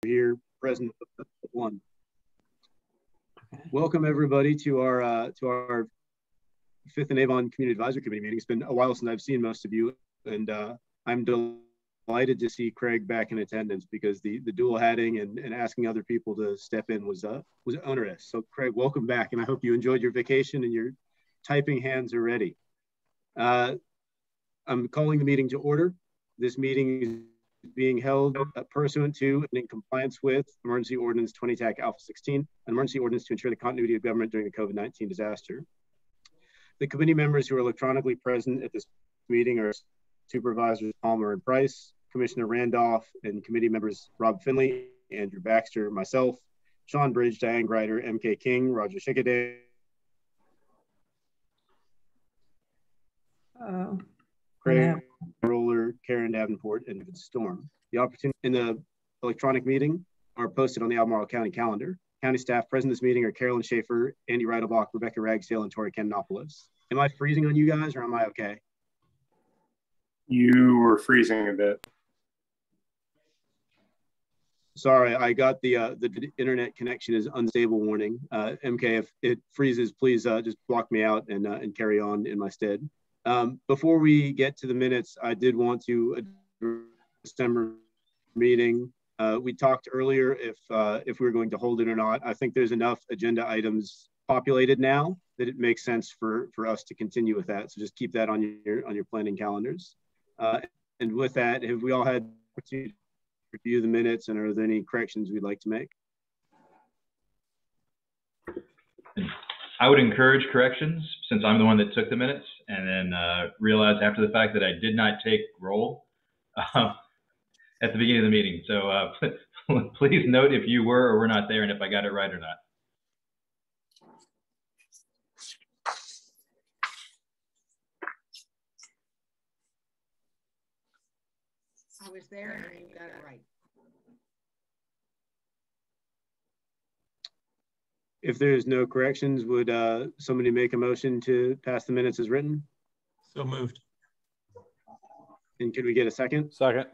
here present one. Welcome everybody to our fifth and Avon Community Advisory Committee meeting. It's been a while since I've seen most of you, and I'm delighted to see Craig back in attendance because the dual hatting and asking other people to step in was onerous. So Craig, welcome back, and I hope you enjoyed your vacation and your typing hands are ready. I'm calling the meeting to order. This meeting is being held pursuant to and in compliance with Emergency Ordinance 20-TAC Alpha 16, an emergency ordinance to ensure the continuity of government during the COVID-19 disaster. The committee members who are electronically present at this meeting are Supervisors Palmer and Price, Commissioner Randolph, and committee members Rob Finley, Andrew Baxter, myself, Sean Bridge, Diane Greider, MK King, Roger Schickaday, Craig Roller, Karen Davenport, and David Storm. The opportunity in the electronic meeting are posted on the Albemarle County calendar. County staff present this meeting are Carolyn Schaefer, Andy Reitelbach, Rebecca Ragsdale, and Tori Kanopoulos. Am I freezing on you guys, or am I okay? You were freezing a bit. Sorry, I got the internet connection is unstable warning. MK, if it freezes, please just block me out and carry on in my stead. Before we get to the minutes, I did want to address December meeting. We talked earlier if we were going to hold it or not. I think there's enough agenda items populated now that it makes sense for us to continue with that. So just keep that on your planning calendars. And with that, have we all had opportunity to review the minutes, and are there any corrections we'd like to make? I would encourage corrections since I'm the one that took the minutes, and then realized after the fact that I did not take roll at the beginning of the meeting. So please note if you were or were not there and if I got it right or not. I was there and you got it right. If there's no corrections, would somebody make a motion to pass the minutes as written? So moved. And could we get a second? Second.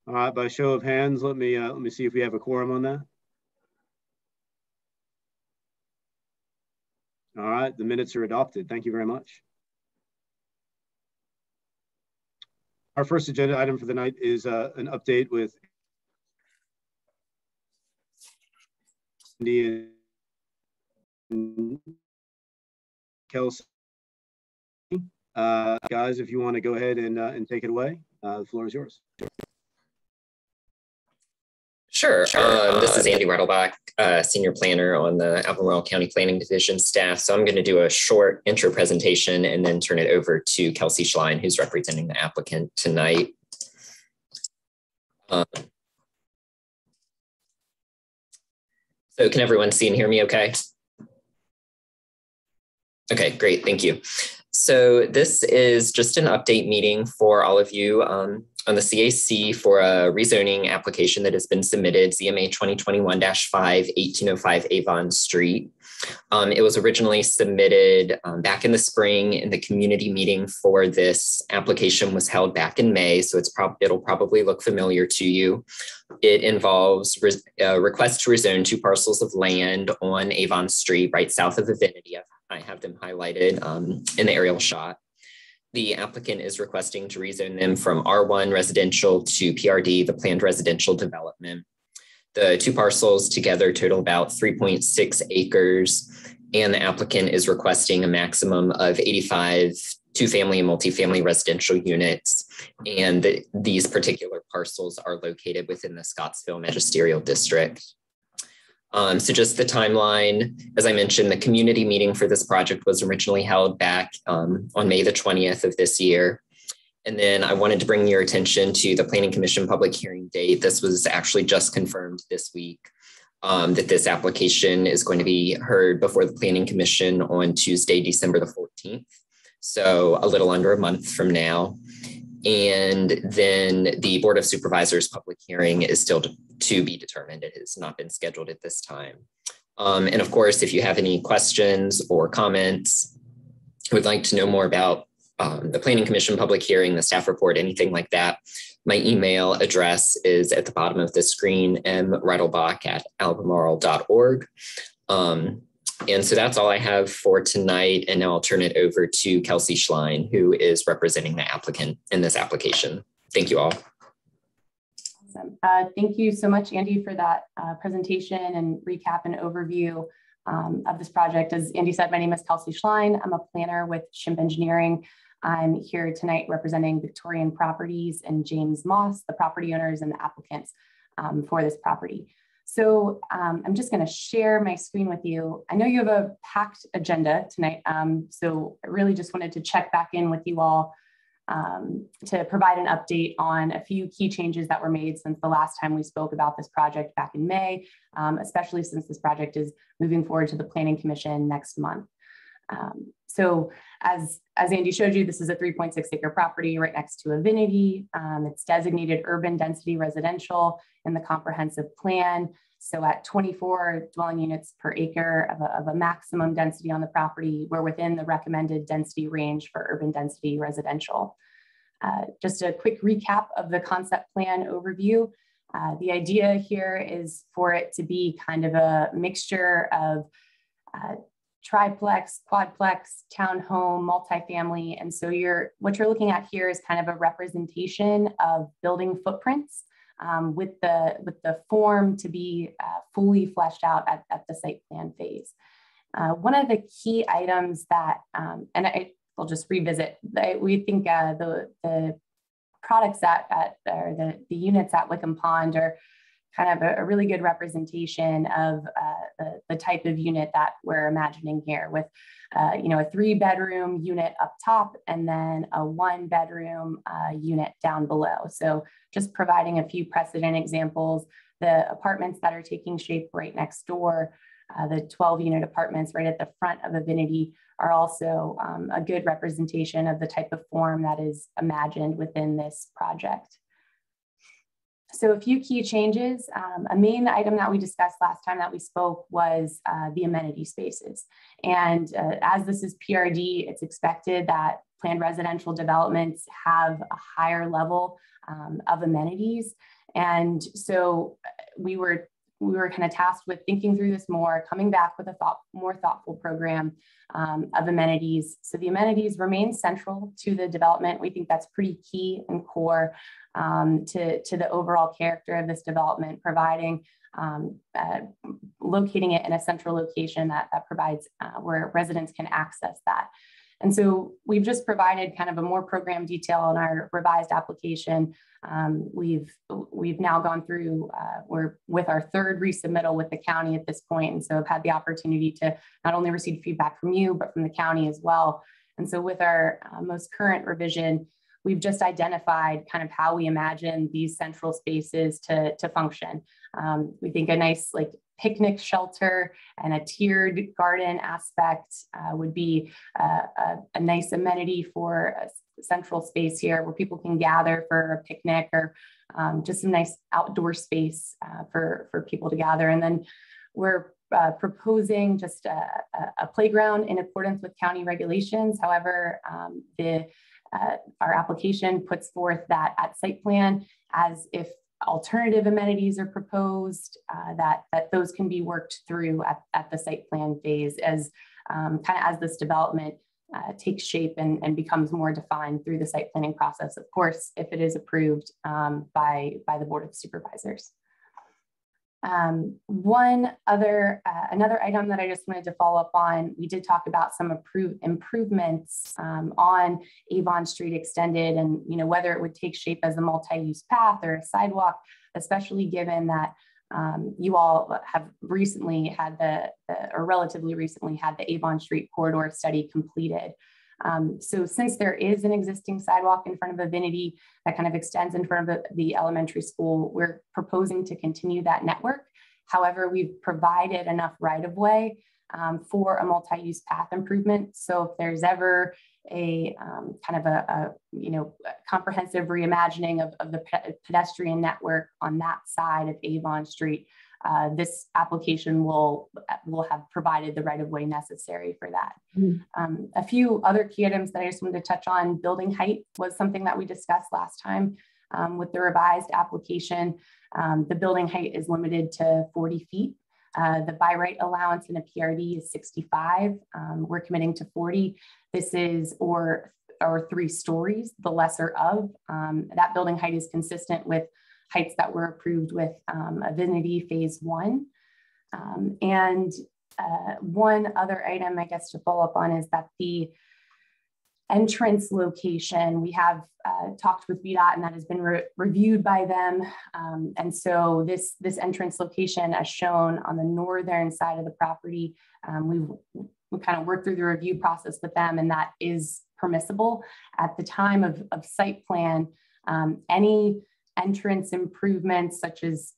All right, by show of hands, let me see if we have a quorum on that. All right, the minutes are adopted. Thank you very much. Our first agenda item for the night is an update with Andy and Kelsey. Guys, if you want to go ahead and take it away, the floor is yours. Sure. This is Andy Reitelbach, Senior Planner on the Albemarle County Planning Division staff. So I'm going to do a short intro presentation and then turn it over to Kelsey Schlein, who's representing the applicant tonight. So can everyone see and hear me okay? Okay, great. Thank you. So this is just an update meeting for all of you on the CAC for a rezoning application that has been submitted, ZMA 2021-5, 1805 Avon Street. It was originally submitted back in the spring, and the community meeting for this application was held back in May, so it'll probably look familiar to you. It involves a request to rezone 2 parcels of land on Avon Street, right south of Avenity. I have them highlighted in the aerial shot. The applicant is requesting to rezone them from R1 residential to PRD, the planned residential development. The 2 parcels together total about 3.6 acres, and the applicant is requesting a maximum of 85 two-family and multifamily residential units. And these particular parcels are located within the Scottsville Magisterial District. So just the timeline, as I mentioned, the community meeting for this project was originally held back on May the 20th of this year. And then I wanted to bring your attention to the Planning Commission public hearing date. This was actually just confirmed this week that this application is going to be heard before the Planning Commission on Tuesday, December the 14th. So a little under a month from now. And then the Board of Supervisors public hearing is still to be determined. It has not been scheduled at this time. And of course, if you have any questions or comments, would like to know more about the Planning Commission public hearing, the staff report, anything like that, my email address is at the bottom of the screen, mreitelbach@albemarle.org. And so that's all I have for tonight. And now I'll turn it over to Kelsey Schlein, who is representing the applicant in this application. Thank you all. Awesome. Thank you so much, Andy, for that presentation and recap and overview of this project. As Andy said, my name is Kelsey Schlein. I'm a planner with Shimp Engineering. I'm here tonight representing Victorian Properties and James Moss, the property owners and the applicants for this property. So I'm just going to share my screen with you. I know you have a packed agenda tonight, so I really just wanted to check back in with you all to provide an update on a few key changes that were made since the last time we spoke about this project back in May, especially since this project is moving forward to the Planning Commission next month. So as Andy showed you, this is a 3.6 acre property right next to Avinity. It's designated urban density residential in the comprehensive plan. So at 24 dwelling units per acre of a maximum density on the property, we're within the recommended density range for urban density residential. Just a quick recap of the concept plan overview. The idea here is for it to be kind of a mixture of triplex, quadplex, townhome, multifamily. And so what you're looking at here is kind of a representation of building footprints with the form to be fully fleshed out at the site plan phase. One of the key items that, and I'll just revisit, we think the products or the units at Wickham Pond are kind of a really good representation of the type of unit that we're imagining here with, a 3-bedroom unit up top and then a 1-bedroom unit down below. So just providing a few precedent examples, the apartments that are taking shape right next door, the 12-unit apartments right at the front of Avinity are also a good representation of the type of form that is imagined within this project. So a few key changes. A main item that we discussed last time that we spoke was the amenity spaces. And as this is PRD, it's expected that planned residential developments have a higher level of amenities. And so we were kind of tasked with thinking through this more, coming back with a more thoughtful program of amenities. So the amenities remain central to the development. We think that's pretty key and core to the overall character of this development, providing, locating it in a central location that provides where residents can access that. And so we've just provided kind of a more program detail in our revised application. We've now gone through, we're with our 3rd resubmittal with the county at this point. And so I've had the opportunity to not only receive feedback from you, but from the county as well. And so with our most current revision, we've just identified kind of how we imagine these central spaces to function. We think a nice picnic shelter and a tiered garden aspect would be a nice amenity for a central space here where people can gather for a picnic or just some nice outdoor space for people to gather. And then we're proposing just a playground in accordance with county regulations. However, our application puts forth that at site plan as if alternative amenities are proposed, that those can be worked through at the site plan phase as kind of as this development takes shape and becomes more defined through the site planning process, of course, if it is approved by the Board of Supervisors. Another item that I just wanted to follow up on, we did talk about some improvements on Avon Street Extended and whether it would take shape as a multi-use path or a sidewalk, especially given that you all have recently had relatively recently had the Avon Street corridor study completed. So since there is an existing sidewalk in front of Avinity that kind of extends in front of the elementary school, we're proposing to continue that network. However, we've provided enough right-of-way for a multi-use path improvement. So if there's ever kind of a comprehensive reimagining of the pedestrian network on that side of Avon Street. This application will have provided the right-of-way necessary for that. A few other key items that I just wanted to touch on. Building height was something that we discussed last time with the revised application. The building height is limited to 40 feet. The by right allowance in a PRD is 65. We're committing to 40. This is or 3 stories, the lesser of. That building height is consistent with heights that were approved with Avinity Phase 1. One other item, I guess, to follow up on is that the entrance location, we have talked with VDOT, and that has been reviewed by them. And so this entrance location, as shown on the northern side of the property, we kind of worked through the review process with them, and that is permissible. At the time of site plan, any entrance improvements such as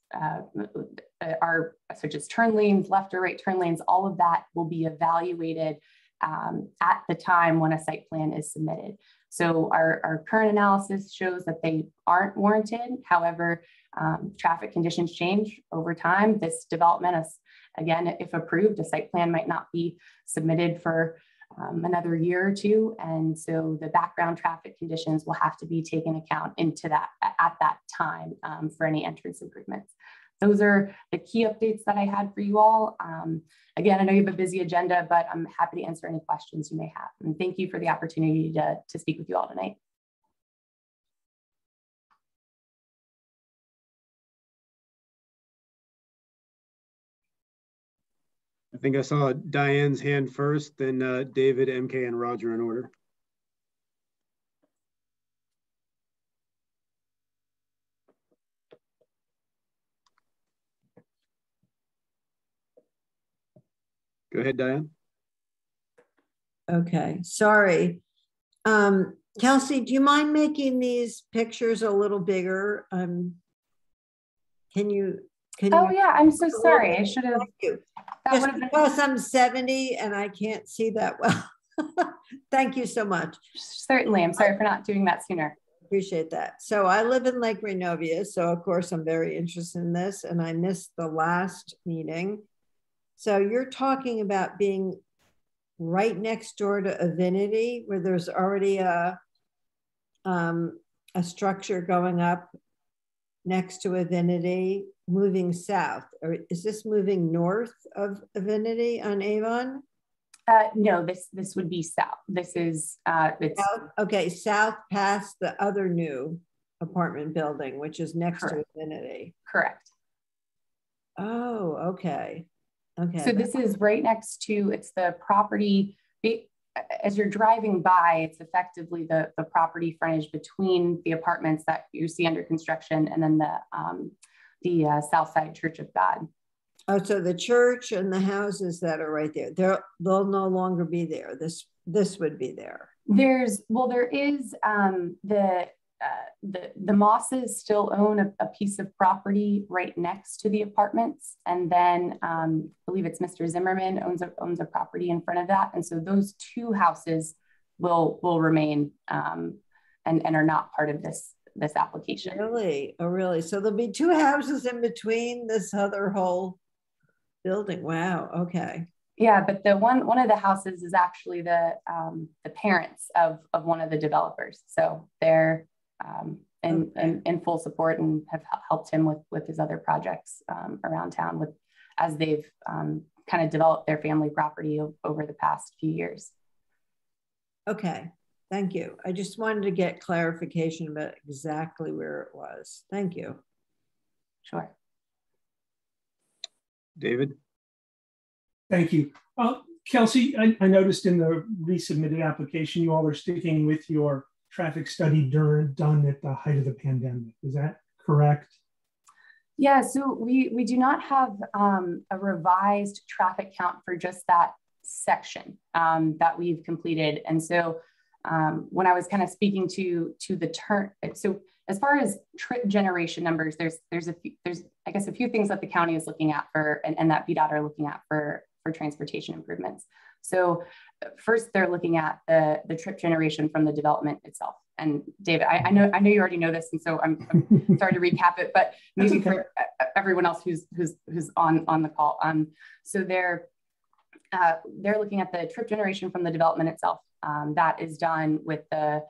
turn lanes, left or right turn lanes, all of that will be evaluated at the time when a site plan is submitted. So our current analysis shows that they aren't warranted. However, traffic conditions change over time. This development is, again, if approved, a site plan might not be submitted for another year or two. And so the background traffic conditions will have to be taken account into that at that time for any entrance improvements. Those are the key updates that I had for you all. Again, I know you have a busy agenda, but I'm happy to answer any questions you may have. And thank you for the opportunity to speak with you all tonight. I think I saw Diane's hand first, then David, MK, and Roger in order. Go ahead, Diane. Okay, sorry. Kelsey, do you mind making these pictures a little bigger? Can you? Oh yeah, I'm so sorry. I should have. Just because I'm 70 and I can't see that well. Thank you so much. Certainly, I'm sorry for not doing that sooner. Appreciate that. So I live in Lake Ranovia, so of course I'm very interested in this, and I missed the last meeting. So you're talking about being right next door to Avinity, where there's already a structure going up next to Avinity, moving south. Or is this moving north of Avinity on Avon? No, this would be south. This is south? Okay, south past the other new apartment building, which is next to Avinity. Correct. Oh, okay. Okay. So this is right next to, it's the property, as you're driving by, it's effectively the property frontage between the apartments that you see under construction and then the Southside Church of God. Oh, so the church and the houses that are right there, they'll no longer be there. This would be there. There is the Mosses still own a piece of property right next to the apartments, and then I believe it's Mr. Zimmerman owns a property in front of that, and so those two houses will remain and are not part of this application. Really? Oh, really? So there'll be two houses in between this other whole building. Wow. Okay. Yeah, but the one of the houses is actually the parents of one of the developers, so they're in full support and have helped him with his other projects around town as they've kind of developed their family property over the past few years. Okay, thank you. I just wanted to get clarification about exactly where it was. Thank you. Sure. David? Thank you. Kelsey, I noticed in the resubmitted application, you all are sticking with your traffic study done at the height of the pandemic. Is that correct? Yeah, so we do not have a revised traffic count for just that section that we've completed. And so when I was kind of speaking to the turn, so as far as trip generation numbers, there's I guess a few things that the county is looking at and that VDOT are looking at for transportation improvements. So first they're looking at the trip generation from the development itself. And David, I know you already know this, and so I'm sorry to recap it, but maybe for everyone else who's on the call. So they're looking at the trip generation from the development itself. That is done with the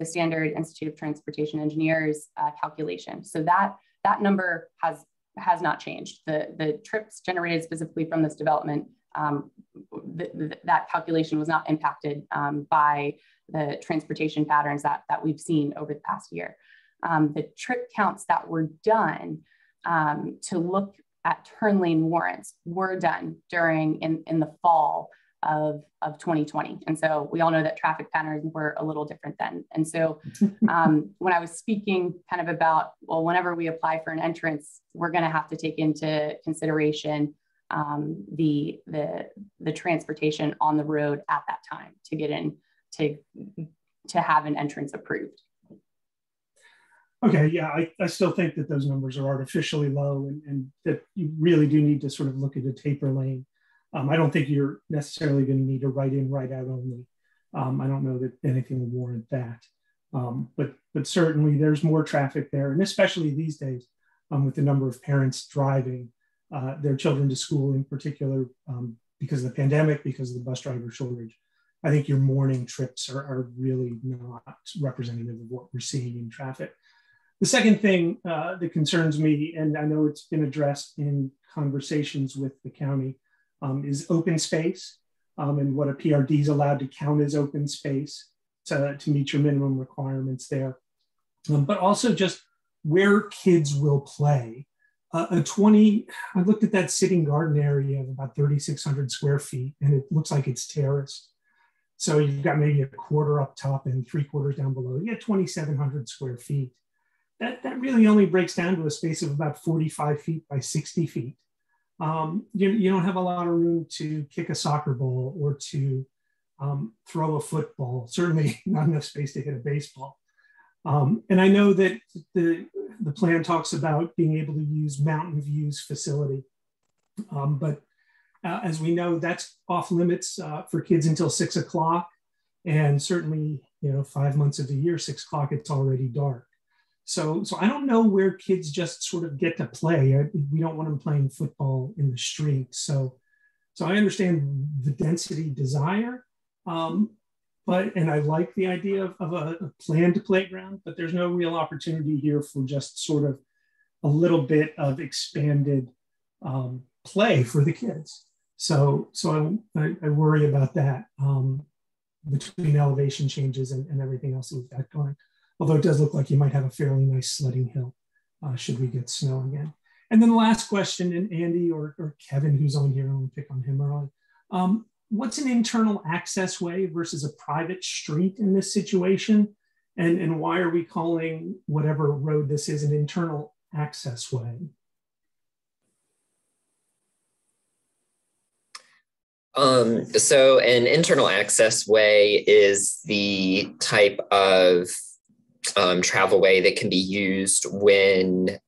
Standard Institute of Transportation Engineers calculation. So that number has not changed. The trips generated specifically from this development, that calculation was not impacted by the transportation patterns that we've seen over the past year. The trip counts that were done to look at turn lane warrants were done in the fall of 2020. And so we all know that traffic patterns were a little different then. And so when I was speaking kind of about, well, whenever we apply for an entrance, we're going to have to take into consideration the transportation on the road at that time to get in to have an entrance approved. Okay, yeah, I still think that those numbers are artificially low and that you really do need to sort of look at a taper lane. I don't think you're necessarily going to need a right in, right out only. I don't know that anything will warrant that. But certainly there's more traffic there, and especially these days with the number of parents driving their children to school in particular because of the pandemic, because of the bus driver shortage. I think your morning trips are really not representative of what we're seeing in traffic. The second thing that concerns me, and I know it's been addressed in conversations with the county, is open space and what a PRD is allowed to count as open space to meet your minimum requirements there. But also just where kids will play. I looked at that sitting garden area of about 3,600 square feet, and it looks like it's terraced. So you've got maybe a quarter up top and 3/4 down below. You get 2,700 square feet. That really only breaks down to a space of about 45 feet by 60 feet. You don't have a lot of room to kick a soccer ball or to throw a football, certainly not enough space to hit a baseball. And I know that the plan talks about being able to use Mountain View's facility. But as we know, that's off limits for kids until 6 o'clock. And certainly, 5 months of the year, 6 o'clock, it's already dark. So I don't know where kids just sort of get to play. We don't want them playing football in the street. So I understand the density desire, and I like the idea of a planned playground, but there's no real opportunity here for just sort of a little bit of expanded play for the kids. So I worry about that between elevation changes and everything else that we've got going. Although it does look like you might have a fairly nice sledding hill should we get snow again. And then the last question, and Andy or Kevin, who's on here, I'll pick on him early. What's an internal access way versus a private street in this situation? And why are we calling whatever road this is an internal access way? So an internal access way is the type of travelway that can be used when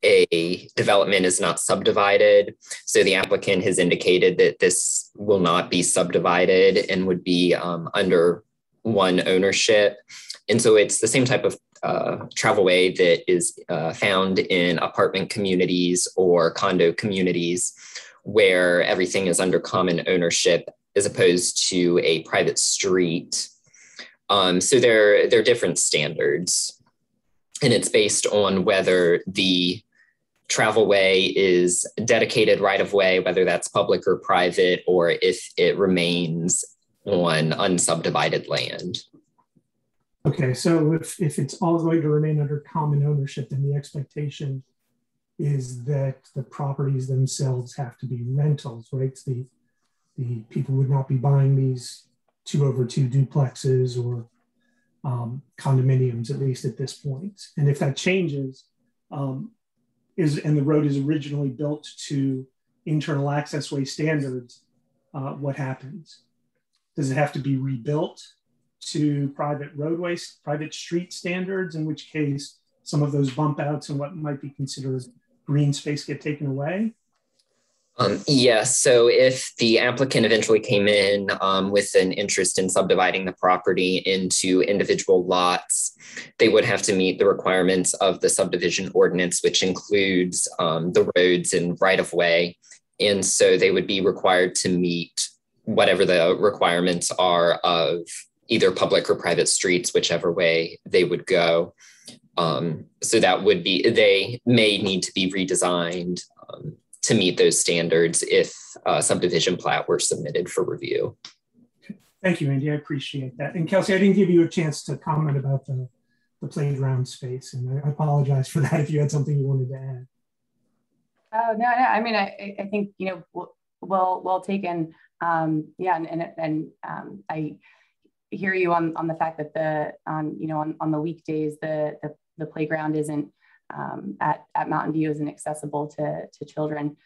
a development is not subdivided. So the applicant has indicated that this will not be subdivided and would be under one ownership. And so it's the same type of travelway that is found in apartment communities or condo communities where everything is under common ownership as opposed to a private street. So there are different standards, and it's based on whether the travelway is dedicated right-of-way, whether that's public or private, or if it remains on unsubdivided land. Okay, so if it's all going to remain under common ownership, then the expectation is that the properties themselves have to be rentals, right? The people would not be buying these 2-over-2 duplexes or condominiums, at least at this point. And if that changes, and the road is originally built to internal accessway standards, what happens? Does it have to be rebuilt to private roadways, private street standards, in which case some of those bump outs and what might be considered green space get taken away? Yes, so if the applicant eventually came in with an interest in subdividing the property into individual lots, they would have to meet the requirements of the subdivision ordinance, which includes the roads and right-of-way. And so they would be required to meet whatever the requirements are of either public or private streets, whichever way they would go. So that would be, they may need to be redesigned to meet those standards if a subdivision plat were submitted for review. Thank you, Andy. I appreciate that. And Kelsey, I didn't give you a chance to comment about the playground space, and I apologize for that if you had something you wanted to add. Oh, no. I mean, I think, you know, well taken. Yeah, and I hear you on the fact that you know, on the weekdays, the playground isn't at Mountain View isn't accessible to children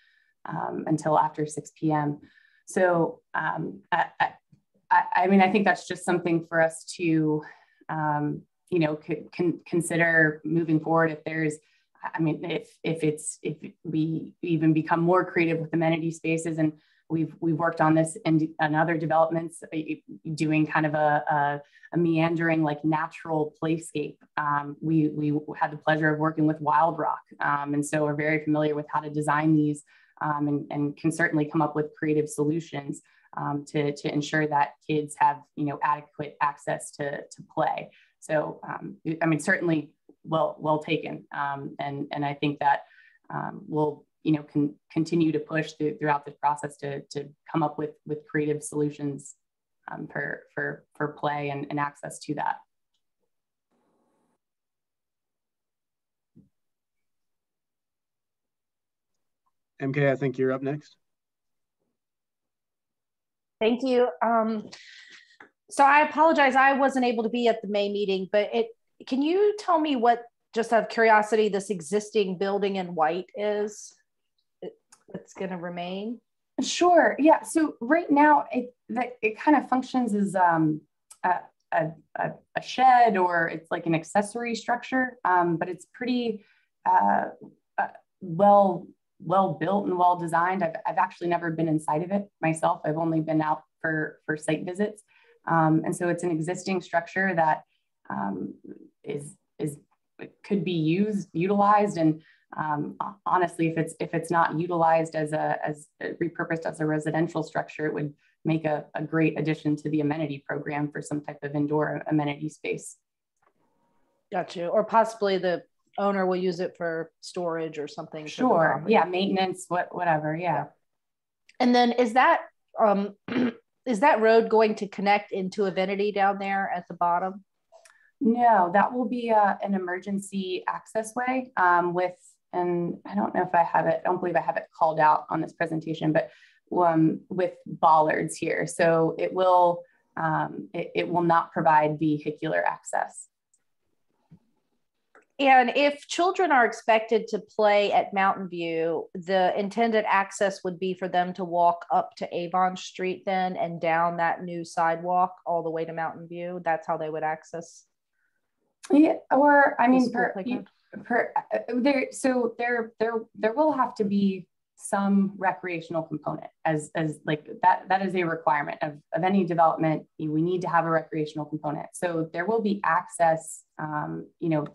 until after 6 p.m. So I mean, I think that's just something for us to, you know, consider moving forward. If there's, I mean, if we even become more creative with amenity spaces, and we've worked on this in other developments, doing kind of a meandering, like, natural playscape. We had the pleasure of working with Wild Rock, and so we're very familiar with how to design these, and can certainly come up with creative solutions to ensure that kids have, you know, adequate access to play. So I mean, certainly well taken, and I think that we'll, you know, continue to push throughout this process to come up with creative solutions for play and access to that. MK, I think you're up next. Thank you. So I apologize, I wasn't able to be at the May meeting, but can you tell me what, just out of curiosity, this existing building in white is that's going to remain? Sure. Yeah. So right now, it kind of functions as a shed, or it's like an accessory structure, but it's pretty well built and well designed. I've actually never been inside of it myself. I've only been out for site visits, and so it's an existing structure that could be utilized, and honestly, if it's not utilized as repurposed as a residential structure, it would make a great addition to the amenity program for some type of indoor amenity space. Got you. Or possibly the owner will use it for storage or something. Sure. Yeah. Maintenance, whatever. Yeah. And then is that road going to connect into Avinity down there at the bottom? No, that will be an emergency access way and I don't know if I have it, I don't believe I have it called out on this presentation, but with bollards here. So it will not provide vehicular access. And if children are expected to play at Mountain View, the intended access would be for them to walk up to Avon Street then and down that new sidewalk all the way to Mountain View. That's how they would access. Yeah, or I mean, there will have to be some recreational component as like that is a requirement of any development. We need to have a recreational component. So there will be access, you know,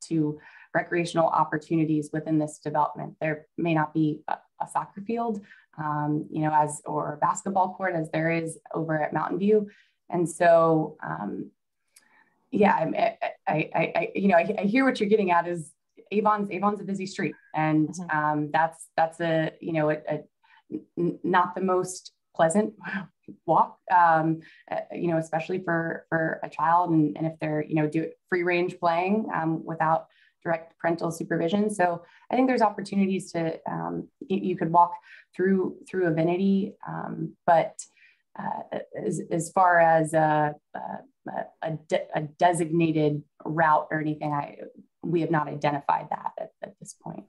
to recreational opportunities within this development. There may not be a soccer field, you know, or a basketball court as there is over at Mountain View. And so, yeah, I hear what you're getting at is Avon's a busy street, and that's a, you know, not the most pleasant walk, you know, especially for a child, and if they're, you know, do free range playing without direct parental supervision. So I think there's opportunities to you could walk through Avinity, but as far as a designated route or anything, we have not identified that at this point.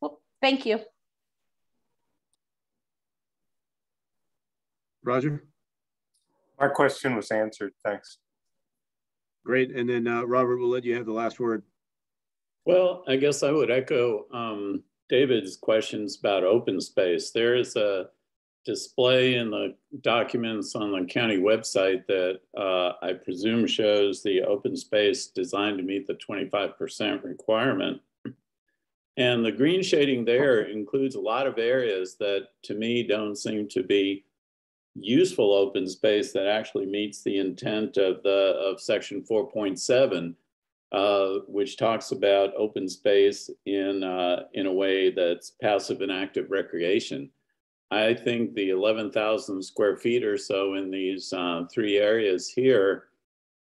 Well, thank you. Roger? My question was answered, thanks. Great, and then Robert, we'll let you have the last word. Well, I guess I would echo David's questions about open space. There is a display in the documents on the county website that I presume shows the open space designed to meet the 25% requirement. And the green shading there includes a lot of areas that to me don't seem to be useful open space that actually meets the intent of section 4.7, which talks about open space in a way that's passive and active recreation. I think the 11,000 square feet or so in these 3 areas here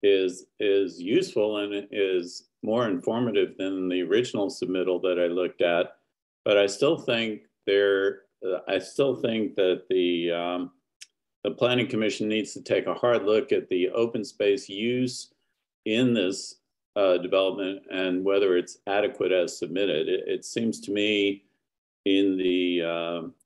is useful and is more informative than the original submittal that I looked at. But I still think that the Planning Commission needs to take a hard look at the open space use in this development and whether it's adequate as submitted. It seems to me in the,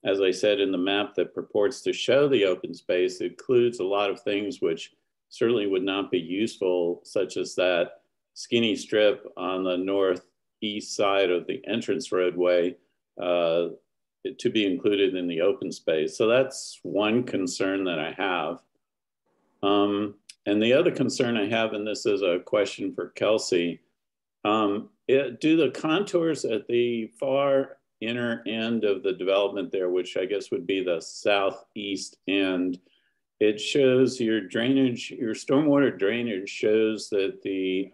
as I said, in the map that purports to show the open space, it includes a lot of things which certainly would not be useful, such as that skinny strip on the northeast side of the entrance roadway to be included in the open space. So that's one concern that I have. And the other concern I have, and this is a question for Kelsey, do the contours at the far inner end of the development there, which I guess would be the southeast end, it shows your drainage, your stormwater drainage shows that the,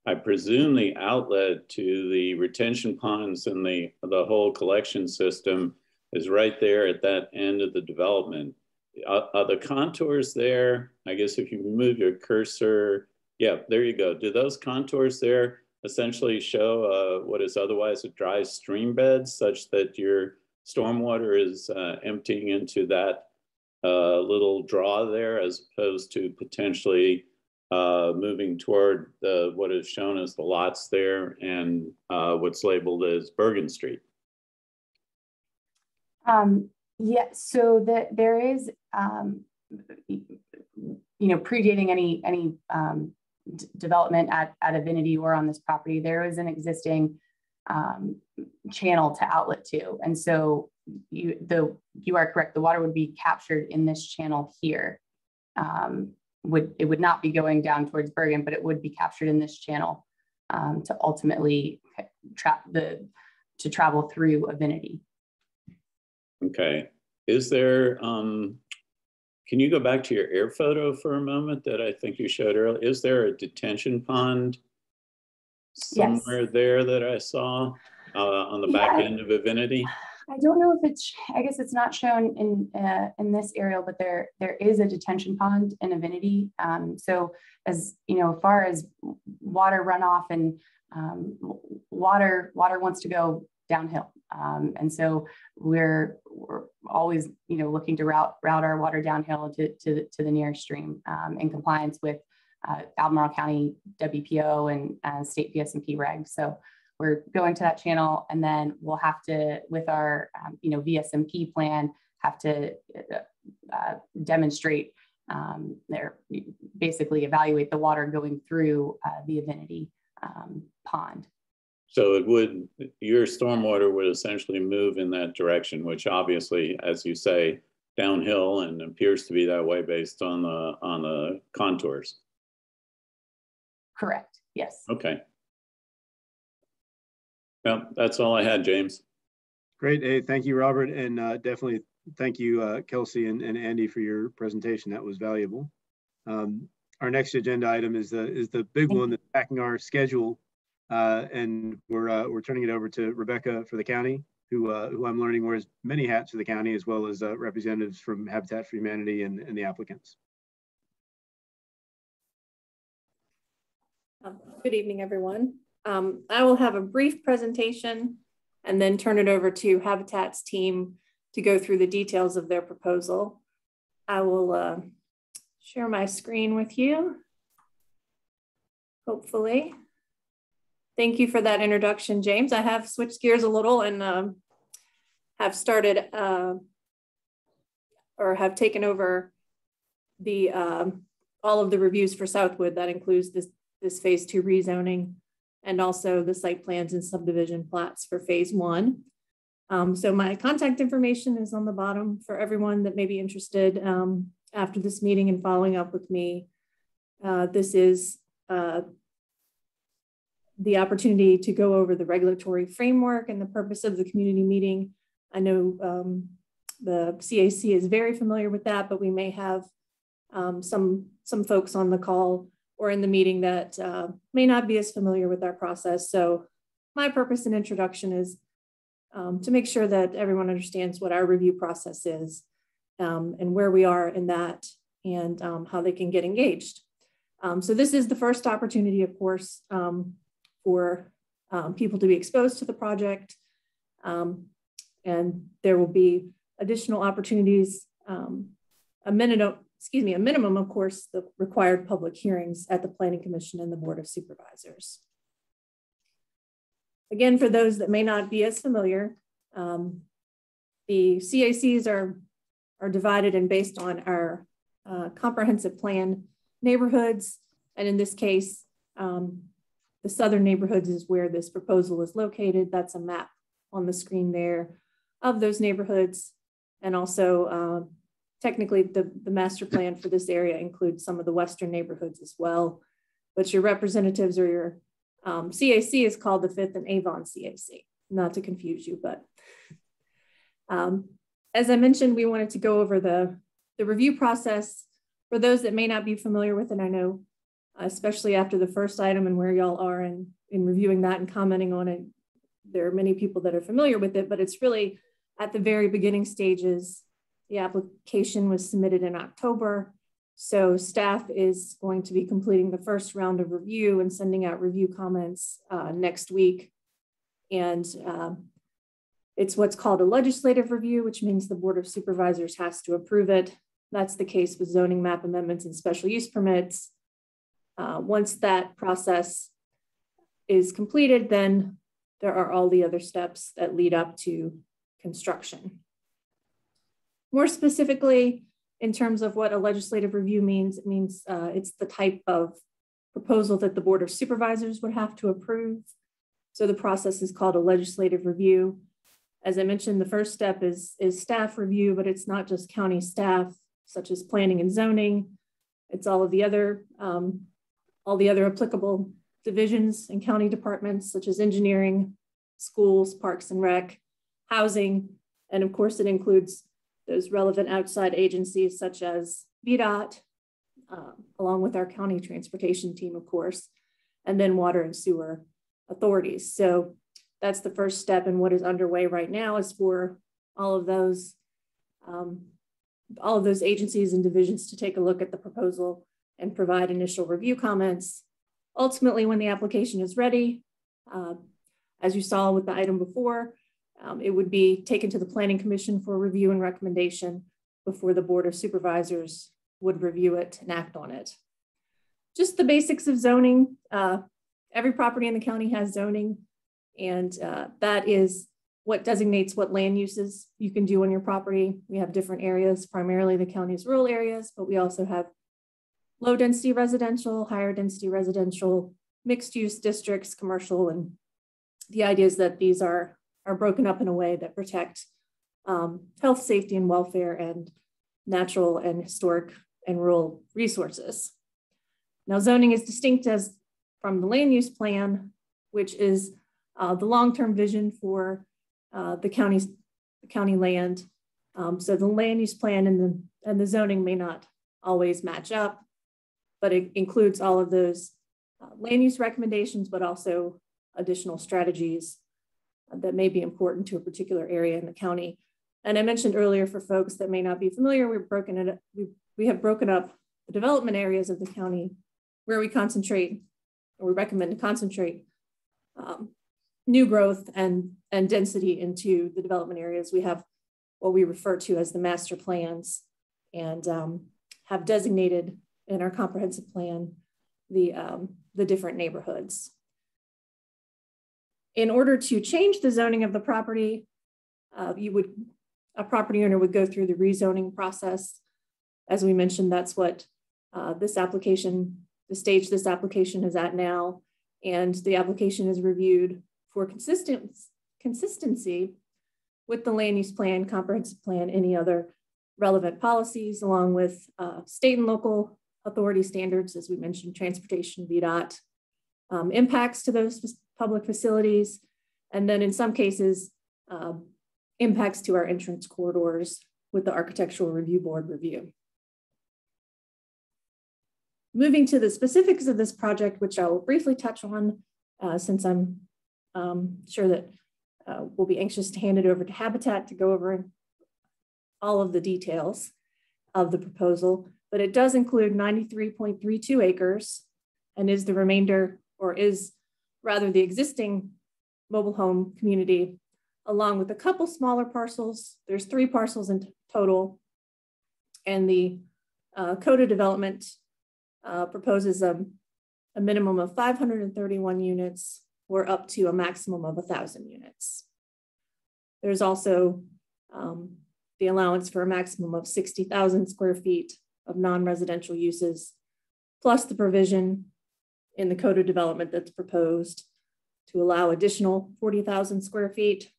I presume the outlet to the retention ponds and the whole collection system is right there at that end of the development. Are the contours there, I guess if you move your cursor, yeah, there you go. Do those contours there essentially show what is otherwise a dry stream bed such that your stormwater is emptying into that little draw there as opposed to potentially moving toward what is shown as the lots there and what's labeled as Bergen Street? Yeah, so there is, predating any development at Avinity or on this property, there is an existing channel to outlet to, and so you are correct. The water would be captured in this channel here. It would not be going down towards Bergen, but it would be captured in this channel to ultimately travel through Avinity. Okay. Is there, can you go back to your air photo for a moment that I think you showed earlier? Is there a detention pond somewhere there that I saw on the back end of Avinity? I don't know if I guess it's not shown in this aerial, but there is a detention pond in Avinity. So as far as water runoff and water wants to go downhill. And so we're always, looking to route our water downhill to the nearest stream in compliance with Albemarle County WPO and state VSMP regs. So we're going to that channel, and then we'll have to, with our, VSMP plan, have to demonstrate basically evaluate the water going through the Avinity pond. So your stormwater would essentially move in that direction, which obviously, as you say, downhill and appears to be that way based on the contours. Correct. Yes. Okay. Well, that's all I had, James. Great. Hey, thank you, Robert. And definitely thank you, Kelsey and Andy, for your presentation. That was valuable. Our next agenda item is the big one that's backing our schedule. And we're turning it over to Rebecca for the county, who I'm learning wears many hats for the county, as well as representatives from Habitat for Humanity and the applicants. Good evening, everyone. I will have a brief presentation and then turn it over to Habitat's team to go through the details of their proposal. I will share my screen with you, hopefully. Thank you for that introduction, James. I have switched gears a little and have started or have taken over the all of the reviews for Southwood. That includes this phase 2 rezoning and also the site plans and subdivision plats for phase 1. So my contact information is on the bottom for everyone that may be interested after this meeting and following up with me. This is the opportunity to go over the regulatory framework and the purpose of the community meeting. I know the CAC is very familiar with that, but we may have some folks on the call or in the meeting that may not be as familiar with our process. So my purpose and introduction is to make sure that everyone understands what our review process is and where we are in that and how they can get engaged. So this is the first opportunity, of course, for people to be exposed to the project. And there will be additional opportunities, a minimum, of course, the required public hearings at the Planning Commission and the Board of Supervisors. Again, for those that may not be as familiar, the CACs are divided and based on our comprehensive plan neighborhoods. And in this case, the southern neighborhoods is where this proposal is located. That's a map on the screen there of those neighborhoods. And also technically the master plan for this area includes some of the western neighborhoods as well. But your representatives or your CAC is called the 5th and Avon CAC, not to confuse you, but as I mentioned, we wanted to go over the review process for those that may not be familiar with it. I know, especially after the first item and where y'all are in reviewing that and commenting on it, there are many people that are familiar with it, but it's really at the very beginning stages. The application was submitted in October. So staff is going to be completing the first round of review and sending out review comments next week. And it's what's called a legislative review, which means the Board of Supervisors has to approve it. That's the case with zoning map amendments and special use permits. Once that process is completed, then there are all the other steps that lead up to construction. More specifically, in terms of what a legislative review means, it means it's the type of proposal that the Board of Supervisors would have to approve. So the process is called a legislative review. As I mentioned, the first step is staff review, but it's not just county staff, such as planning and zoning. It's all the other applicable divisions and county departments, such as engineering, schools, parks and rec, housing, and of course it includes those relevant outside agencies such as VDOT, along with our county transportation team, of course, and then water and sewer authorities. So that's the first step, and what is underway right now is for all of those agencies and divisions to take a look at the proposal and provide initial review comments. Ultimately, when the application is ready, as you saw with the item before, it would be taken to the Planning Commission for review and recommendation before the Board of Supervisors would review it and act on it. Just the basics of zoning. Every property in the county has zoning, and that is what designates what land uses you can do on your property. We have different areas, primarily the county's rural areas, but we also have low density residential, higher density residential, mixed use districts, commercial, and the idea is that these are broken up in a way that protect health, safety, and welfare and natural and historic and rural resources. Now, zoning is distinct from the land use plan, which is the long-term vision for the county land. So the land use plan and the zoning may not always match up, but it includes all of those land use recommendations, but also additional strategies that may be important to a particular area in the county. And I mentioned earlier, for folks that may not be familiar, we have broken up the development areas of the county where we concentrate, or we recommend to concentrate new growth and density into the development areas. We have what we refer to as the master plans, and have designated in our comprehensive plan the different neighborhoods. In order to change the zoning of the property, a property owner would go through the rezoning process. As we mentioned, that's what the stage this application is at now. and the application is reviewed for consistency with the land use plan, comprehensive plan, any other relevant policies, along with state and local authority standards, as we mentioned, transportation, VDOT, impacts to those public facilities, and then in some cases, impacts to our entrance corridors with the Architectural Review Board review. Moving to the specifics of this project, which I will briefly touch on, since I'm sure that we'll be anxious to hand it over to Habitat to go over all of the details of the proposal, but it does include 93.32 acres and is the remainder, or is rather the existing mobile home community, along with a couple smaller parcels. There's 3 parcels in total, and the Code of Development proposes a minimum of 531 units or up to a maximum of 1,000 units. There's also the allowance for a maximum of 60,000 square feet of non-residential uses, plus the provision in the Code of Development that's proposed to allow additional 40,000 square feet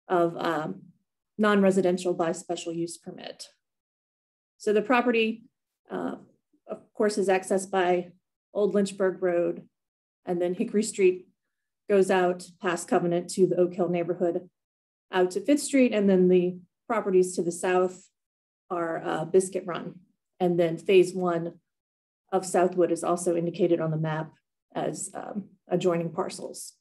of non-residential by special use permit. So the property, of course, is accessed by Old Lynchburg Road, and then Hickory Street goes out past Covenant to the Oak Hill neighborhood, out to 5th Street, and then the properties to the south are Biscuit Run. And then phase 1 of Southwood is also indicated on the map as adjoining parcels.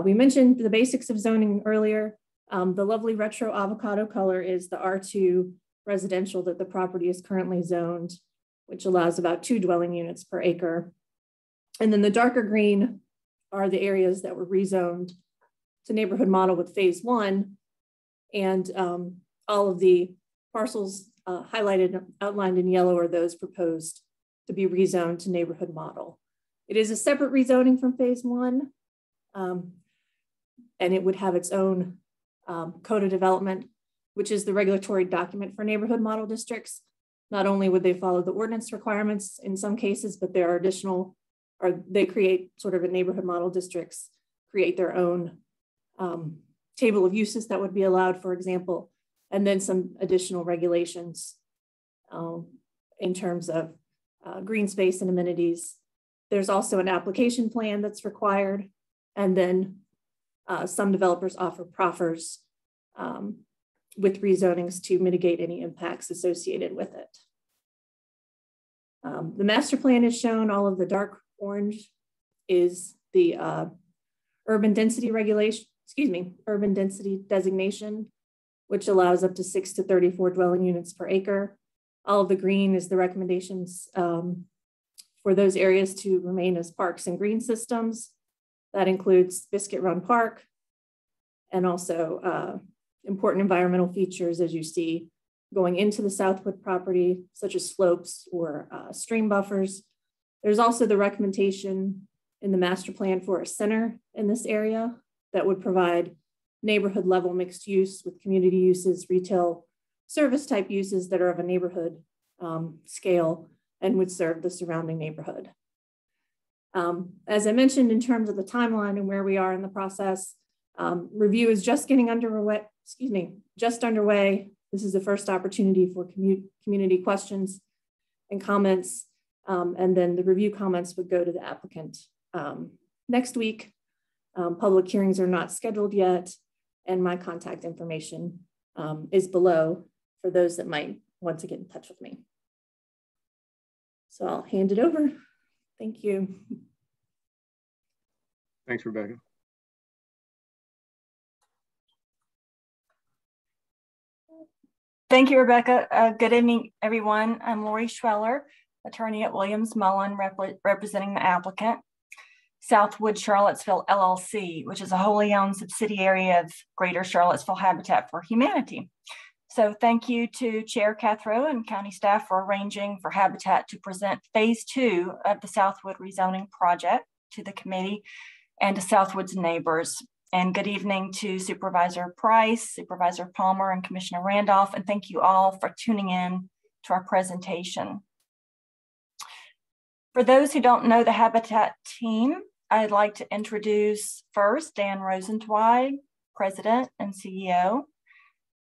We mentioned the basics of zoning earlier. The lovely retro avocado color is the R2 residential that the property is currently zoned, which allows about 2 dwelling units per acre. And then the darker green are the areas that were rezoned to neighborhood model with phase 1. And all of the parcels highlighted, outlined in yellow are those proposed to be rezoned to neighborhood model. It is a separate rezoning from phase 1, and it would have its own Code of Development, which is the regulatory document for neighborhood model districts. Not only would they follow the ordinance requirements in some cases, but there are additional, or they create sort of a neighborhood model districts, create their own table of uses that would be allowed, for example, and then some additional regulations in terms of green space and amenities. There's also an application plan that's required, and then some developers offer proffers with rezonings to mitigate any impacts associated with it. The master plan is shown. All of the dark orange is the urban density designation, which allows up to 6 to 34 dwelling units per acre. All of the green is the recommendations for those areas to remain as parks and green systems. That includes Biscuit Run Park, and also important environmental features, as you see, going into the Southwood property, such as slopes or stream buffers. There's also the recommendation in the master plan for a center in this area that would provide neighborhood level mixed use with community uses, retail service type uses that are of a neighborhood scale and would serve the surrounding neighborhood. As I mentioned, in terms of the timeline and where we are in the process, review is just getting underway. This is the first opportunity for community questions and comments, and then the review comments would go to the applicant next week. Public hearings are not scheduled yet, and my contact information is below for those that might want to get in touch with me. So I'll hand it over. Thank you. Thanks, Rebecca. Thank you, Rebecca. Good evening, everyone. I'm Lori Schweller, attorney at Williams Mullen, representing the applicant, Southwood Charlottesville LLC, which is a wholly owned subsidiary of Greater Charlottesville Habitat for Humanity. So thank you to Chair Cathro and county staff for arranging for Habitat to present phase 2 of the Southwood rezoning project to the committee and to Southwood's neighbors. And good evening to Supervisor Price, Supervisor Palmer, and Commissioner Randolph. And thank you all for tuning in to our presentation. For those who don't know the Habitat team, I'd like to introduce first Dan Rosenzweig, President and CEO,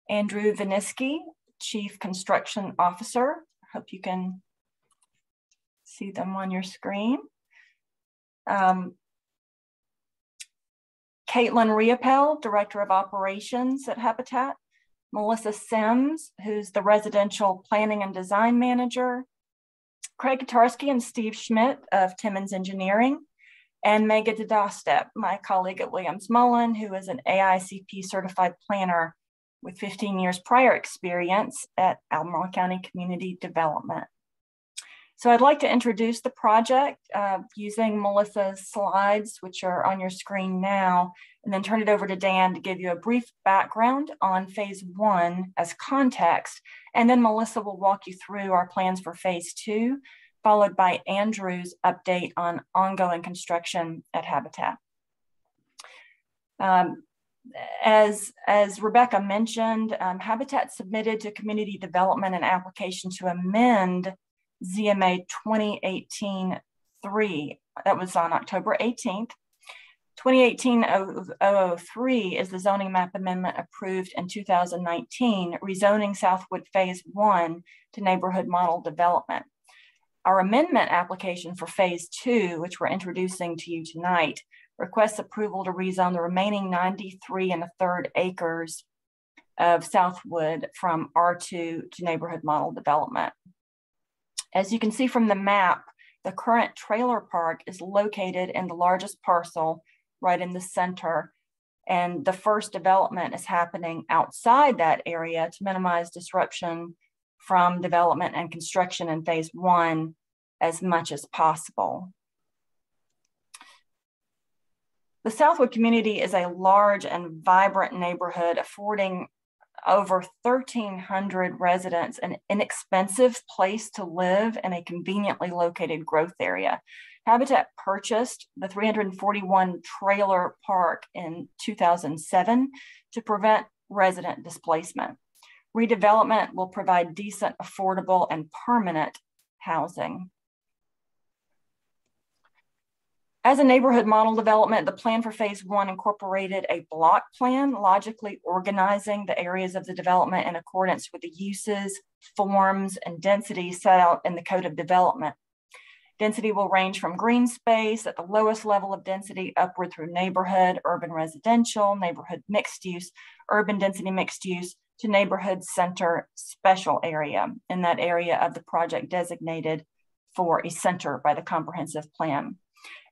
Andrew Viniski, Chief Construction Officer. I hope you can see them on your screen. Caitlin Riopel, Director of Operations at Habitat, Melissa Sims, who's the Residential Planning and Design Manager, Craig Katarski and Steve Schmidt of Timmons Engineering, and Megha Dadastep, my colleague at Williams Mullen, who is an AICP certified planner with 15 years prior experience at Albemarle County Community Development. So I'd like to introduce the project using Melissa's slides, which are on your screen now, and then turn it over to Dan to give you a brief background on phase 1 as context. And then Melissa will walk you through our plans for phase 2, followed by Andrew's update on ongoing construction at Habitat. As Rebecca mentioned, Habitat submitted to community development an application to amend ZMA 2018-3. That was on October 18th. 2018-003 is the zoning map amendment approved in 2019, rezoning Southwood Phase 1 to neighborhood model development. Our amendment application for Phase 2, which we're introducing to you tonight, requests approval to rezone the remaining 93 1/3 acres of Southwood from R2 to neighborhood model development. As you can see from the map, the current trailer park is located in the largest parcel right in the center, and the first development is happening outside that area to minimize disruption from development and construction in phase 1 as much as possible. The Southwood community is a large and vibrant neighborhood affording over 1,300 residents an inexpensive place to live in a conveniently located growth area. Habitat purchased the 341 trailer park in 2007 to prevent resident displacement. Redevelopment will provide decent, affordable, and permanent housing. As a neighborhood model development, the plan for phase 1 incorporated a block plan, logically organizing the areas of the development in accordance with the uses, forms, and densities set out in the Code of Development. Density will range from green space at the lowest level of density upward through neighborhood, urban residential, neighborhood mixed use, urban density mixed use, to neighborhood center special area, in that area of the project designated for a center by the comprehensive plan.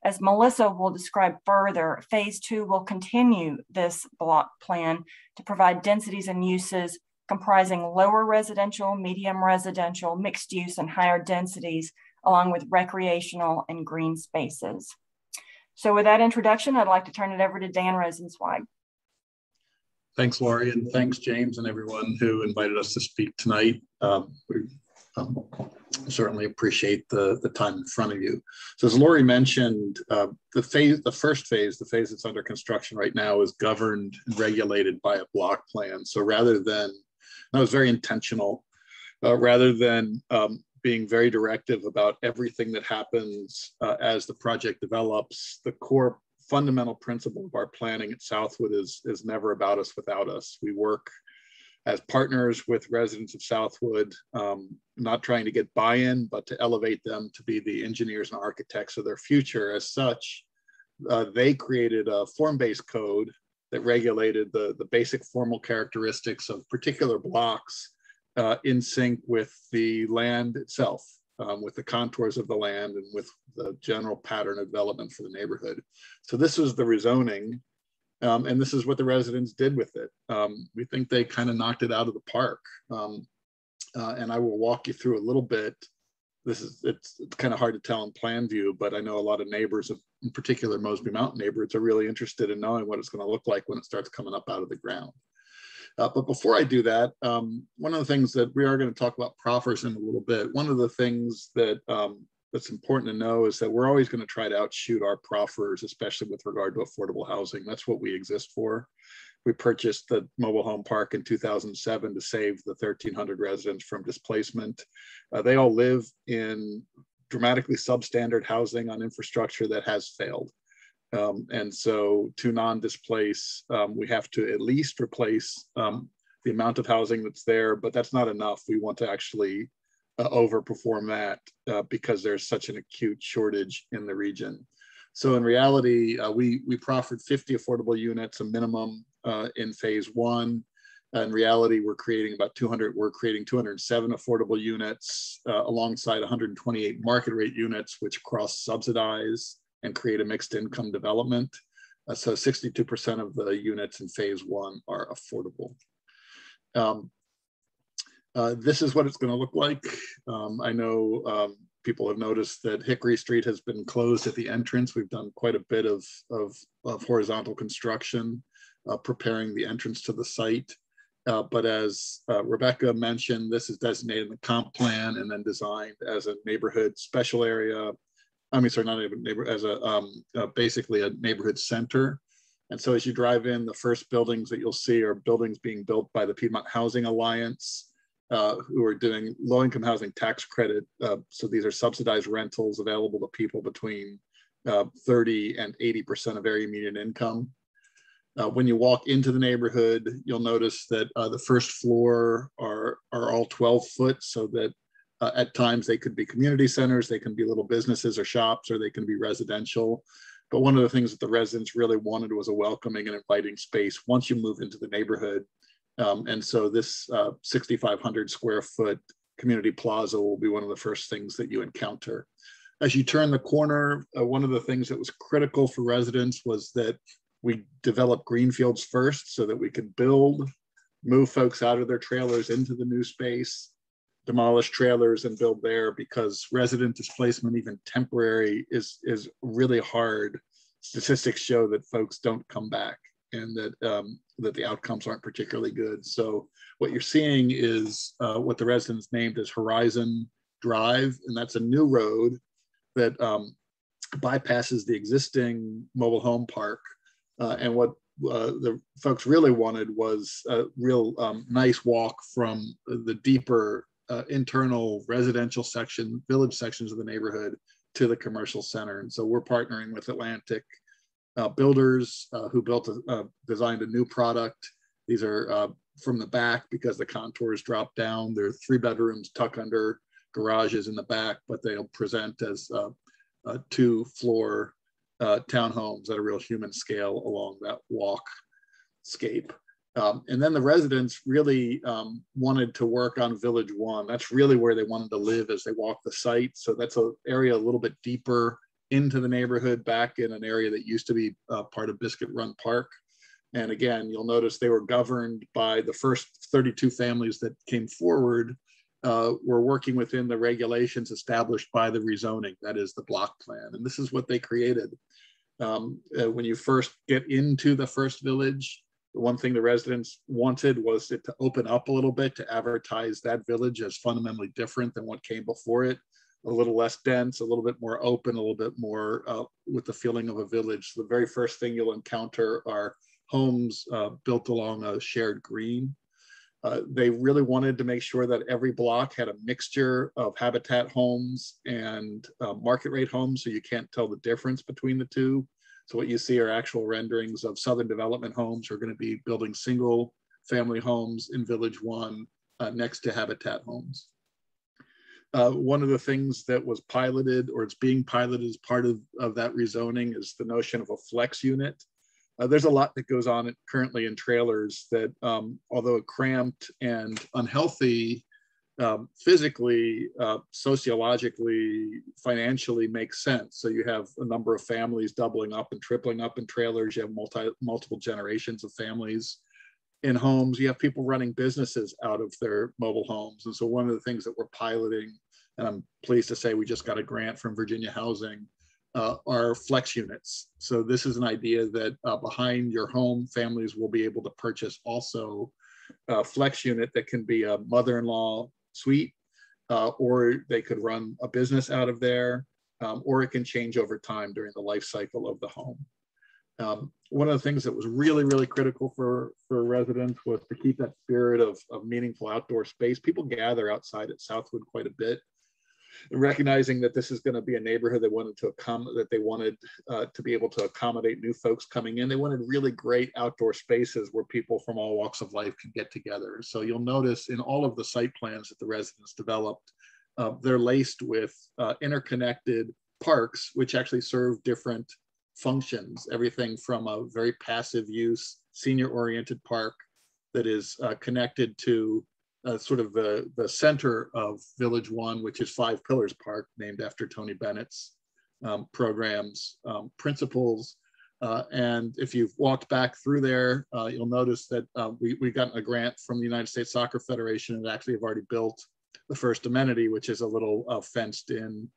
As Melissa will describe further, phase 2 will continue this block plan to provide densities and uses comprising lower residential, medium residential, mixed use, and higher densities, along with recreational and green spaces. So with that introduction, I'd like to turn it over to Dan Rosenzweig. Thanks, Lori, and thanks, James, and everyone who invited us to speak tonight. We certainly appreciate the time in front of you. So as Lori mentioned, the first phase, the phase that's under construction right now, is governed and regulated by a block plan. So rather than, that was very intentional, rather than being very directive about everything that happens as the project develops, the core fundamental principle of our planning at Southwood is never about us without us. We work as partners with residents of Southwood, not trying to get buy-in, but to elevate them to be the engineers and architects of their future. As such, they created a form-based code that regulated the basic formal characteristics of particular blocks in sync with the land itself, with the contours of the land and with the general pattern of development for the neighborhood. So this was the rezoning, and this is what the residents did with it. We think they kind of knocked it out of the park. And I will walk you through a little bit. It's kind of hard to tell in plan view, but I know a lot of neighbors, in particular Mosby Mountain neighborhoods, are really interested in knowing what it's going to look like when it starts coming up out of the ground. But before I do that, one of the things that we are going to talk about proffers in a little bit. One of the things that that's important to know is that we're always going to try to outshoot our proffers, especially with regard to affordable housing. That's what we exist for. We purchased the mobile home park in 2007 to save the 1,300 residents from displacement. They all live in dramatically substandard housing on infrastructure that has failed. And so to non-displace, we have to at least replace the amount of housing that's there, but that's not enough. We want to actually overperform that because there's such an acute shortage in the region. So in reality, we proffered 50 affordable units, a minimum in phase one. In reality, we're creating 207 affordable units alongside 128 market rate units, which cross subsidize and create a mixed income development. So 62% of the units in phase one are affordable. This is what it's going to look like. I know people have noticed that Hickory Street has been closed at the entrance. We've done quite a bit of horizontal construction, preparing the entrance to the site. But as Rebecca mentioned, this is designated in the comp plan and then designed as a neighborhood special area. I mean, sorry, not a neighbor, as basically a neighborhood center. And so as you drive in, the first buildings that you'll see are buildings being built by the Piedmont Housing Alliance, who are doing low-income housing tax credit. So these are subsidized rentals available to people between 30 and 80% of area median income. When you walk into the neighborhood, you'll notice that the first floor are all 12 foot, so that at times they could be community centers, they can be little businesses or shops, or they can be residential. But one of the things that the residents really wanted was a welcoming and inviting space once you move into the neighborhood. And so this 6,500 square foot community plaza will be one of the first things that you encounter. As you turn the corner, one of the things that was critical for residents was that we developed greenfields first so that we could build, move folks out of their trailers into the new space, demolish trailers and build there, because resident displacement, even temporary, is really hard. Statistics show that folks don't come back and that that the outcomes aren't particularly good. So what you're seeing is what the residents named as Horizon Drive, and that's a new road that bypasses the existing mobile home park. And what the folks really wanted was a real nice walk from the deeper internal residential section, village sections of the neighborhood to the commercial center. And so we're partnering with Atlantic builders who designed a new product. These are from the back because the contours drop down. They're 3 bedrooms tuck under garages in the back, but they'll present as 2-floor townhomes at a real human scale along that walkscape. And then the residents really wanted to work on Village 1. That's really where they wanted to live as they walk the site. So that's an area a little bit deeper into the neighborhood, back in an area that used to be part of Biscuit Run Park. And again, you'll notice they were governed by the first 32 families that came forward were working within the regulations established by the rezoning, that is the block plan. And this is what they created. When you first get into the first village, the one thing the residents wanted was it to open up a little bit, to advertise that village as fundamentally different than what came before it, a little less dense, a little bit more open, a little bit more with the feeling of a village. So the very first thing you'll encounter are homes built along a shared green. They really wanted to make sure that every block had a mixture of habitat homes and market rate homes, so you can't tell the difference between the two. So what you see are actual renderings of Southern Development Homes who are going to be building single family homes in Village 1 next to habitat homes. One of the things that was piloted, or it's being piloted as part of that rezoning, is the notion of a flex unit. There's a lot that goes on currently in trailers that, although cramped and unhealthy physically, sociologically, financially, makes sense. So you have a number of families doubling up and tripling up in trailers. You have multiple generations of families in homes. You have people running businesses out of their mobile homes. And so one of the things that we're piloting, and I'm pleased to say we just got a grant from Virginia Housing, are flex units. So this is an idea that behind your home, families will be able to purchase also a flex unit that can be a mother-in-law suite, or they could run a business out of there, or it can change over time during the life cycle of the home. One of the things that was really, really critical for residents was to keep that spirit of meaningful outdoor space. People gather outside at Southwood quite a bit. recognizing that this is going to be a neighborhood they wanted to be able to accommodate new folks coming in. They wanted really great outdoor spaces where people from all walks of life can get together. So you'll notice in all of the site plans that the residents developed, they're laced with interconnected parks, which actually serve different functions. Everything from a very passive use, senior-oriented park that is connected to sort of the center of Village One, which is Five Pillars Park, named after Tony Bennett's programs, principles. And if you've walked back through there, you'll notice that we've gotten a grant from the United States Soccer Federation and actually have already built the first amenity, which is a little fenced-in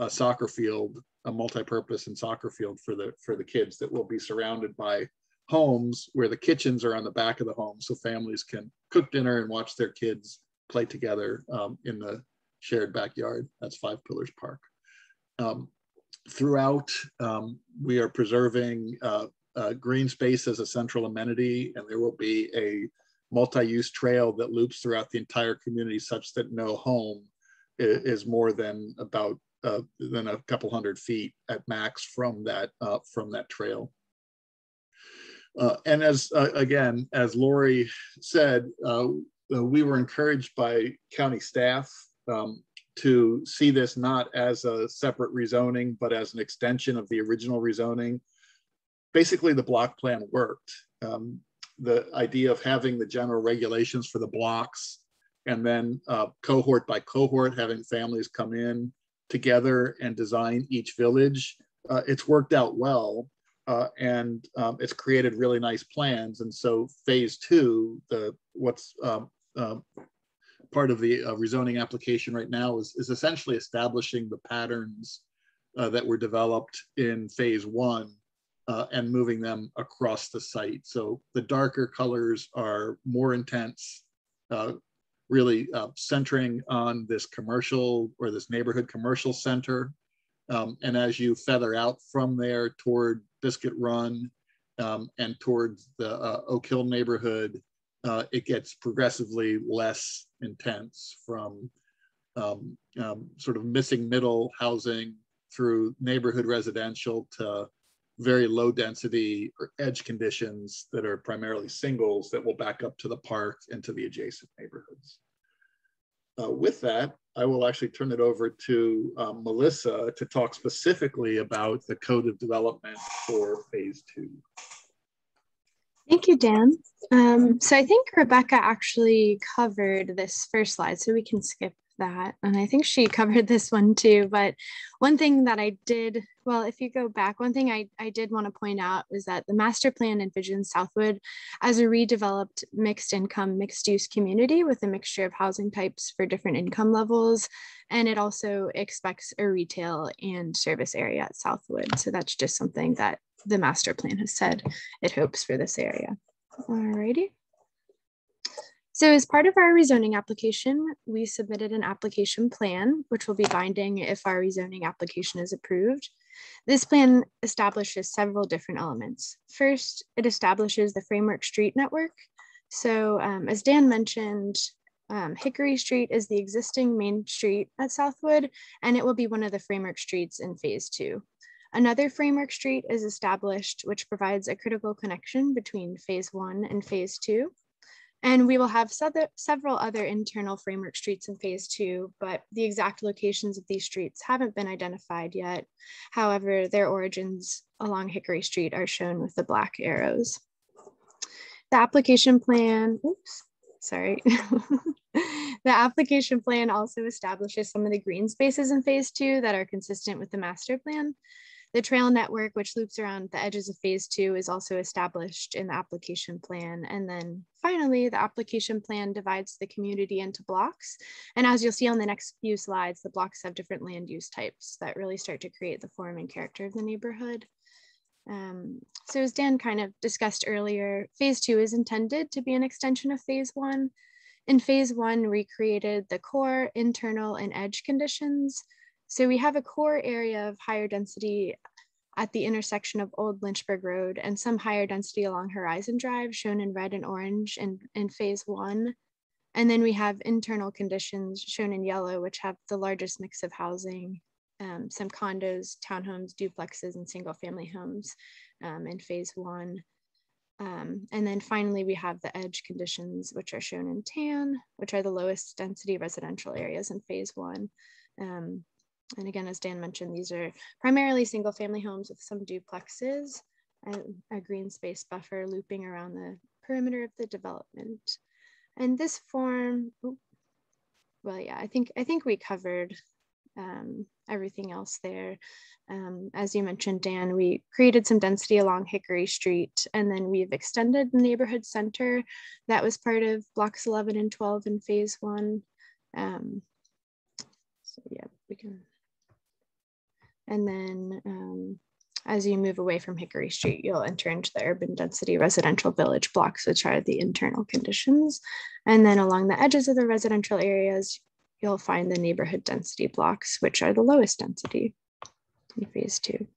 soccer field, a multi-purpose and soccer field for the kids that will be surrounded by homes where the kitchens are on the back of the home, so families can cook dinner and watch their kids play together in the shared backyard. That's Five Pillars Park. Throughout, we are preserving green space as a central amenity, and there will be a multi-use trail that loops throughout the entire community such that no home is more than about than a couple hundred feet at max from that trail. And as again, as Lori said, we were encouraged by county staff to see this not as a separate rezoning, but as an extension of the original rezoning. Basically, the block plan worked. The idea of having the general regulations for the blocks and then cohort by cohort, having families come in together and design each village, it's worked out well. And it's created really nice plans. And so phase two, what's part of the rezoning application right now is essentially establishing the patterns that were developed in phase one and moving them across the site. So the darker colors are more intense, really centering on this commercial or this neighborhood commercial center. And as you feather out from there toward Biscuit Run and towards the Oak Hill neighborhood, it gets progressively less intense, from sort of missing middle housing through neighborhood residential to very low density or edge conditions that are primarily singles that will back up to the park and to the adjacent neighborhoods. With that, I will actually turn it over to Melissa to talk specifically about the code of development for phase two. Thank you, Dan. So I think Rebecca actually covered this first slide, so we can skip that. And I think she covered this one too. But one thing that I did, well, if you go back, one thing I did want to point out is that the master plan envisions Southwood as a redeveloped mixed income, mixed use community with a mixture of housing types for different income levels. And it also expects a retail and service area at Southwood. So that's just something that the master plan has said it hopes for this area. Alrighty. So as part of our rezoning application, we submitted an application plan, which will be binding if our rezoning application is approved. This plan establishes several different elements. First, it establishes the framework street network. So as Dan mentioned, Hickory Street is the existing main street at Southwood, and it will be one of the framework streets in phase two. Another framework street is established, which provides a critical connection between phase one and phase two. And we will have several other internal framework streets in phase two, but the exact locations of these streets haven't been identified yet. However, their origins along Hickory Street are shown with the black arrows. The application plan, oops, sorry. The application plan also establishes some of the green spaces in phase two that are consistent with the master plan. The trail network, which loops around the edges of phase two, is also established in the application plan. And then finally, the application plan divides the community into blocks. And as you'll see on the next few slides, the blocks have different land use types that really start to create the form and character of the neighborhood. So as Dan kind of discussed earlier, phase two is intended to be an extension of phase one. In phase one, we created the core, internal, and edge conditions. So we have a core area of higher density at the intersection of Old Lynchburg Road and some higher density along Horizon Drive, shown in red and orange in phase one. And then we have internal conditions shown in yellow, which have the largest mix of housing, some condos, townhomes, duplexes, and single family homes in phase 1. And then finally, we have the edge conditions, which are shown in tan, which are the lowest density residential areas in phase 1. And again, as Dan mentioned, these are primarily single family homes with some duplexes and a green space buffer looping around the perimeter of the development. And this form, well, yeah, I think we covered everything else there. As you mentioned, Dan, we created some density along Hickory Street, and then we've extended the neighborhood center. That was part of blocks 11 and 12 in phase 1. So yeah, we can. And then as you move away from Hickory Street, you'll enter into the urban density residential village blocks, which are the internal conditions. And then along the edges of the residential areas, you'll find the neighborhood density blocks, which are the lowest density in phase 2.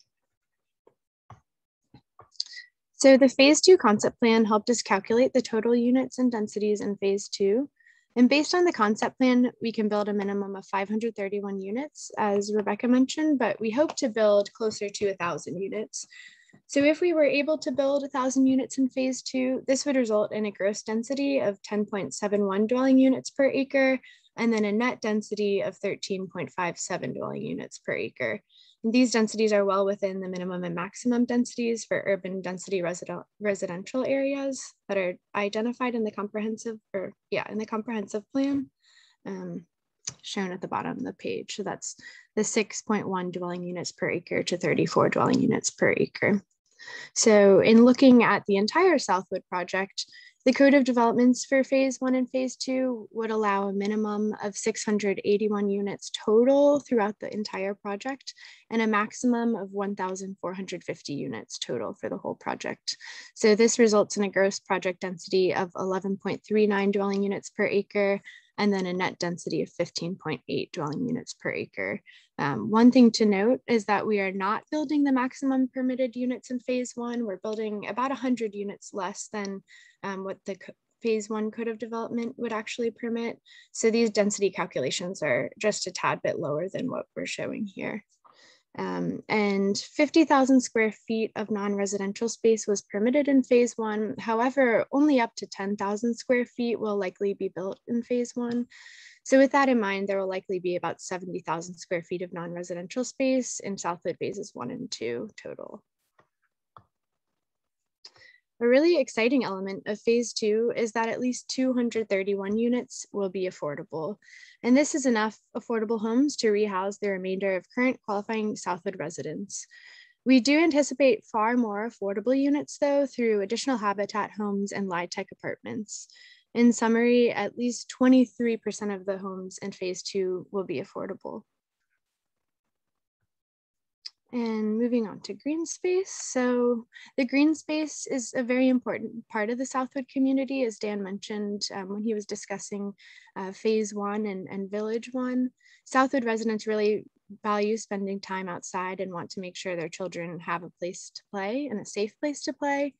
So the phase 2 concept plan helped us calculate the total units and densities in phase 2. And based on the concept plan, we can build a minimum of 531 units, as Rebecca mentioned, but we hope to build closer to 1,000 units. So if we were able to build 1,000 units in phase 2, this would result in a gross density of 10.71 dwelling units per acre, and then a net density of 13.57 dwelling units per acre. And these densities are well within the minimum and maximum densities for urban density residential areas that are identified in the comprehensive, plan shown at the bottom of the page. So that's the 6.1 dwelling units per acre to 34 dwelling units per acre. So in looking at the entire Southwood project, the Code of Developments for phase 1 and phase 2 would allow a minimum of 681 units total throughout the entire project and a maximum of 1,450 units total for the whole project. So this results in a gross project density of 11.39 dwelling units per acre, and then a net density of 15.8 dwelling units per acre. One thing to note is that we are not building the maximum permitted units in phase 1. We're building about 100 units less than what the phase 1 Code of Development would actually permit. So these density calculations are just a tad bit lower than what we're showing here. And 50,000 square feet of non-residential space was permitted in phase 1. However, only up to 10,000 square feet will likely be built in phase 1. So with that in mind, there will likely be about 70,000 square feet of non-residential space in Southwood phases 1 and 2 total. A really exciting element of phase 2 is that at least 231 units will be affordable. And this is enough affordable homes to rehouse the remainder of current qualifying Southwood residents. We do anticipate far more affordable units though through additional habitat homes and LIHTC apartments. In summary, at least 23% of the homes in phase 2 will be affordable. And moving on to green space. So the green space is a very important part of the Southwood community, as Dan mentioned when he was discussing phase 1 and village 1. Southwood residents really value spending time outside and want to make sure their children have a place to play and a safe place to play.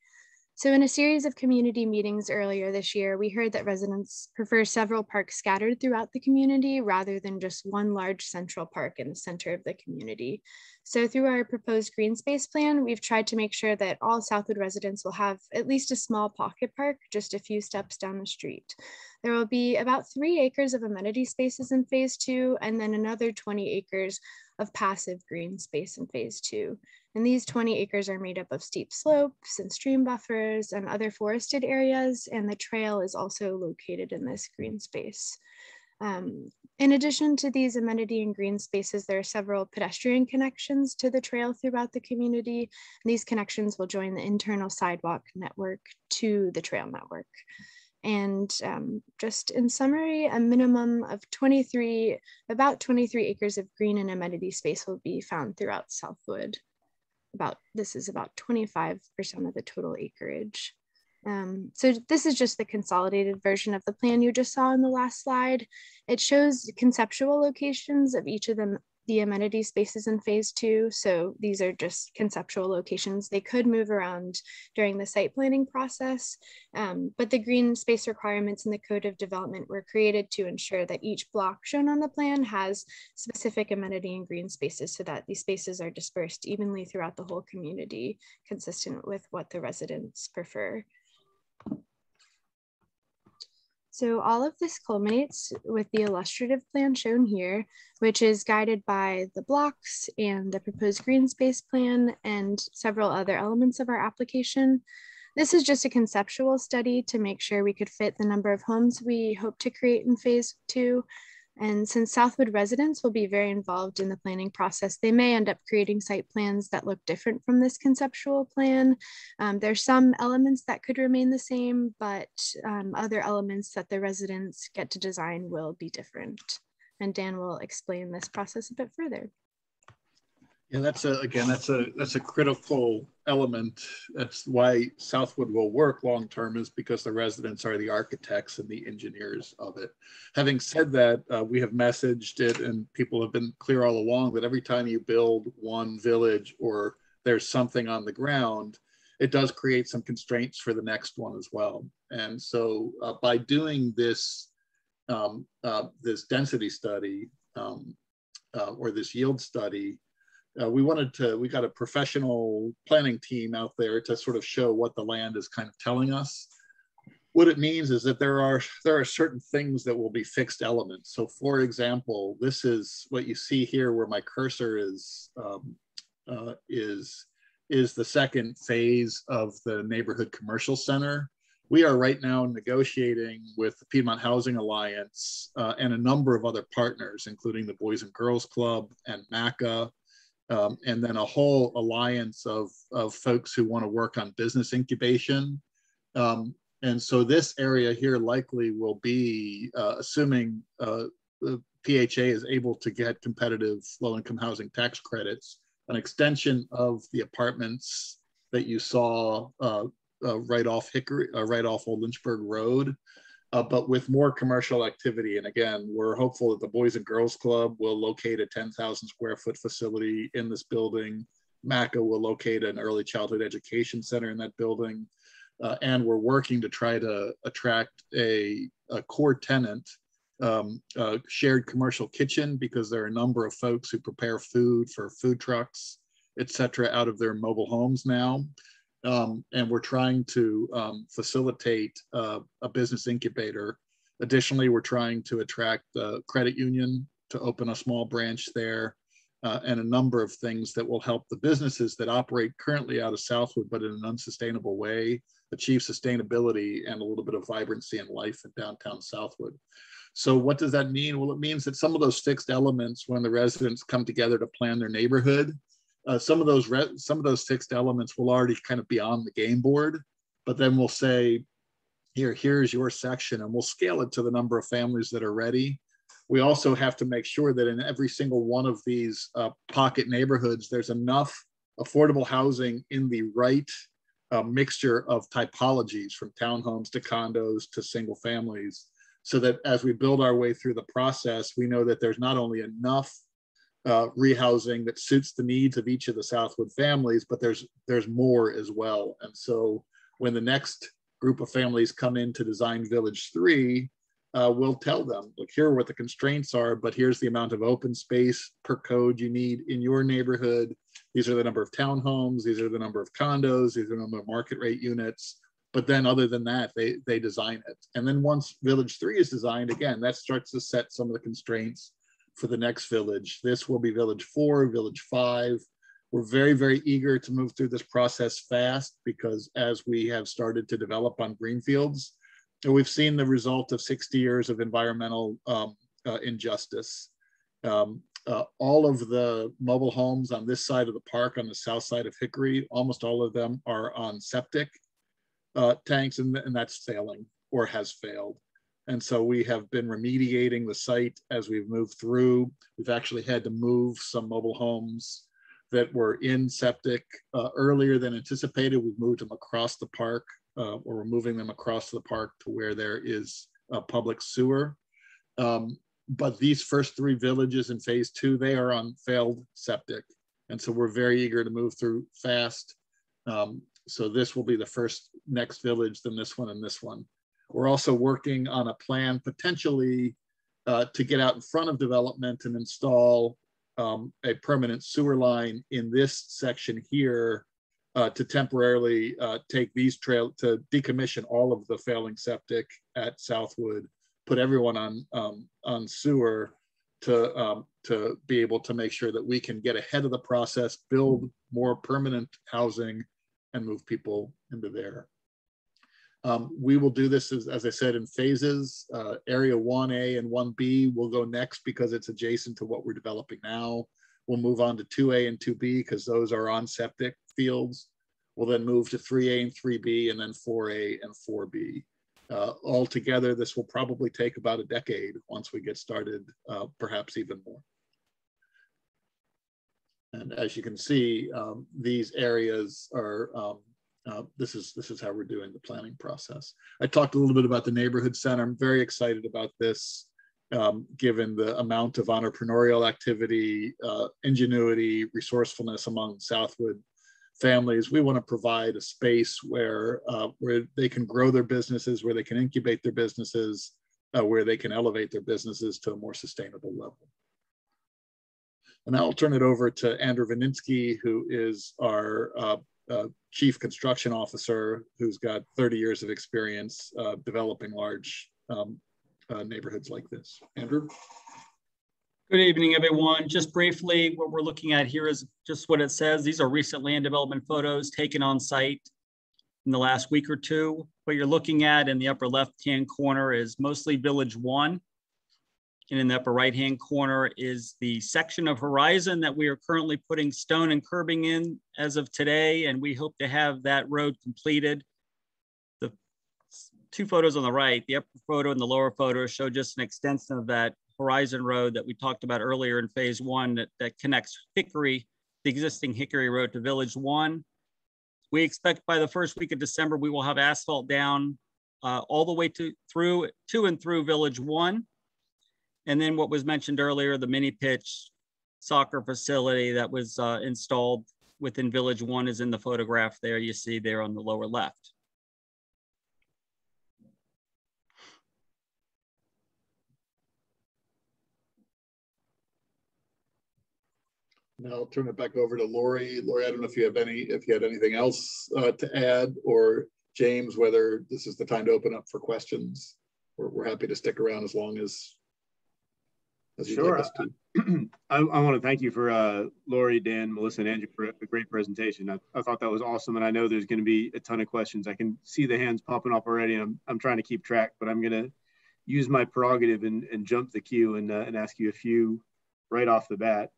So in a series of community meetings earlier this year, we heard that residents prefer several parks scattered throughout the community rather than just one large central park in the center of the community. So through our proposed green space plan, we've tried to make sure that all Southwood residents will have at least a small pocket park just a few steps down the street. There will be about 3 acres of amenity spaces in phase 2, and then another 20 acres of passive green space in phase 2. And these 20 acres are made up of steep slopes and stream buffers and other forested areas, and the trail is also located in this green space. In addition to these amenity and green spaces, there are several pedestrian connections to the trail throughout the community. And these connections will join the internal sidewalk network to the trail network. And just in summary, a minimum of about 23 acres of green and amenity space will be found throughout Southwood. This is about 25% of the total acreage. So this is just the consolidated version of the plan you just saw in the last slide. It shows conceptual locations of each of the the amenity spaces in phase 2. So these are just conceptual locations. They could move around during the site planning process, but the green space requirements in the Code of Development were created to ensure that each block shown on the plan has specific amenity and green spaces so that these spaces are dispersed evenly throughout the whole community, consistent with what the residents prefer. So all of this culminates with the illustrative plan shown here, which is guided by the blocks and the proposed green space plan and several other elements of our application. This is just a conceptual study to make sure we could fit the number of homes we hope to create in phase 2. And since Southwood residents will be very involved in the planning process, they may end up creating site plans that look different from this conceptual plan. There's some elements that could remain the same, but other elements that the residents get to design will be different. And Dan will explain this process a bit further. Yeah, that's a critical element. That's why Southwood will work long term, is because the residents are the architects and the engineers of it. Having said that, we have messaged it, and people have been clear all along that every time you build one village or there's something on the ground, it does create some constraints for the next one as well. And so by doing this this density study or this yield study, we got a professional planning team out there to sort of show what the land is kind of telling us. What it means is that there are certain things that will be fixed elements. So for example, this is what you see here where my cursor is the second phase of the neighborhood commercial center. We are right now negotiating with the Piedmont Housing Alliance and a number of other partners, including the Boys and Girls Club and MACA, and then a whole alliance of folks who want to work on business incubation. And so this area here likely will be, assuming the PHA is able to get competitive low-income housing tax credits, an extension of the apartments that you saw right off Old Lynchburg Road, but with more commercial activity. And again, we're hopeful that the Boys and Girls Club will locate a 10,000 square foot facility in this building. MACA will locate an early childhood education center in that building. And we're working to try to attract a core tenant, shared commercial kitchen, because there are a number of folks who prepare food for food trucks, et cetera, out of their mobile homes now. And we're trying to facilitate a business incubator. Additionally, we're trying to attract a credit union to open a small branch there, and a number of things that will help the businesses that operate currently out of Southwood, but in an unsustainable way, achieve sustainability and a little bit of vibrancy and life in downtown Southwood. So what does that mean? Well, it means that some of those fixed elements, when the residents come together to plan their neighborhood, some of those fixed elements will already kind of be on the game board, but then we'll say, here's your section, and we'll scale it to the number of families that are ready. We also have to make sure that in every single one of these pocket neighborhoods, there's enough affordable housing in the right mixture of typologies, from townhomes to condos to single families, so that as we build our way through the process, we know that there's not only enough rehousing that suits the needs of each of the Southwood families, but there's more as well. And so when the next group of families come in to design Village 3, we'll tell them, look, here are what the constraints are, but here's the amount of open space per code you need in your neighborhood. These are the number of townhomes, these are the number of condos, these are the number of market rate units. But then other than that, they design it. And then once Village 3 is designed, again, that starts to set some of the constraints for the next village. This will be Village 4, Village 5. We're very, very eager to move through this process fast, because as we have started to develop on greenfields, we've seen the result of 60 years of environmental injustice. All of the mobile homes on this side of the park, on the south side of Hickory, almost all of them are on septic tanks, and that's failing or has failed. And so we have been remediating the site as we've moved through. We've actually had to move some mobile homes that were in septic earlier than anticipated. We've moved them across the park, or we're moving them across the park to where there is a public sewer. but these first 3 villages in phase 2, they are on failed septic. And so we're very eager to move through fast. So this will be the first next village, then this one and this one. We're also working on a plan potentially to get out in front of development and install a permanent sewer line in this section here to temporarily take these to decommission all of the failing septic at Southwood, put everyone on sewer to be able to make sure that we can get ahead of the process, build more permanent housing, and move people into there. We will do this, as I said, in phases. Area 1A and 1B will go next because it's adjacent to what we're developing now. We'll move on to 2A and 2B because those are on septic fields. We'll then move to 3A and 3B, and then 4A and 4B. Altogether, this will probably take about a decade once we get started, perhaps even more. And as you can see, these areas are, this is how we're doing the planning process. I talked a little bit about the neighborhood center. I'm very excited about this, given the amount of entrepreneurial activity, ingenuity, resourcefulness among Southwood families. We want to provide a space where they can grow their businesses, where they can incubate their businesses, where they can elevate their businesses to a more sustainable level. And I'll turn it over to Andrew Vaninsky, who is our Chief Construction Officer, who's got 30 years of experience developing large neighborhoods like this. Andrew? Good evening, everyone. Just briefly, what we're looking at here is just what it says. These are recent land development photos taken on site in the last week or two. What you're looking at in the upper left-hand corner is mostly Village 1. And in the upper right-hand corner is the section of horizon that we are currently putting stone and curbing in as of today. And we hope to have that road completed. The 2 photos on the right, the upper photo and the lower photo, show just an extension of that Horizon Road that we talked about earlier in phase 1 that connects Hickory, the existing Hickory Road, to Village 1. We expect by the first week of December, we will have asphalt down all the way to and through Village 1. And then what was mentioned earlier, the mini pitch soccer facility that was installed within Village 1 is in the photograph there you see there on the lower left. Now I'll turn it back over to Lori. Lori, I don't know if you had anything else to add, or James, whether this is the time to open up for questions. We're happy to stick around as long as you'd like us to. I want to thank you for Lori, Dan, Melissa, and Andrew for a great presentation. I thought that was awesome, and I know there's going to be a ton of questions. I can see the hands popping up already. I'm trying to keep track, but I'm going to use my prerogative and jump the queue and ask you a few right off the bat.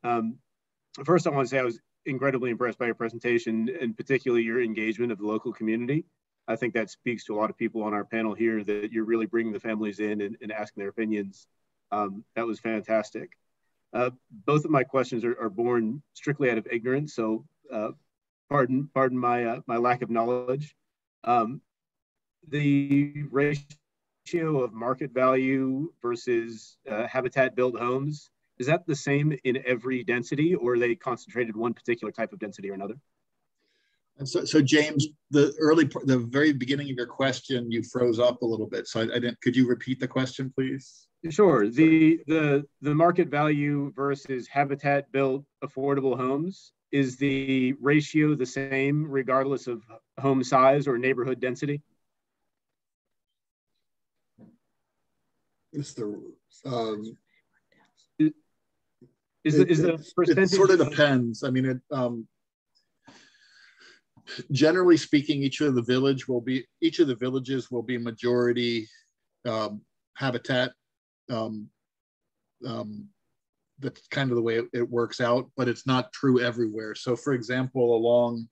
First, I want to say I was incredibly impressed by your presentation, and particularly your engagement of the local community. I think that speaks to a lot of people on our panel here, that you're really bringing the families in and asking their opinions. That was fantastic. Both of my questions are born strictly out of ignorance, so pardon my lack of knowledge. The ratio of market value versus habitat-built homes, is that the same in every density, or are they concentrated one particular type of density or another? And so James, the very beginning of your question, you froze up a little bit. So I didn't, could you repeat the question, please? Sure. The market value versus habitat built affordable homes, is the ratio the same regardless of home size or neighborhood density? It's the percentage? It sort of depends. I mean, generally speaking, each of the villages will be majority habitat. That's kind of the way it works out, but it's not true everywhere. So, for example, along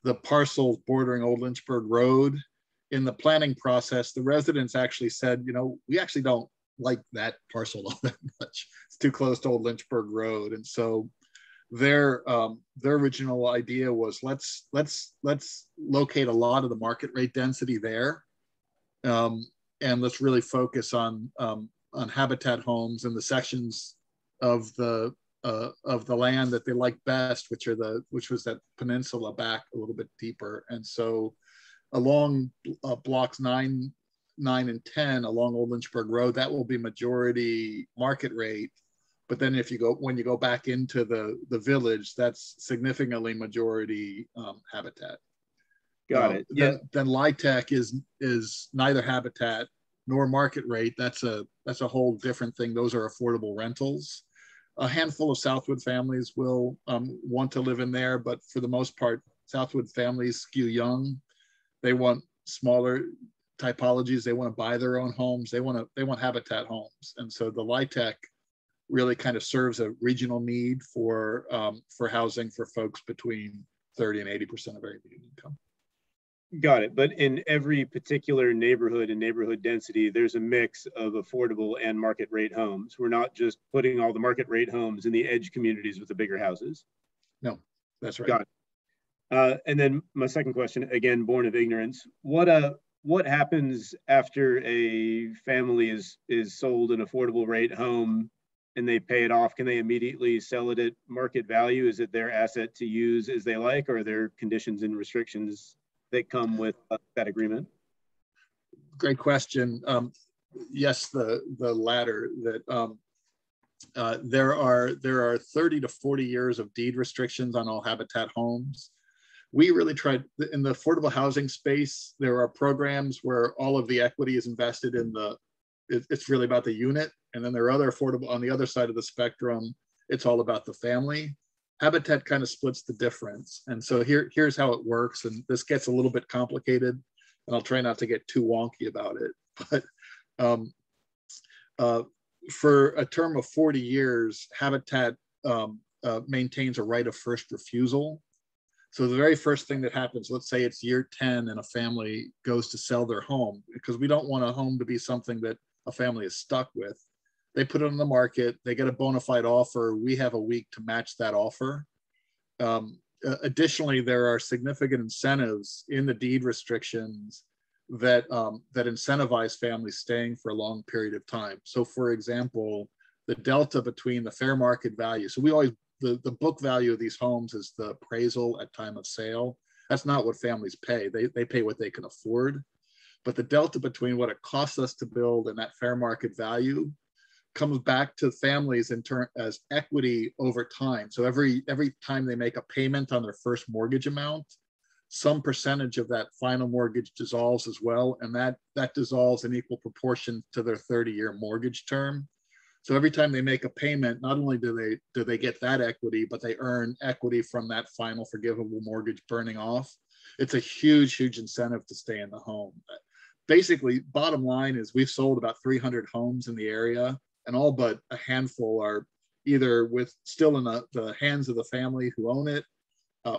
the parcels bordering Old Lynchburg Road, in the planning process, the residents actually said, you know, we actually don't like that parcel all that much. It's too close to Old Lynchburg Road. And so their original idea was let's locate a lot of the market rate density there, and let's really focus on habitat homes and the sections of the land that they like best, which was that peninsula back a little bit deeper. And so along blocks 9, 9, and 10 along Old Lynchburg Road, that will be majority market rate. But then when you go back into the village, that's significantly majority habitat. Got it. Yeah. Then LIHTC is neither habitat nor market rate. That's a whole different thing. Those are affordable rentals. A handful of Southwood families will want to live in there, but for the most part, Southwood families skew young. They want smaller typologies. They want to buy their own homes. They want habitat homes, and so the LIHTC really kind of serves a regional need for housing for folks between 30 and 80% of area median income. Got it. But in every particular neighborhood and neighborhood density, there's a mix of affordable and market rate homes. We're not just putting all the market rate homes in the edge communities with the bigger houses. No, that's right. Got it. And then my second question, again, born of ignorance, what happens after a family is sold an affordable rate home and they pay it off? Can they immediately sell it at market value? Is it their asset to use as they like, or are there conditions and restrictions that come with that agreement? Great question. Yes, the latter. That there are 30 to 40 years of deed restrictions on all habitat homes. We really tried in the affordable housing space. There are programs where all of the equity is invested in it's really about the unit, and then there are other affordable on the other side of the spectrum. It's all about the family. Habitat kind of splits the difference. And so here's how it works. And this gets a little bit complicated, and I'll try not to get too wonky about it. But for a term of 40 years, Habitat maintains a right of first refusal. So the very first thing that happens, let's say it's year 10 and a family goes to sell their home, because we don't want a home to be something that a family is stuck with. They put it on the market, they get a bona fide offer. We have a week to match that offer. Additionally, there are significant incentives in the deed restrictions that incentivize families staying for a long period of time. So for example, the delta between the fair market value. So the book value of these homes is the appraisal at time of sale. That's not what families pay. They pay what they can afford. But the delta between what it costs us to build and that fair market value comes back to families in turn as equity over time. So every time they make a payment on their first mortgage amount, some percentage of that final mortgage dissolves as well. And that dissolves in equal proportion to their 30-year mortgage term. So every time they make a payment, not only do they get that equity, but they earn equity from that final forgivable mortgage burning off. It's a huge, huge incentive to stay in the home. Basically, bottom line is we've sold about 300 homes in the area, and all but a handful are either still in the hands of the family who own it,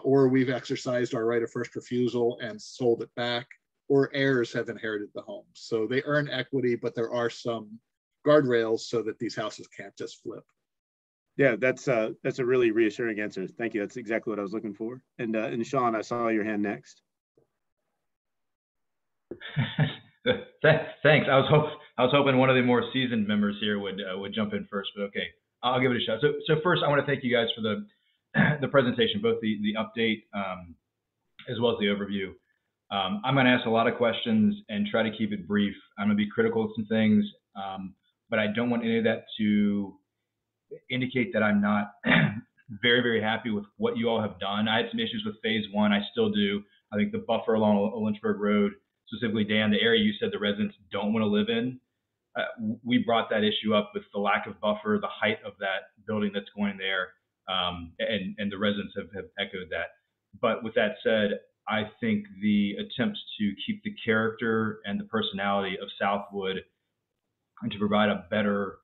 or we've exercised our right of first refusal and sold it back, or heirs have inherited the home. So they earn equity, but there are some guardrails so that these houses can't just flip. Yeah, that's a really reassuring answer. Thank you. That's exactly what I was looking for. And Sean, I saw your hand next. Thanks. I was hoping one of the more seasoned members here would jump in first, but okay, I'll give it a shot. So first, I want to thank you guys for the presentation, both the update as well as the overview. I'm going to ask a lot of questions and try to keep it brief. I'm going to be critical of some things, but I don't want any of that to indicate that I'm not very, very happy with what you all have done. I had some issues with phase 1. I still do. I think the buffer along Lynchburg Road, specifically, Dan, the area you said the residents don't want to live in, we brought that issue up with the lack of buffer, the height of that building that's going there, and the residents have echoed that. But with that said, I think the attempts to keep the character and the personality of Southwood and to provide a better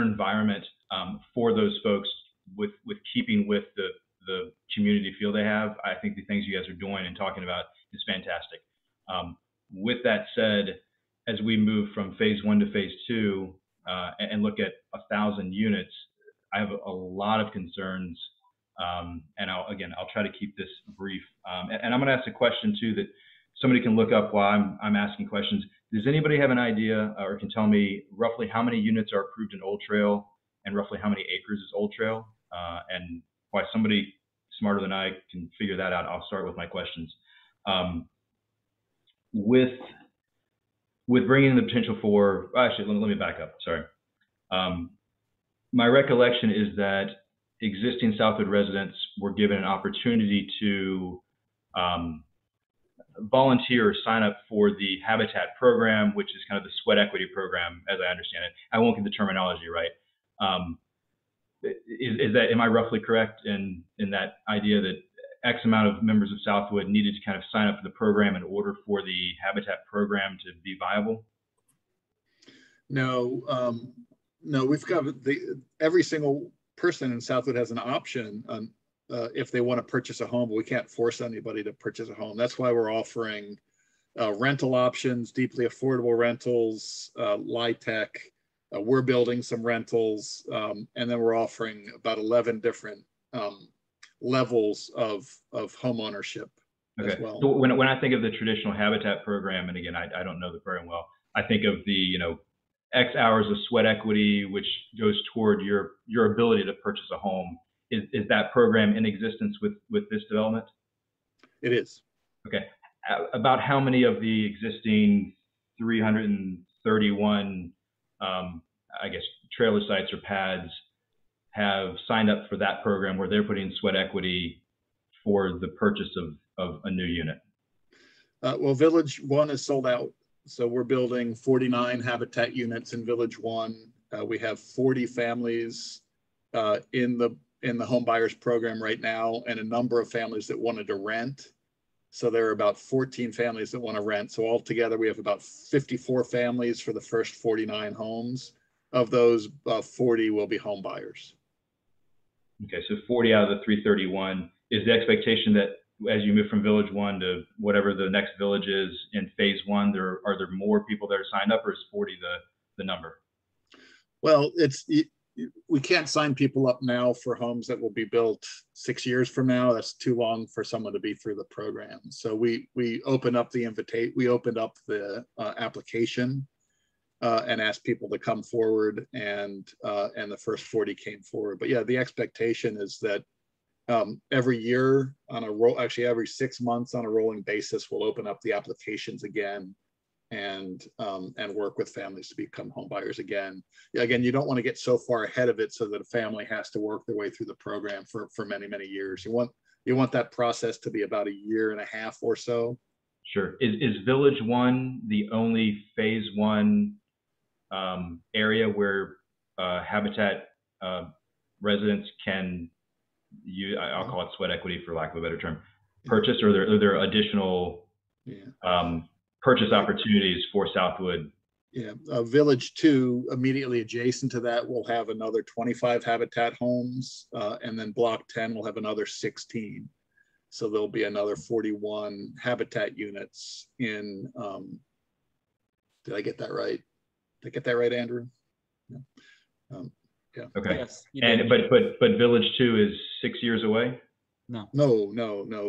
environment for those folks with keeping with the community feel they have, I think the things you guys are doing and talking about is fantastic. With that said, as we move from phase 1 to phase 2 and look at 1,000 units, I have a lot of concerns, and I'll try to keep this brief. And I'm going to ask a question too that somebody can look up while I'm asking questions. does anybody have an idea or can tell me roughly how many units are approved in Old Trail and roughly how many acres is Old Trail? And why somebody smarter than I can figure that out, I'll start with my questions. With bringing the potential for, actually, let me back up, sorry. My recollection is that existing Southwood residents were given an opportunity to volunteer or sign up for the Habitat program, which is kind of the sweat equity program, as I understand it. I won't get the terminology right. Am I roughly correct in that idea that X amount of members of Southwood needed to kind of sign up for the program in order for the Habitat program to be viable? No, no, we've got every single person in Southwood has an option on if they want to purchase a home, but we can't force anybody to purchase a home. That's why we're offering rental options, deeply affordable rentals, LIHTC. We're building some rentals, and then we're offering about 11 different levels of home ownership as well. So when I think of the traditional Habitat program, and again, I don't know the program well, I think of the X hours of sweat equity, which goes toward your ability to purchase a home. Is that program in existence with this development? It is. Okay. About how many of the existing 331, I guess, trailer sites or pads have signed up for that program where they're putting sweat equity for the purchase of a new unit? Well, Village 1 is sold out. So we're building 49 Habitat units in Village 1. We have 40 families in the home buyers program right now, and a number of families that wanted to rent. So there are about 14 families that want to rent. So altogether, we have about 54 families for the first 49 homes. Of those, 40 will be home buyers. Okay, so 40 out of the 331. Is the expectation that as you move from Village 1 to whatever the next village is in phase 1, are there more people that are signed up, or is 40 the number? Well, we can't sign people up now for homes that will be built 6 years from now. That's too long for someone to be through the program. So we opened up the application and asked people to come forward, and the first 40 came forward. But yeah, the expectation is that every year every 6 months on a rolling basis, we'll open up the applications again and work with families to become home buyers again. Again, you don't want to get so far ahead of it so that a family has to work their way through the program for many, many years. You want that process to be about 1.5 years or so. Sure. Is Village 1 the only phase 1 area where Habitat residents can I'll call it sweat equity for lack of a better term, purchase, or are there additional purchase opportunities for Southwood? Yeah, Village 2 immediately adjacent to that will have another 25 Habitat homes, and then Block 10 will have another 16. So there'll be another 41 Habitat units in. Did I get that right? Did I get that right, Andrew? Yeah. Yeah. Okay. Yes, but Village 2 is 6 years away? No.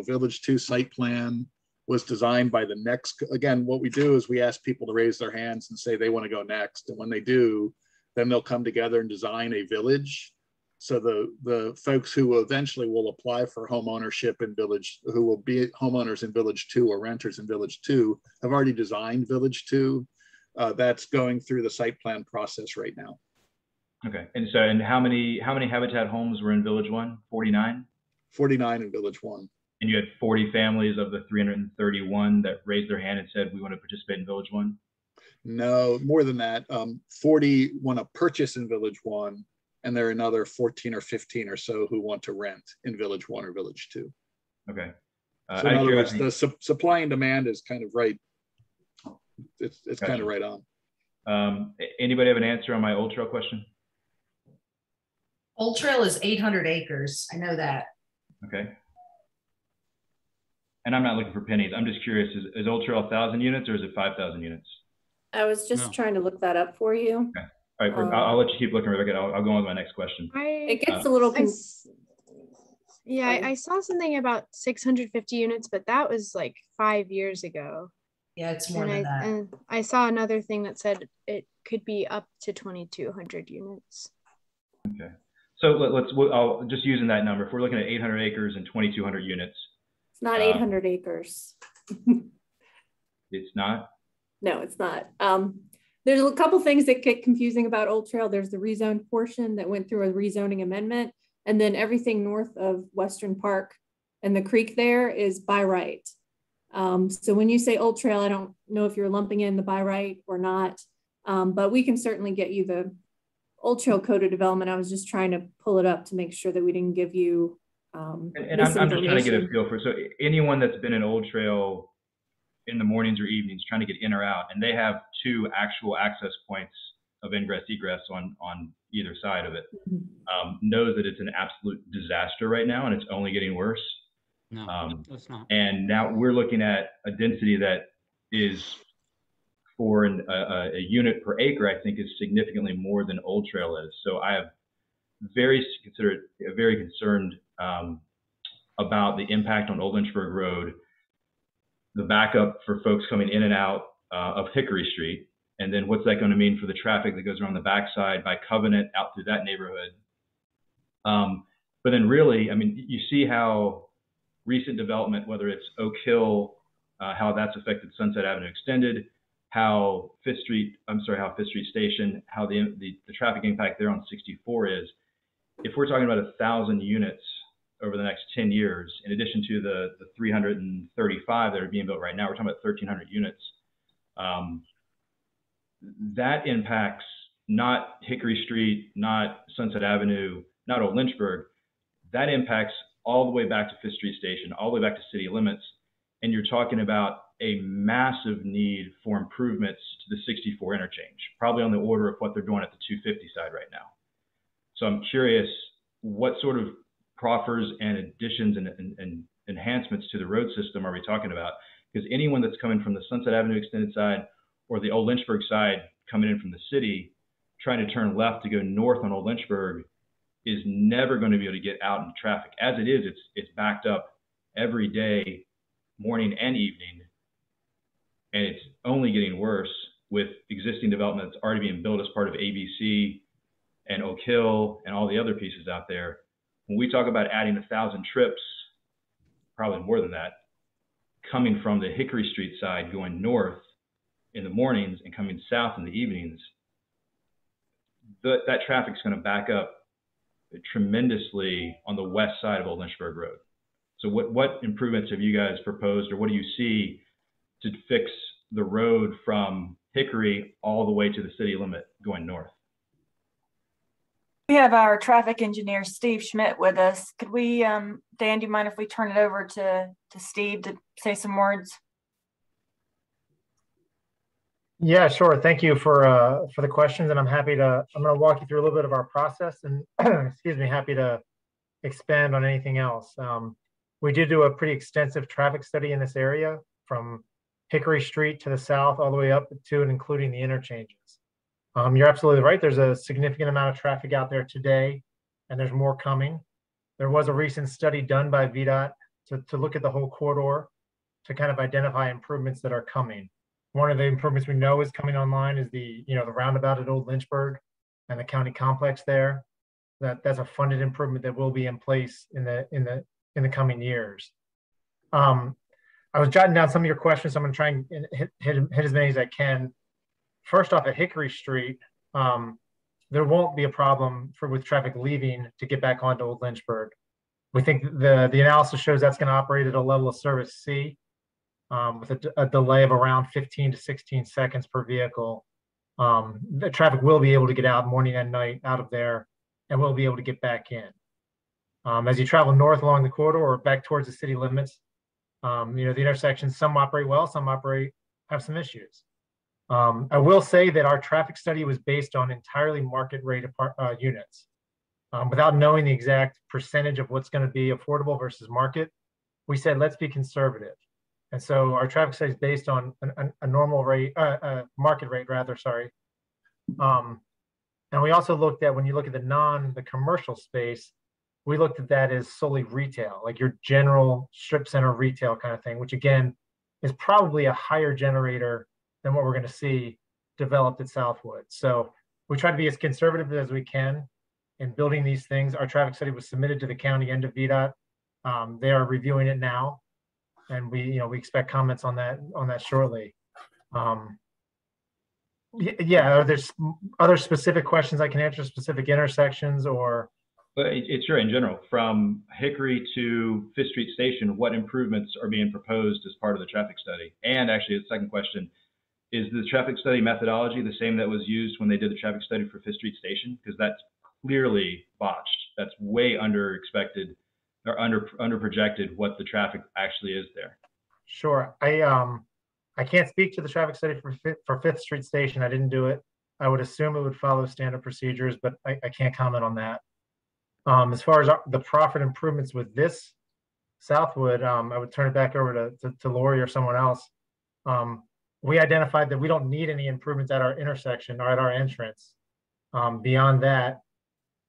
Village 2 site plan was designed by the next. Again, what we do is we ask people to raise their hands and say they want to go next. And when they do, then they'll come together and design a village. So the folks who eventually will apply for home ownership in Village, who will be homeowners in Village 2 or renters in Village 2, have already designed Village 2. That's going through the site plan process right now. Okay, and how many Habitat homes were in Village 1? 49? 49 in Village 1. And you had 40 families of the 331 that raised their hand and said, we want to participate in Village 1? No, more than that. 40 want to purchase in Village 1, and there are another 14 or 15 or so who want to rent in Village 1 or Village 2. Okay. So in other words, the supply and demand is kind of right. It's gotcha. Kind of right on. Anybody have an answer on my Old Trail question? Old Trail is 800 acres. I know that. Okay. And I'm not looking for pennies. I'm just curious, is Old Trail 1,000 units or is it 5,000 units? I was just trying to look that up for you. Okay. All right, I'll let you keep looking, Rebecca. I'll go on with my next question. It gets a little... I saw something about 650 units, but that was like 5 years ago. Yeah, it's more than that. And I saw another thing that said it could be up to 2,200 units. Okay. So I'll just using that number. If we're looking at 800 acres and 2,200 units. It's not 800 acres. It's not? No, it's not. There's a couple things that get confusing about Old Trail. There's the rezoned portion that went through a rezoning amendment, and then everything north of Western Park and the creek there is by right. So when you say Old Trail, I don't know if you're lumping in the by right or not, but we can certainly get you the Old Trail Code of Development. I was just trying to pull it up to make sure that we didn't give you and I'm just trying to get a feel for, so anyone that's been in Old Trail in the mornings or evenings trying to get in or out, and they have 2 actual access points of ingress egress on either side of it, knows that it's an absolute disaster right now, and it's only getting worse. No, it's not. And now we're looking at a density that is for a unit per acre, I think, is significantly more than Old Trail is. So I have very concerned about the impact on Old Lynchburg Road, the backup for folks coming in and out of Hickory Street, and then what's that going to mean for the traffic that goes around the backside by Covenant out through that neighborhood. But then really, I mean, you see how recent development, whether it's Oak Hill, how that's affected Sunset Avenue Extended, how Fifth Street Station, how the traffic impact there on 64 is. If we're talking about 1,000 units over the next 10 years, in addition to the 335 that are being built right now, we're talking about 1,300 units. That impacts not Hickory Street, not Sunset Avenue, not Old Lynchburg. That impacts all the way back to Fifth Street Station, all the way back to city limits. And you're talking about a massive need for improvements to the 64 interchange, probably on the order of what they're doing at the 250 side right now. So I'm curious, what sort of proffers and additions and enhancements to the road system are we talking about? Because anyone that's coming from the Sunset Avenue Extended side or the Old Lynchburg side coming in from the city, trying to turn left to go north on Old Lynchburg is never going to be able to get out into traffic. As it is, it's backed up every day, morning and evening, and it's only getting worse with existing development that's already being built as part of ABC and Oak Hill and all the other pieces out there. When we talk about adding 1,000 trips, probably more than that, coming from the Hickory Street side going north in the mornings and coming south in the evenings, that traffic's going to back up tremendously on the west side of Old Lynchburg Road. So what improvements have you guys proposed, or what do you see to fix the road from Hickory all the way to the city limit going north? We have our traffic engineer, Steve Schmidt, with us. Could we, Dan, do you mind if we turn it over to Steve to say some words? Yeah, sure. Thank you for the questions, and I'm going to walk you through a little bit of our process, and excuse me, happy to expand on anything else. We did do a pretty extensive traffic study in this area from Hickory Street to the south, all the way up to and including the interchanges. You're absolutely right. There's a significant amount of traffic out there today, and there's more coming. There was a recent study done by VDOT to look at the whole corridor to kind of identify improvements that are coming. One of the improvements we know is coming online is the roundabout at Old Lynchburg and the county complex there. That's a funded improvement that will be in place in the coming years. I was jotting down some of your questions, so I'm going to try and hit as many as I can. First off, at Hickory Street, there won't be a problem with traffic leaving to get back onto Old Lynchburg. We think the analysis shows that's going to operate at a level of service C, with a delay of around 15 to 16 seconds per vehicle. The traffic will be able to get out morning and night out of there, and will be able to get back in. As you travel north along the corridor or back towards the city limits, the intersections, some operate well, some have some issues. I will say that our traffic study was based on entirely market rate units. Without knowing the exact percentage of what's going to be affordable versus market, we said, let's be conservative. And so our traffic study is based on a normal rate, market rate rather, sorry. And we also looked at, when you look at the commercial space, we looked at that as solely retail, like your general strip center retail kind of thing, which again, is probably a higher generator than what we're going to see developed at Southwood. So we try to be as conservative as we can in building these things. Our traffic study was submitted to the county and to VDOT. They are reviewing it now, and we expect comments on that shortly. Yeah, are there other specific questions I can answer, specific intersections or? But it's sure in general, from Hickory to Fifth Street Station, what improvements are being proposed as part of the traffic study? And actually, the second question, is the traffic study methodology the same that was used when they did the traffic study for Fifth Street Station? Because that's clearly botched. That's way under expected or under projected what the traffic actually is there. Sure. I can't speak to the traffic study for Fifth Street Station. I didn't do it. I would assume it would follow standard procedures, but I can't comment on that. As far as the profit improvements with this Southwood, I would turn it back over to Lori or someone else. We identified that we don't need any improvements at our intersection or at our entrance. Beyond that,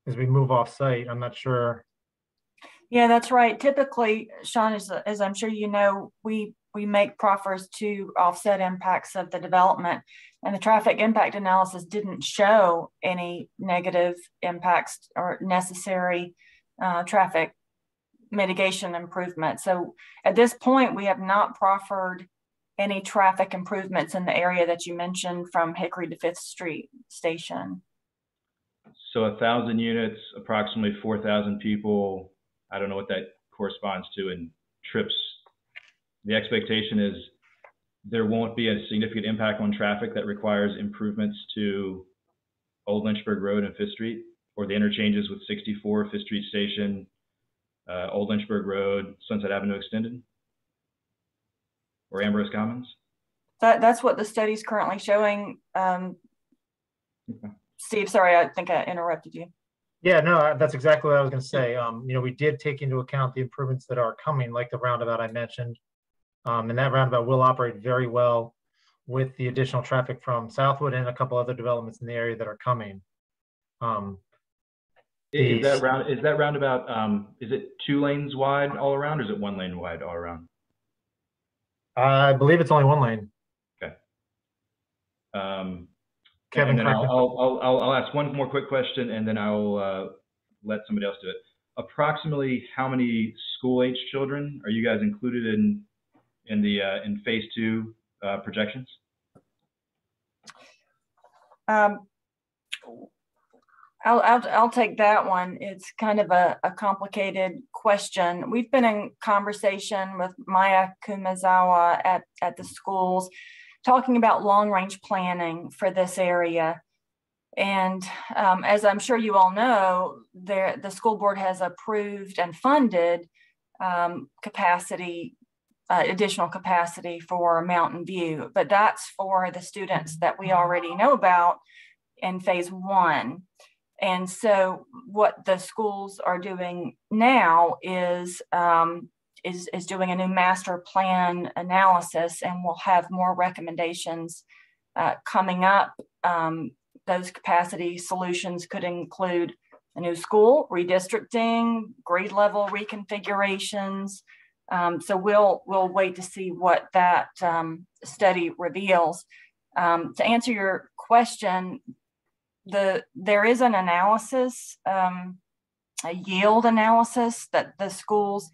as we move off site, I'm not sure. Yeah, that's right. Typically, Sean, as I'm sure you know, we make proffers to offset impacts of the development, and the traffic impact analysis didn't show any negative impacts or necessary traffic mitigation improvements. So at this point, we have not proffered any traffic improvements in the area that you mentioned from Hickory to Fifth Street Station. So 1,000 units, approximately 4,000 people. I don't know what that corresponds to in trips. The expectation is there won't be a significant impact on traffic that requires improvements to Old Lynchburg Road and Fifth Street, or the interchanges with 64, Fifth Street Station, Old Lynchburg Road, Sunset Avenue Extended, or Ambrose Commons. That's what the study's currently showing. Okay. Steve, sorry, I think I interrupted you. Yeah, no, that's exactly what I was going to say. We did take into account the improvements that are coming, like the roundabout I mentioned. And that roundabout will operate very well with the additional traffic from Southwood and a couple other developments in the area that are coming. Is that roundabout, is it 2 lanes wide all around, or is it 1 lane wide all around? I believe it's only 1 lane. Okay. Kevin, and then I'll ask one more quick question, and then I'll let somebody else do it. Approximately how many school-age children are you guys included in phase 2 projections? I'll take that one. It's kind of a complicated question. We've been in conversation with Maya Kumazawa at the schools, talking about long-range planning for this area. And as I'm sure you all know, the school board has approved and funded additional capacity for Mountain View, but that's for the students that we already know about in phase 1. And so what the schools are doing now is doing a new master plan analysis, and we'll have more recommendations coming up. Those capacity solutions could include a new school, redistricting, grade level reconfigurations. So we'll wait to see what that study reveals. To answer your question, there is an analysis, a yield analysis that the schools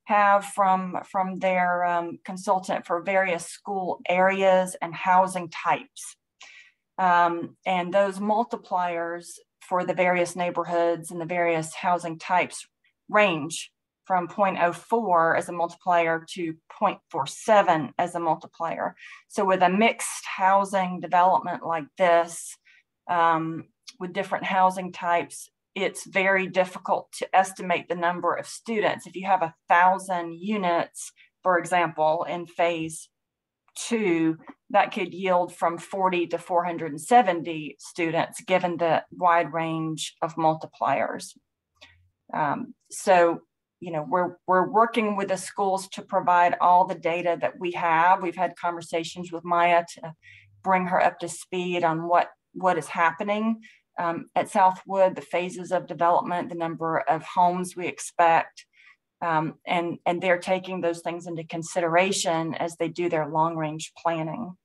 have from their consultant for various school areas and housing types. And those multipliers for the various neighborhoods and the various housing types range from 0.04 as a multiplier to 0.47 as a multiplier. So with a mixed housing development like this, with different housing types, it's very difficult to estimate the number of students. If you have 1,000 units, for example, in phase 2, that could yield from 40 to 470 students, given the wide range of multipliers. So, we're working with the schools to provide all the data that we have. We've had conversations with Maya to bring her up to speed on what is happening at Southwood, the phases of development, the number of homes we expect. and they're taking those things into consideration as they do their long-range planning.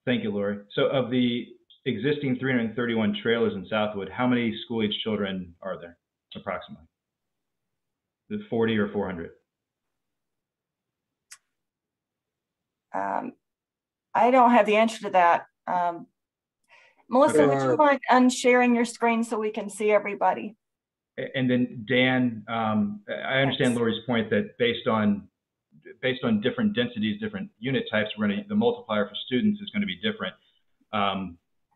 Thank you, Lori. So of the existing 331 trailers in Southwood, how many school-age children are there, approximately? Is it 40 or 400? I don't have the answer to that. Melissa, Okay. would you mind unsharing your screen so we can see everybody? And then Dan, I understand Lori's point that based on different densities, different unit types, the multiplier for students is going to be different.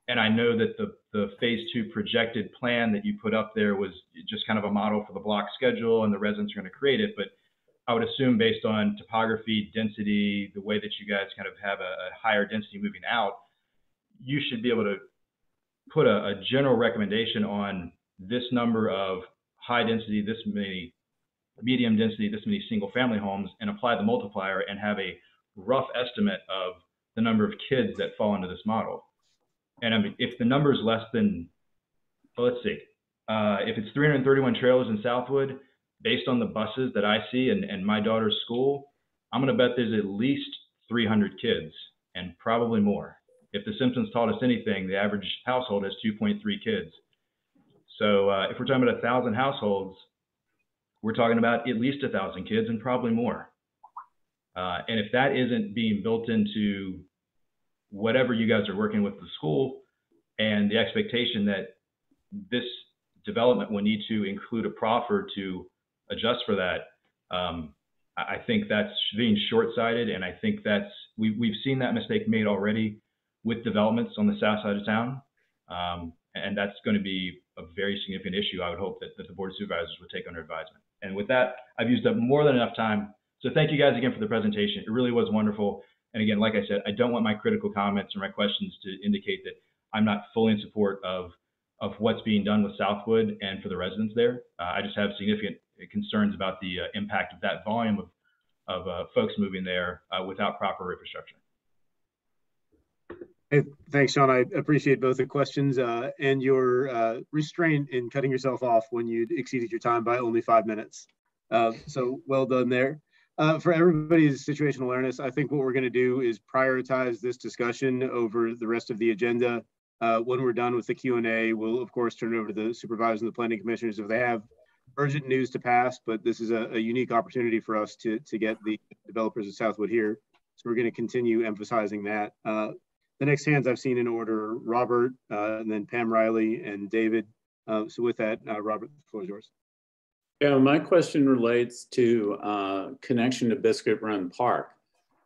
And I know that the phase 2 projected plan that you put up there was just kind of a model for the block schedule, and the residents are going to create it. But I would assume based on topography, density, the way that you guys kind of have a higher density moving out, you should be able to put a general recommendation on this number of high density, this many medium density, this many single family homes, and apply the multiplier and have a rough estimate of the number of kids that fall into this model. And I mean, if the number is less than, well, let's see, if it's 331 trailers in Southwood, based on the buses that I see and my daughter's school, I'm going to bet there's at least 300 kids and probably more. If the Simpsons taught us anything, the average household has 2.3 kids. So if we're talking about 1,000 households, we're talking about at least 1,000 kids and probably more. And if that isn't being built into whatever you guys are working with the school, and the expectation that this development will need to include a proffer to adjust for that, I think that's being short-sighted. And I think we've seen that mistake made already with developments on the south side of town. And that's going to be a very significant issue. I would hope that the Board of Supervisors would take under advisement. And with that, I've used up more than enough time. So thank you guys again for the presentation. It really was wonderful. And again, like I said, I don't want my critical comments or my questions to indicate that I'm not fully in support of what's being done with Southwood and for the residents there. I just have significant concerns about the impact of that volume of folks moving there without proper infrastructure. Hey, thanks, Sean. I appreciate both the questions and your restraint in cutting yourself off when you exceeded your time by only 5 minutes. So well done there. For everybody's situational awareness, I think what we're going to do is prioritize this discussion over the rest of the agenda. When we're done with the Q&A, we'll, of course, turn it over to the supervisors and the planning commissioners if they have urgent news to pass, but this is a unique opportunity for us to get the developers of Southwood here. So we're going to continue emphasizing that. The next hands I've seen in order, Robert, and then Pam Riley and David. So with that, Robert, the floor is yours. Yeah, my question relates to connection to Biscuit Run Park.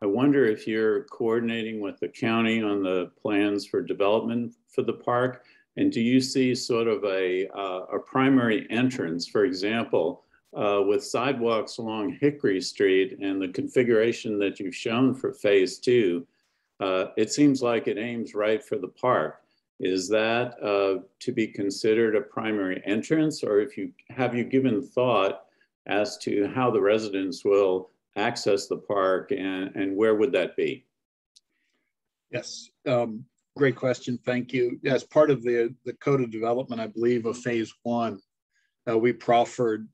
I wonder if you're coordinating with the county on the plans for development for the park, and do you see sort of a primary entrance, for example, with sidewalks along Hickory Street and the configuration that you've shown for phase 2, it seems like it aims right for the park. Is that to be considered a primary entrance, or have you given thought as to how the residents will access the park and where would that be? Yes, great question. Thank you. As part of the code of development, I believe, of phase 1, we proffered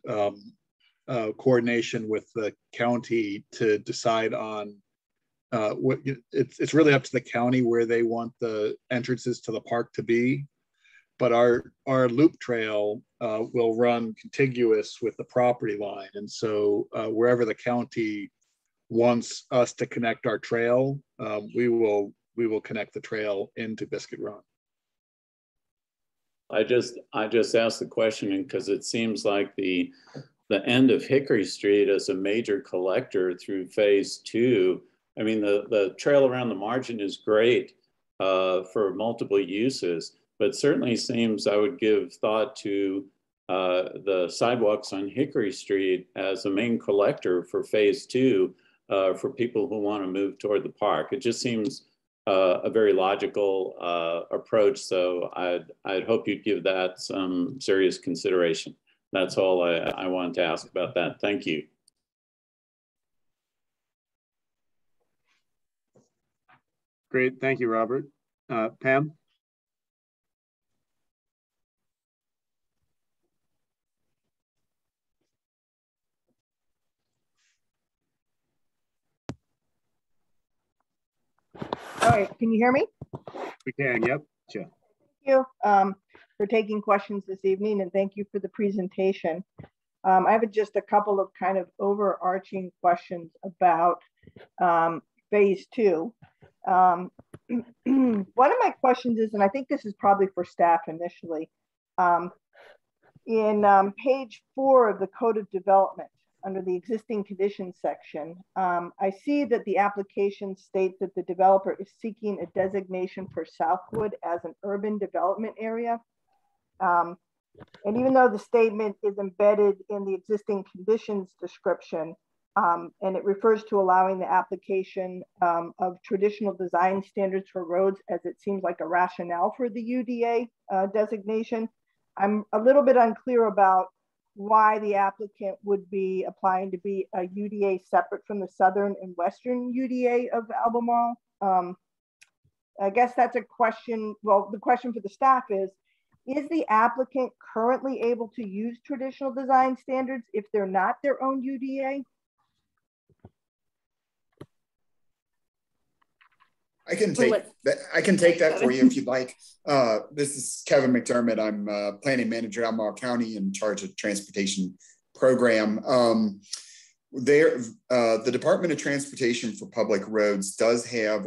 coordination with the county to decide on it's really up to the county where they want the entrances to the park to be, but our loop trail will run contiguous with the property line, and so wherever the county wants us to connect our trail, we will connect the trail into Biscuit Run. I just asked the question because it seems like the end of Hickory Street is a major collector through phase 2. I mean, the trail around the margin is great for multiple uses, but certainly seems I would give thought to the sidewalks on Hickory Street as a main collector for phase 2 for people who want to move toward the park. It just seems a very logical approach. So I'd hope you'd give that some serious consideration. That's all I wanted to ask about that. Thank you. Great, thank you, Robert. Pam? All right, can you hear me? We can, yep. Sure. Thank you for taking questions this evening, and thank you for the presentation. I have just a couple of kind of overarching questions about phase 2. One of my questions is, and I think this is probably for staff initially, in page 4 of the Code of Development, under the existing conditions section, I see that the application states that the developer is seeking a designation for Southwood as an urban development area. And even though the statement is embedded in the existing conditions description, and it refers to allowing the application of traditional design standards for roads, as it seems like a rationale for the UDA designation, I'm a little bit unclear about why the applicant would be applying to be a UDA separate from the southern and western UDA of Albemarle. I guess that's a question. Well, the question for the staff is the applicant currently able to use traditional design standards if they're not their own UDA? I can take that for you if you'd like. This is Kevin McDermott. I'm planning manager at Albemarle County in charge of transportation program. The Department of Transportation for Public Roads does have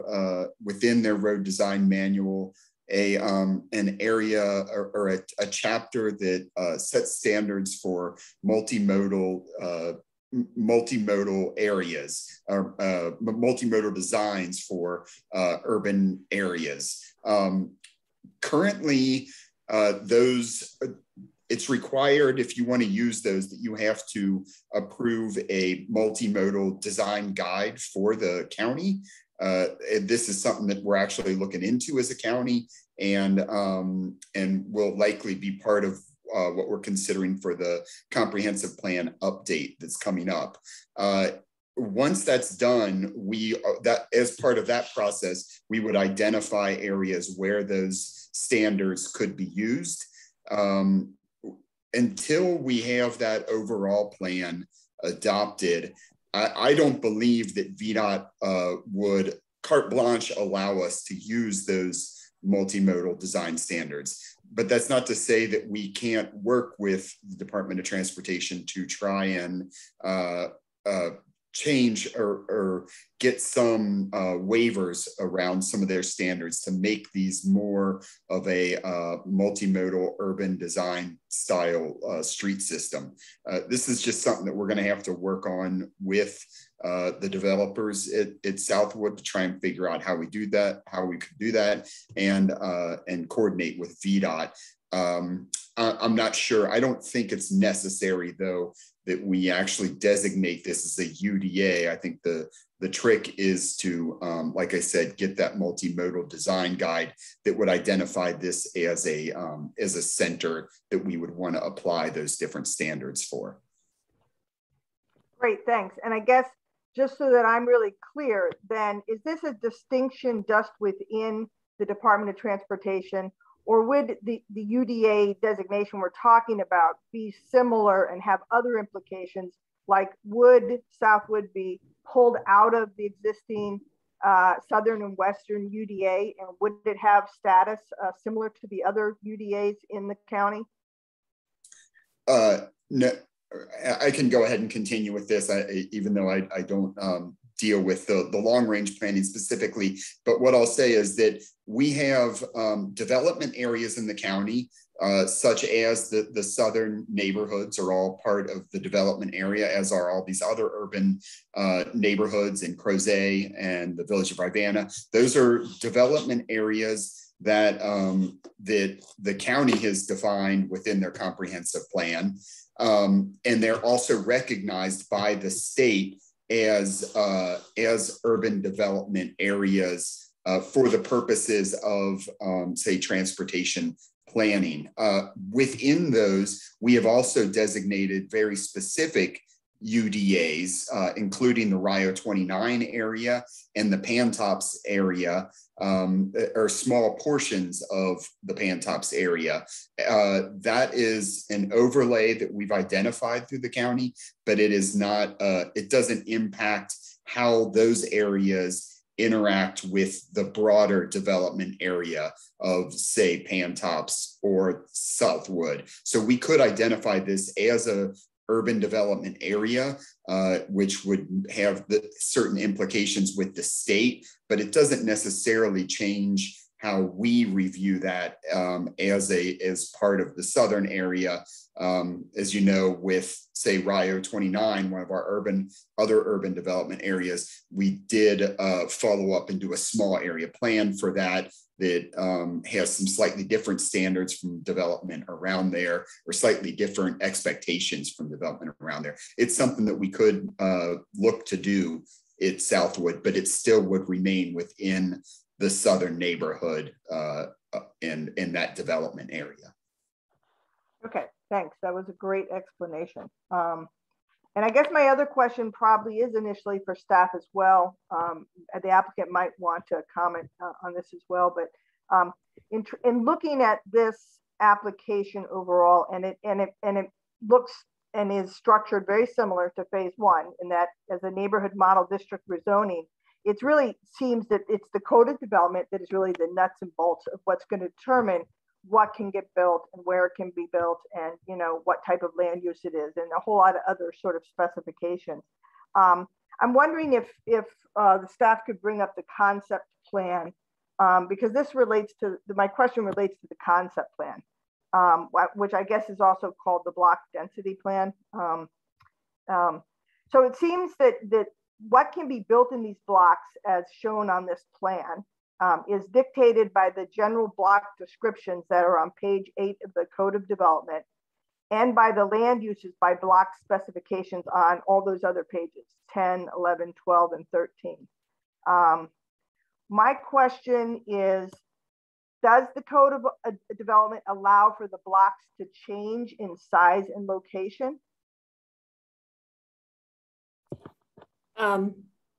within their road design manual an area or a chapter that sets standards for multimodal areas or multimodal designs for urban areas. Currently, it's required, if you want to use those, that you have to approve a multimodal design guide for the county. This is something that we're actually looking into as a county, and will likely be part of what we're considering for the comprehensive plan update that's coming up. Once that's done, as part of that process, we would identify areas where those standards could be used. Until we have that overall plan adopted, I don't believe that VDOT would carte blanche allow us to use those multimodal design standards. But that's not to say that we can't work with the Department of Transportation to try and change or get some waivers around some of their standards to make these more of a multimodal urban design style street system. This is just something that we're going to have to work on with the developers at Southwood to try and figure out how we could do that, and coordinate with VDOT. I'm not sure. I don't think it's necessary, though, that we actually designate this as a UDA. I think the trick is to, like I said, get that multimodal design guide that would identify this as a center that we would want to apply those different standards for. Great, thanks. And I guess just so that I'm really clear, then, is this a distinction just within the Department of Transportation, or would the UDA designation we're talking about be similar and have other implications? Like, would Southwood be pulled out of the existing Southern and Western UDA, and would it have status similar to the other UDAs in the county? No, I can go ahead and continue with this, even though I don't deal with the long range planning specifically. But what I'll say is that we have development areas in the county, such as the southern neighborhoods are all part of the development area, as are all these other urban neighborhoods in Crozet and the village of Ivana. Those are development areas that that the county has defined within their comprehensive plan. And they're also recognized by the state as urban development areas for the purposes of, say, transportation planning. Within those, we have also designated very specific UDAs, including the Rio 29 area and the Pantops area, or small portions of the Pantops area. That is an overlay that we've identified through the county, but it is not, it doesn't impact how those areas interact with the broader development area of, say, Pantops or Southwood. So we could identify this as a urban development area, which would have certain implications with the state, but it doesn't necessarily change how we review that as part of the southern area. As you know, with, say, Rio 29, one of our other urban development areas, we did follow up and do a small area plan for that has some slightly different standards from development around there, or slightly different expectations from development around there. It's something that we could look to do at Southwood, but it still would remain within the southern neighborhood in that development area. Okay, thanks. That was a great explanation. And I guess my other question probably is initially for staff as well. The applicant might want to comment on this as well, but in looking at this application overall, and it looks and is structured very similar to phase one, in that as a neighborhood model district rezoning, it really seems that it's the code of development that is really the nuts and bolts of what's going to determine what can get built and where it can be built, and what type of land use it is, and a whole lot of other sort of specifications. I'm wondering if the staff could bring up the concept plan, because this relates to my question relates to the concept plan, which I guess is also called the block density plan. So it seems that what can be built in these blocks, as shown on this plan, is dictated by the general block descriptions that are on page 8 of the Code of Development, and by the land uses by block specifications on all those other pages, 10, 11, 12, and 13. My question is, does the Code of Development allow for the blocks to change in size and location?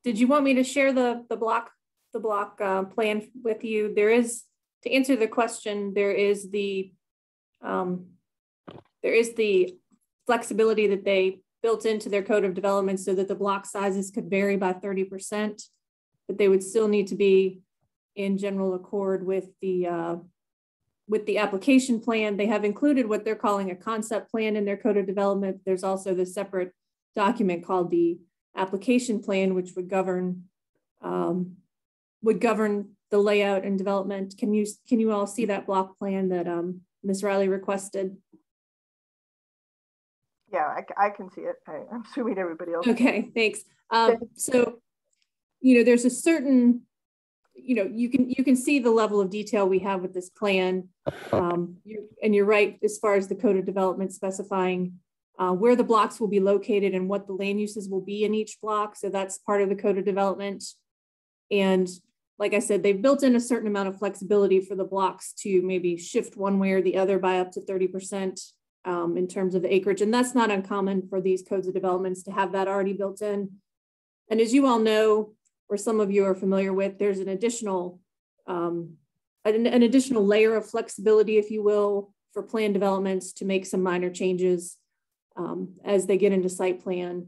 Did you want me to share the block plan with you? There is, to answer the question, there is the flexibility that they built into their Code of Development so that the block sizes could vary by 30%, but they would still need to be in general accord with the application plan. They have included what they're calling a concept plan in their Code of Development. There's also the separate document called the application plan, which would govern the layout and development. Can you all see that block plan that Ms. Riley requested? Yeah, I can see it. I'm assuming everybody else. Okay, thanks. So, there's a certain, you can see the level of detail we have with this plan. And you're right, as far as the Code of Development specifying where the blocks will be located and what the land uses will be in each block. So that's part of the Code of Development. And like I said, they've built in a certain amount of flexibility for the blocks to maybe shift one way or the other by up to 30% in terms of acreage. And that's not uncommon for these codes of developments to have that already built in. And as you all know, or some of you are familiar with, there's an additional layer of flexibility, if you will, for plan developments to make some minor changes as they get into site plan.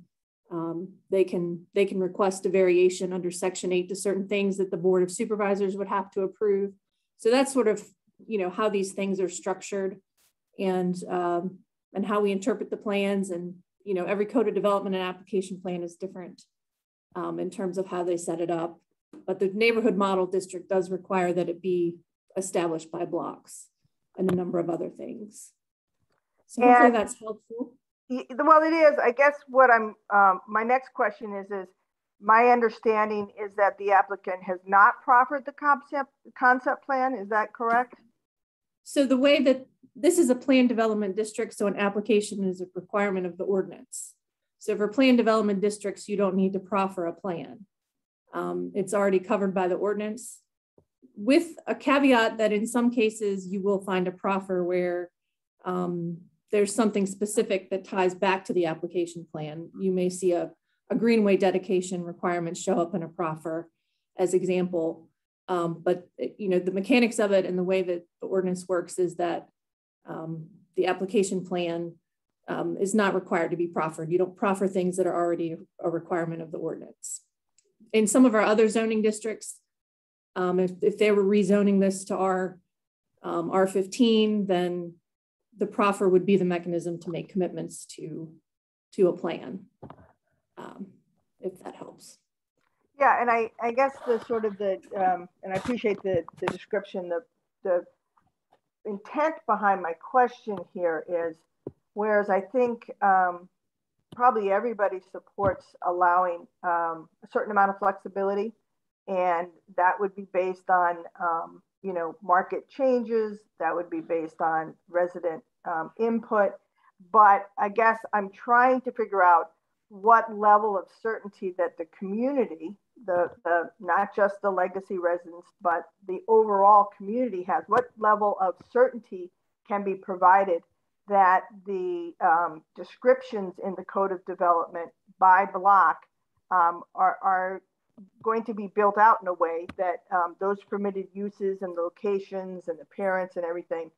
They can request a variation under Section 8 to certain things that the Board of Supervisors would have to approve. So that's sort of, how these things are structured, and how we interpret the plans. And, every code of development and application plan is different in terms of how they set it up. But the neighborhood model district does require that it be established by blocks and a number of other things. So hopefully that's helpful. Well, it is. I guess what my next question is my understanding is that the applicant has not proffered the concept plan. Is that correct? So the way that this is a plan development district, so an application is a requirement of the ordinance. So for plan development districts, you don't need to proffer a plan. It's already covered by the ordinance, with a caveat that in some cases you will find a proffer where there's something specific that ties back to the application plan. You may see a greenway dedication requirement show up in a proffer as example. But the mechanics of it and the way that the ordinance works is that the application plan is not required to be proffered. You don't proffer things that are already a requirement of the ordinance. in some of our other zoning districts, if they were rezoning this to R15, then the proffer would be the mechanism to make commitments to a plan, if that helps. Yeah, and I guess the sort of the, and I appreciate the description, the intent behind my question here is, whereas I think probably everybody supports allowing a certain amount of flexibility, and that would be based on, you know, market changes, that would be based on resident input. But I guess I'm trying to figure out what level of certainty that the community, the not just the legacy residents, but the overall community has, what level of certainty can be provided that the descriptions in the Code of Development by block are going to be built out in a way that those permitted uses and locations and appearance and everything,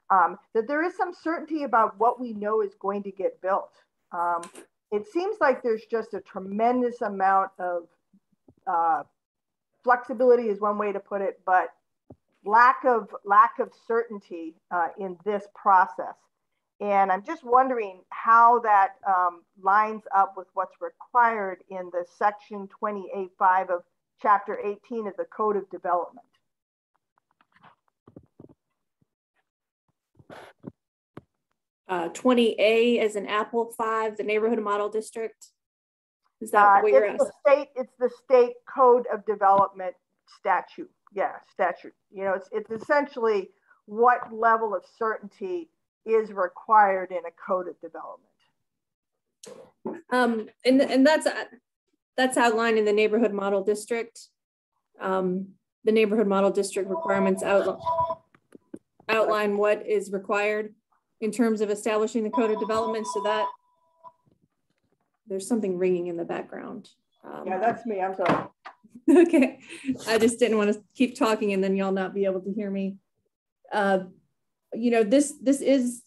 that there is some certainty about what we know is going to get built. It seems like there's just a tremendous amount of flexibility is one way to put it, but lack of certainty in this process. And I'm just wondering how that lines up with what's required in the section 28.5 of chapter 18 of the Code of Development. 20A is an Apple 5, the neighborhood model district. Is that what you're asking? It's the state Code of Development statute. Yeah, statute. You know, it's essentially what level of certainty is required in a Code of Development. And that's outlined in the neighborhood model district. The neighborhood model district requirements outline what is required in terms of establishing the Code of Development, so that there's something ringing in the background. Yeah, that's me, I'm sorry. Okay, I just didn't want to keep talking and then y'all not be able to hear me. You know, this is,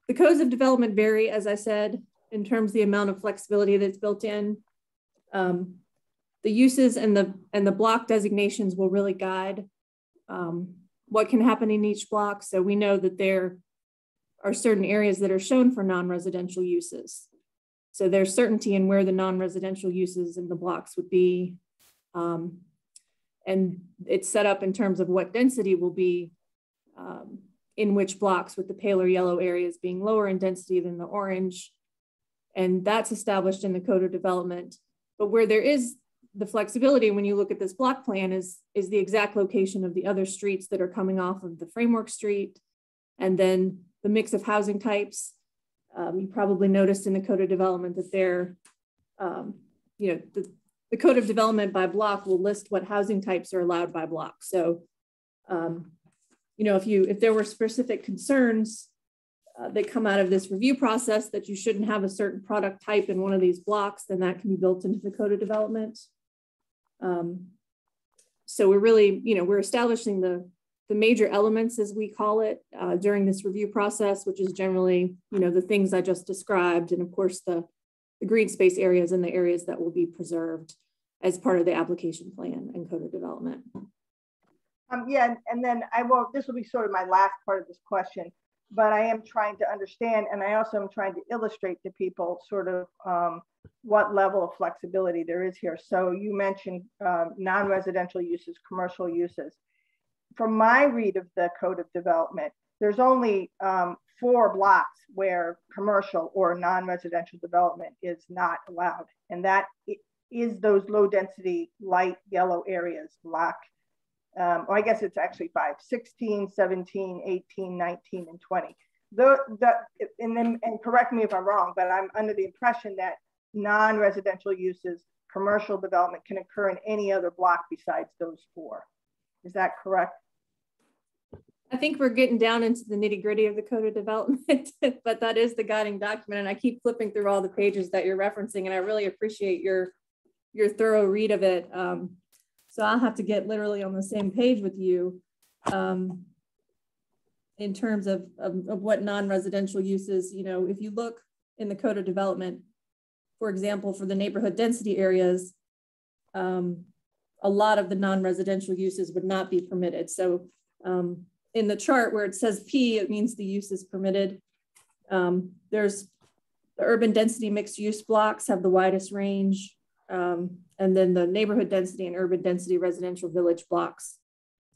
the codes of development vary, as I said, in terms of the amount of flexibility that's built in. The uses and the block designations will really guide what can happen in each block. So we know that there are certain areas that are shown for non-residential uses. So there's certainty in where the non-residential uses in the blocks would be. And it's set up in terms of what density will be in which blocks, with the paler yellow areas being lower in density than the orange. And that's established in the Code of Development. But where there is the flexibility when you look at this block plan is the exact location of the other streets that are coming off of the framework street, and then the mix of housing types. You probably noticed in the Code of Development that there, you know, the Code of Development by block will list what housing types are allowed by block. So, you know, if there were specific concerns that come out of this review process that you shouldn't have a certain product type in one of these blocks, then that can be built into the Code of Development. So we're really, you know, we're establishing the major elements, as we call it, during this review process, which is generally, you know, the things I just described, and of course the green space areas and the areas that will be preserved as part of the application plan and Code of Development. Yeah, and then this will be sort of my last part of this question, but I am trying to understand, and I also am trying to illustrate to people sort of what level of flexibility there is here. So you mentioned non-residential uses, commercial uses. From my read of the Code of Development, there's only 4 blocks where commercial or non-residential development is not allowed. And that is those low density light yellow areas, block, or I guess it's actually 5, 16, 17, 18, 19, and 20. And correct me if I'm wrong, but I'm under the impression that non-residential uses, commercial development can occur in any other block besides those 4. Is that correct? I think we're getting down into the nitty gritty of the Code of Development, but that is the guiding document. And I keep flipping through all the pages that you're referencing, and I really appreciate your thorough read of it. So I'll have to get literally on the same page with you in terms of what non-residential uses. You know, if you look in the Code of Development, for example, for the neighborhood density areas, a lot of the non-residential uses would not be permitted. So in the chart where it says P, it means the use is permitted. There's the urban density mixed use blocks have the widest range. And then the neighborhood density and urban density residential village blocks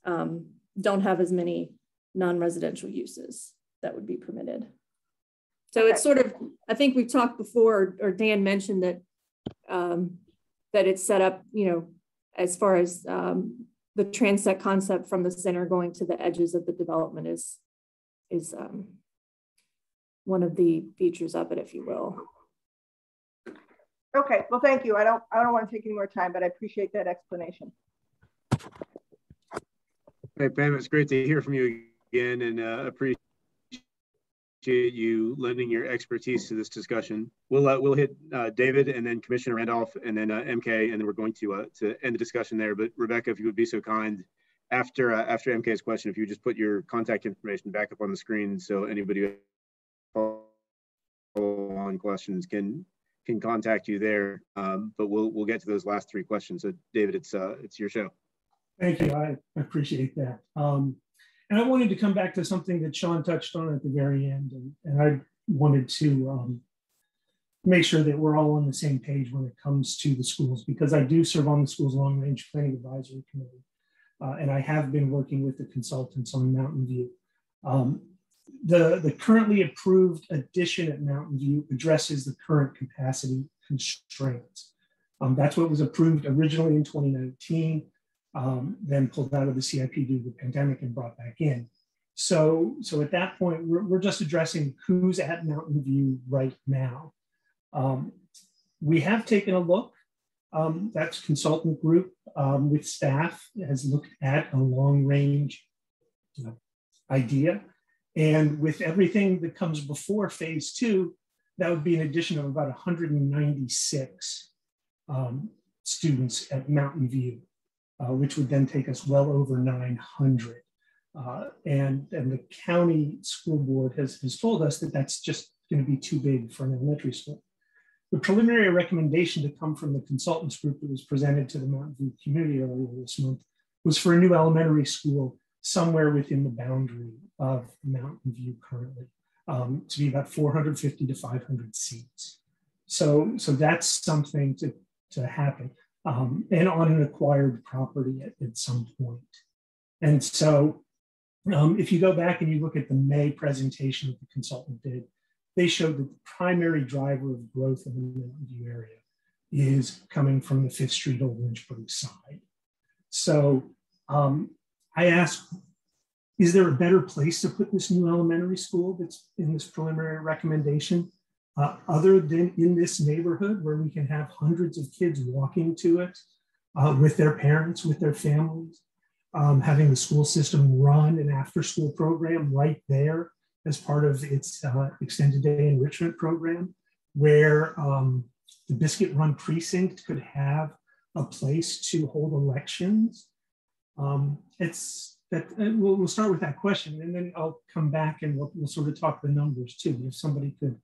don't have as many non-residential uses that would be permitted. So it's sort of, I think we've talked before, or Dan mentioned that that it's set up, you know, as far as the transect concept from the center going to the edges of the development is one of the features of it, if you will. Okay, well, thank you. I don't want to take any more time, but I appreciate that explanation. Hey, Pam, it's great to hear from you again, and appreciate you lending your expertise to this discussion. We'll hit David, and then Commissioner Randolph, and then MK, and then we're going to end the discussion there. But Rebecca, if you would be so kind, after MK's question, if you just put your contact information back up on the screen, so anybody who on questions can contact you there. But we'll get to those last three questions. So David, it's your show. Thank you. I appreciate that. And I wanted to come back to something that Sean touched on at the very end, and I wanted to make sure that we're all on the same page when it comes to the schools, because I do serve on the school's long range planning advisory committee, and I have been working with the consultants on Mountain View. The currently approved addition at Mountain View addresses the current capacity constraints. That's what was approved originally in 2019. Then pulled out of the CIP due to the pandemic and brought back in. So at that point, we're just addressing who's at Mountain View right now. We have taken a look. That's consultant group with staff has looked at a long range idea. And with everything that comes before phase 2, that would be an addition of about 196 students at Mountain View. Which would then take us well over 900. And the county school board has told us that that's just going to be too big for an elementary school. The preliminary recommendation to come from the consultants group that was presented to the Mountain View community earlier this month was for a new elementary school somewhere within the boundary of Mountain View currently, to be about 450 to 500 seats. So that's something to happen. And on an acquired property at some point. And so if you go back and you look at the May presentation that the consultant did, they showed that the primary driver of growth in the Mountain View area is coming from the 5th Street Old Lynchburg side. So I asked, is there a better place to put this new elementary school that's in this preliminary recommendation? Other than in this neighborhood where we can have hundreds of kids walking to it with their parents, with their families, having the school system run an after-school program right there as part of its extended day enrichment program, where the Biscuit Run precinct could have a place to hold elections. We'll start with that question, and then I'll come back and we'll sort of talk the numbers too. If somebody could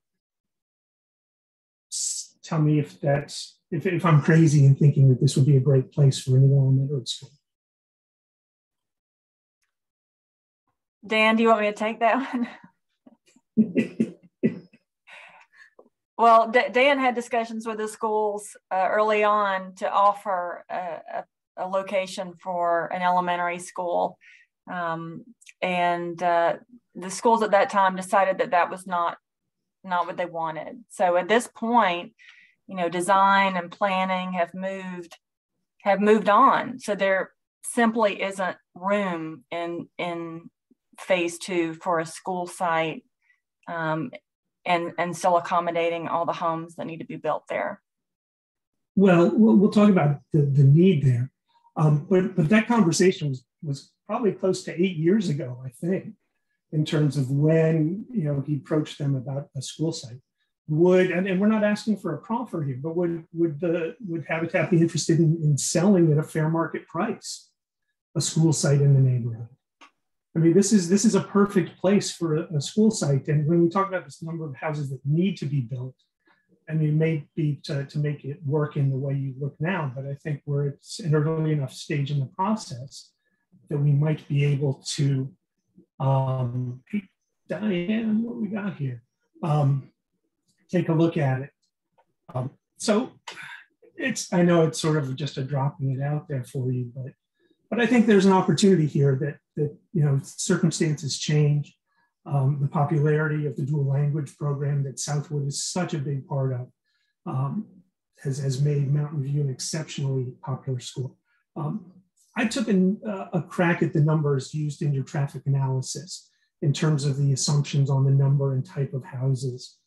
tell me if I'm crazy in thinking that this would be a great place for a new elementary school. Dan, do you want me to take that one? Well, Dan had discussions with the schools early on to offer a location for an elementary school. And the schools at that time decided that was not what they wanted. So at this point, you know, design and planning have moved on. So there simply isn't room in phase 2 for a school site, and still accommodating all the homes that need to be built there. Well, we'll talk about the need there. But that conversation was probably close to 8 years ago, I think, in terms of when, you know, he approached them about a school site. And we're not asking for a proffer here, but would Habitat be interested in selling at a fair market price a school site in the neighborhood? I mean, this is a perfect place for a school site. And when we talk about this number of houses that need to be built, I mean, it may be to make it work in the way you look now, but I think we're at an early enough stage in the process that we might be able to, hey, Diane, what we got here? Take a look at it. So I know it's sort of just a dropping it out there for you, but I think there's an opportunity here that you know, circumstances change. The popularity of the dual language program that Southwood is such a big part of has made Mountain View an exceptionally popular school. I took a crack at the numbers used in your traffic analysis in terms of the assumptions on the number and type of houses,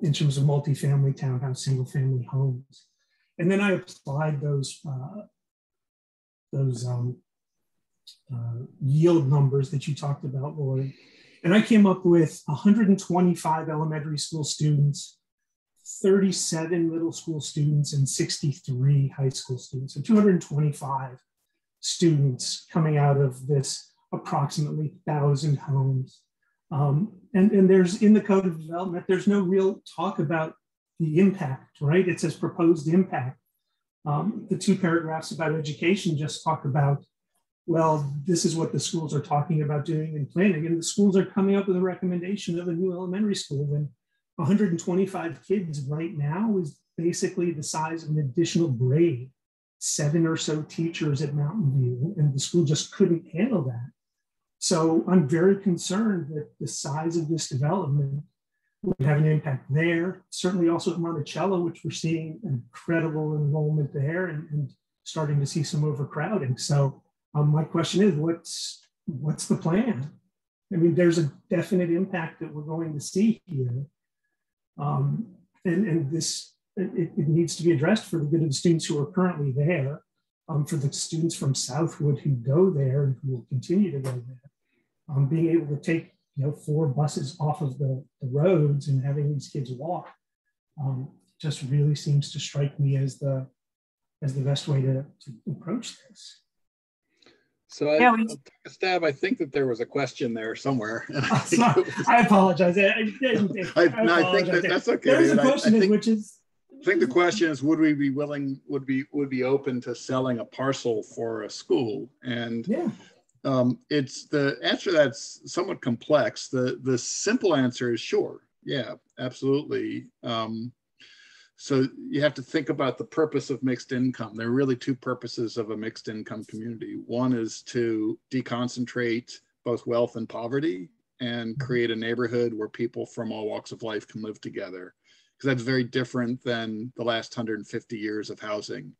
in terms of multifamily, townhouse, single family homes. And then I applied those yield numbers that you talked about, Lori. And I came up with 125 elementary school students, 37 middle school students, and 63 high school students. So 225 students coming out of this approximately 1,000 homes. And there's, in the Code of Development, there's no real talk about the impact, right? It says proposed impact. The 2 paragraphs about education just talk about, well, this is what the schools are talking about doing and planning. And the schools are coming up with a recommendation of a new elementary school. And 125 kids right now is basically the size of an additional grade, 7 or so teachers at Mountain View, and the school just couldn't handle that. So I'm very concerned that the size of this development would have an impact there. Certainly also at Monticello, which we're seeing incredible enrollment there and starting to see some overcrowding. So my question is, what's the plan? I mean, there's a definite impact that we're going to see here. And this, it needs to be addressed for the good of the students who are currently there, for the students from Southwood who go there and who will continue to go there. Being able to take 4 buses off of the roads and having these kids walk just really seems to strike me as the best way to approach this. So I'll take a stab. I think that there was a question there somewhere. I apologize. I think that's okay. There's a question, which is. I think the question is, would we be willing? Would be open to selling a parcel for a school? And yeah, it's the answer that's somewhat complex. The simple answer is sure. Yeah, absolutely. So you have to think about the purpose of mixed income. There are really 2 purposes of a mixed income community. One is to deconcentrate both wealth and poverty and create a neighborhood where people from all walks of life can live together. Because that's very different than the last 150 years of housing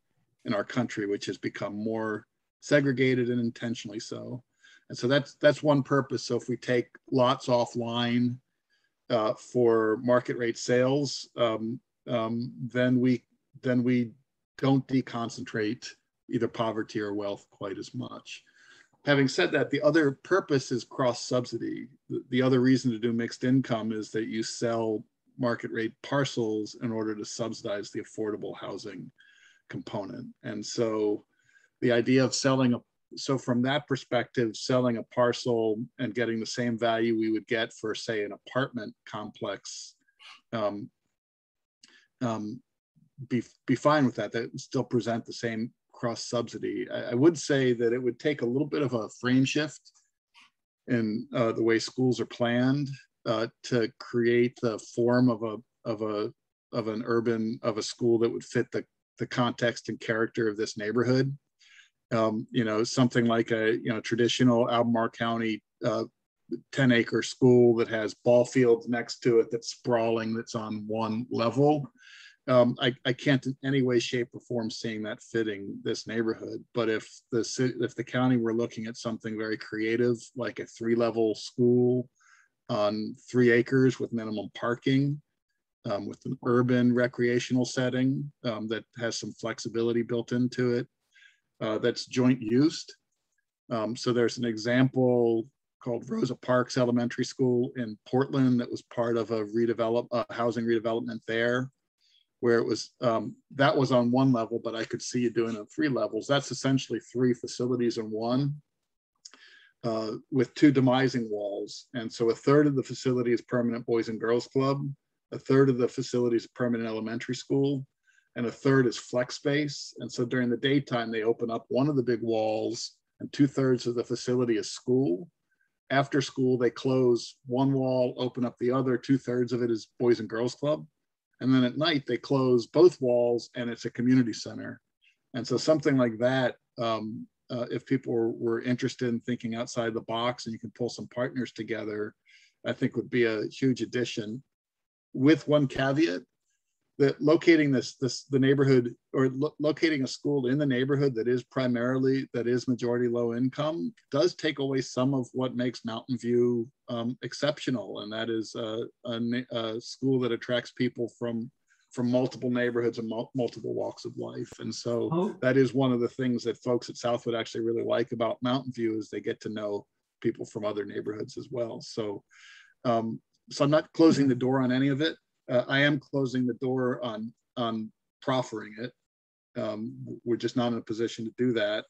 in our country, which has become more segregated and intentionally so. And so that's one purpose. So if we take lots offline for market rate sales, then we don't deconcentrate either poverty or wealth quite as much. Having said that, the other purpose is cross subsidy. The other reason to do mixed income is that you sell market rate parcels in order to subsidize the affordable housing component. And so the idea of so from that perspective, selling a parcel and getting the same value we would get for, say, an apartment complex, be fine with that. That would still present the same cross subsidy. I would say that it would take a little bit of a frame shift in the way schools are planned to create the form of a school that would fit the context and character of this neighborhood. Something like a traditional Albemarle County 10-acre school that has ball fields next to it that's sprawling, that's on one level. I can't in any way, shape, or form seeing that fitting this neighborhood. But if the county were looking at something very creative, like a 3-level school on 3 acres with minimum parking, with an urban recreational setting that has some flexibility built into it, that's joint used. So there's an example called Rosa Parks Elementary School in Portland that was part of a housing redevelopment there, where it was that was on 1 level, but I could see you doing it on 3 levels. That's essentially 3 facilities in one, with 2 demising walls. And so 1/3 of the facility is permanent Boys and Girls Club, a third of the facility is permanent elementary school, and a third is flex space. And so during the daytime, they open up one of the big walls, and 2/3 of the facility is school. After school, they close one wall, open up the other. 2/3 of it is Boys and Girls Club. And then at night, they close both walls, and it's a community center. And so something like that, if people were interested in thinking outside the box and you can pull some partners together, I think would be a huge addition. With one caveat, that locating the neighborhood, or locating a school in the neighborhood that is majority low income, does take away some of what makes Mountain View exceptional, and that is a school that attracts people from multiple neighborhoods and multiple walks of life. And so that is one of the things that folks at Southwood actually really like about Mountain View, is they get to know people from other neighborhoods as well. So I'm not closing the door on any of it. I am closing the door on proffering it. We're just not in a position to do that.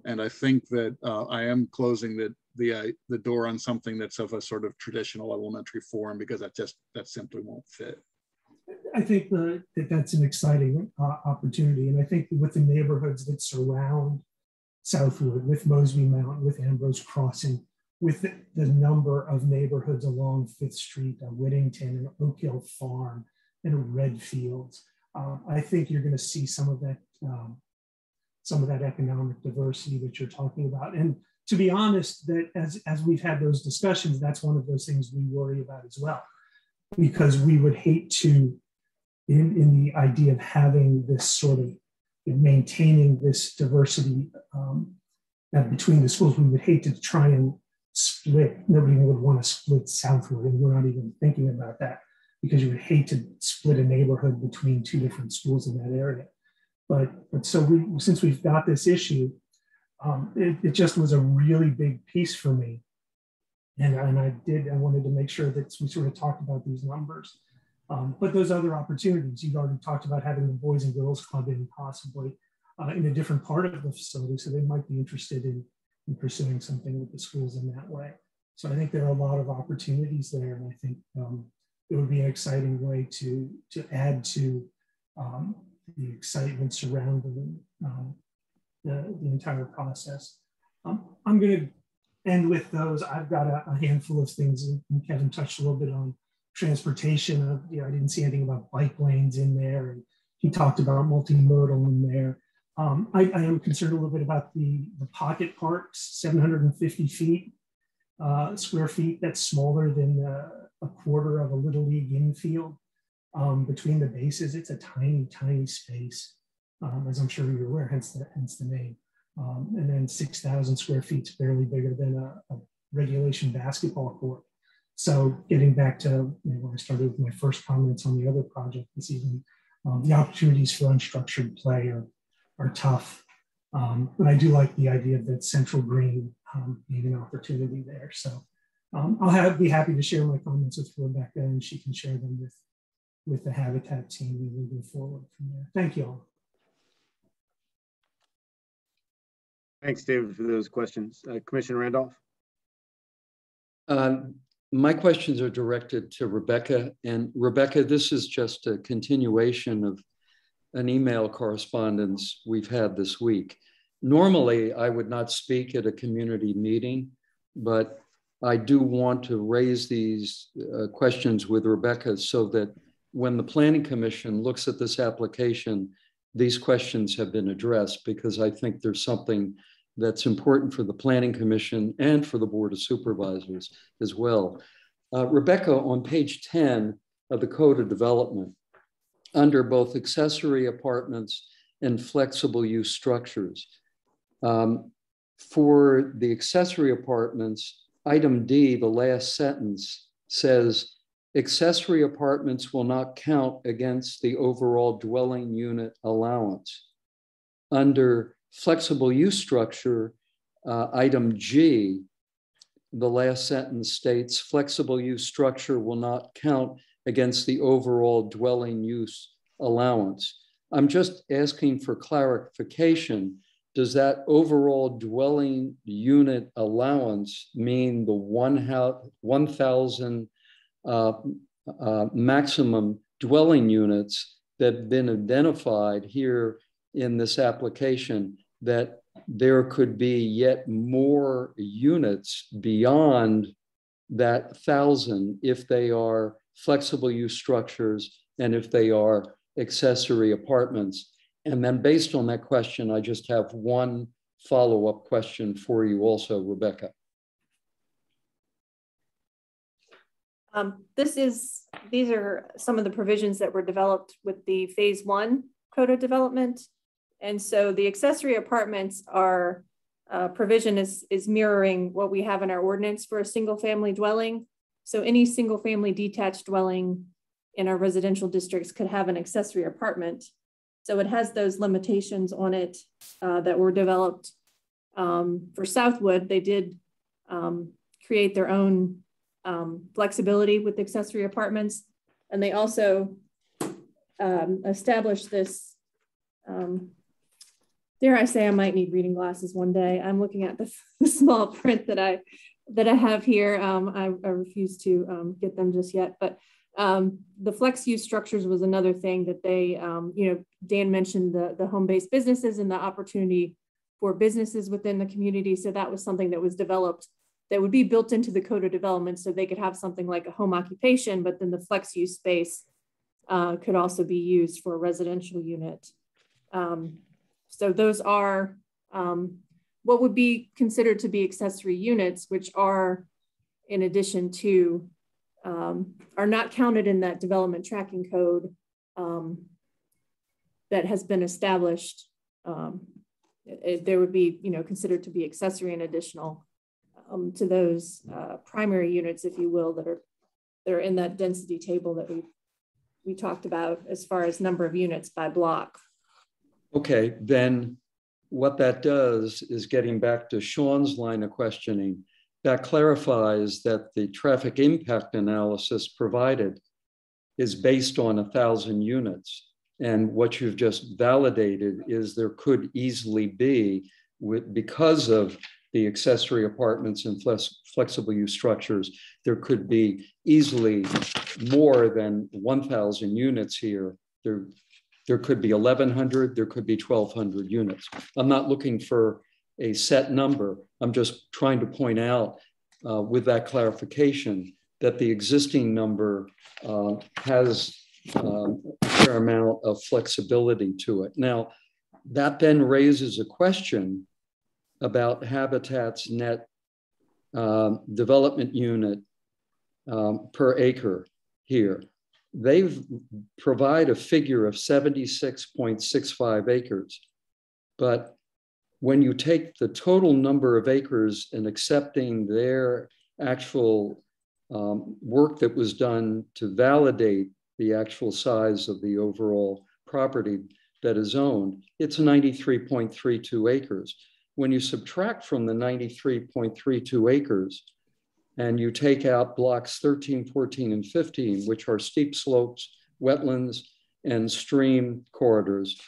And I think that I am closing the door on something that's of a sort of traditional elementary form, because that simply won't fit. I think that's an exciting opportunity. And I think with the neighborhoods that surround Southwood, with Mosby Mountain, with Ambrose Crossing, with the number of neighborhoods along 5th Street, Whittington, and Oak Hill Farm, and Redfields, I think you're going to see some of that economic diversity that you're talking about. And to be honest, that as we've had those discussions, that's one of those things we worry about as well, because we would hate to, in the idea of having this sort of maintaining this diversity between the schools, we would hate to try and split. Nobody would want to split Southwood, and we're not even thinking about that, because you would hate to split a neighborhood between two different schools in that area. But so since we've got this issue, it just was a really big piece for me, and I wanted to make sure that we sort of talked about these numbers. But those other opportunities, you've already talked about having the Boys and Girls Club in possibly in a different part of the facility, so they might be interested in pursuing something with the schools in that way. So I think there are a lot of opportunities there, and I think it would be an exciting way to add to the excitement surrounding the entire process. I'm going to end with those. I've got a handful of things, and Kevin touched a little bit on transportation. I didn't see anything about bike lanes in there, and he talked about multimodal in there. I am concerned a little bit about the pocket parks, 750 square feet. That's smaller than a quarter of a Little League infield. Between the bases, it's a tiny, tiny space, as I'm sure you're aware, hence the name. And then 6,000 square feet is barely bigger than a regulation basketball court. So getting back to where I started with my first comments on the other project this evening, the opportunities for unstructured play are tough. But I do like the idea of that central green being an opportunity there. So I'll be happy to share my comments with Rebecca, and she can share them with the Habitat team and moving forward from there. Thank you all. Thanks, David, for those questions. Commissioner Randolph? My questions are directed to Rebecca. And Rebecca, this is just a continuation of an email correspondence we've had this week. Normally, I would not speak at a community meeting, but I do want to raise these questions with Rebecca so that when the Planning Commission looks at this application, these questions have been addressed, because I think there's something that's important for the Planning Commission and for the Board of Supervisors as well. Rebecca, on page 10 of the Code of Development, under both accessory apartments and flexible use structures, for the accessory apartments, item D, the last sentence says, accessory apartments will not count against the overall dwelling unit allowance. Under flexible use structure, item G, the last sentence states, flexible use structure will not count against the overall dwelling use allowance. I'm just asking for clarification. Does that overall dwelling unit allowance mean the 1,000 maximum dwelling units that have been identified here in this application, that there could be yet more units beyond that 1,000 if they are flexible use structures and if they are accessory apartments. And then based on that question, I just have one follow-up question for you also, Rebecca. These are some of the provisions that were developed with the phase 1 code of development. And so the accessory apartments are provision is mirroring what we have in our ordinance for a single family dwelling. So any single family detached dwelling in our residential districts could have an accessory apartment. So it has those limitations on it that were developed. For Southwood, they did create their own flexibility with accessory apartments. And they also established this, dare I say I might need reading glasses one day. I'm looking at the small print that I have here. I refuse to get them just yet, but the flex use structures was another thing that they, Dan mentioned the home-based businesses and the opportunity for businesses within the community. So that was something that was developed that would be built into the code of development, so they could have something like a home occupation, but then the flex use space could also be used for a residential unit. So those are what would be considered to be accessory units, which are in addition to, are not counted in that development tracking code that has been established. There would be, considered to be accessory and additional to those primary units, if you will, that are in that density table that we talked about as far as number of units by block. Okay, then what that does is, getting back to Sean's line of questioning, that clarifies that the traffic impact analysis provided is based on 1,000 units. And what you've just validated is there could easily be, because of the accessory apartments and flexible use structures, there could be easily more than 1,000 units here. There could be 1,100, there could be 1,200 units. I'm not looking for a set number. I'm just trying to point out with that clarification that the existing number has a fair amount of flexibility to it. Now, that then raises a question about Habitat's net development unit per acre here. They provide a figure of 76.65 acres. But when you take the total number of acres and accepting their actual work that was done to validate the actual size of the overall property that is owned, it's 93.32 acres. When you subtract from the 93.32 acres and you take out blocks 13, 14, and 15, which are steep slopes, wetlands, and stream corridors,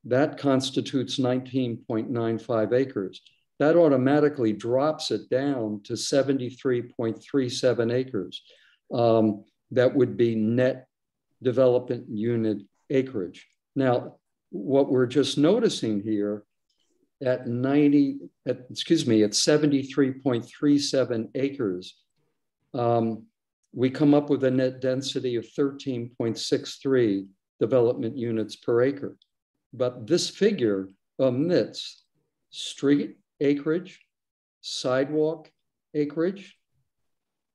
that constitutes 19.95 acres. That automatically drops it down to 73.37 acres. That would be net development unit acreage. Now, what we're just noticing here at 73.37 acres, we come up with a net density of 13.63 development units per acre. But this figure omits street acreage, sidewalk acreage,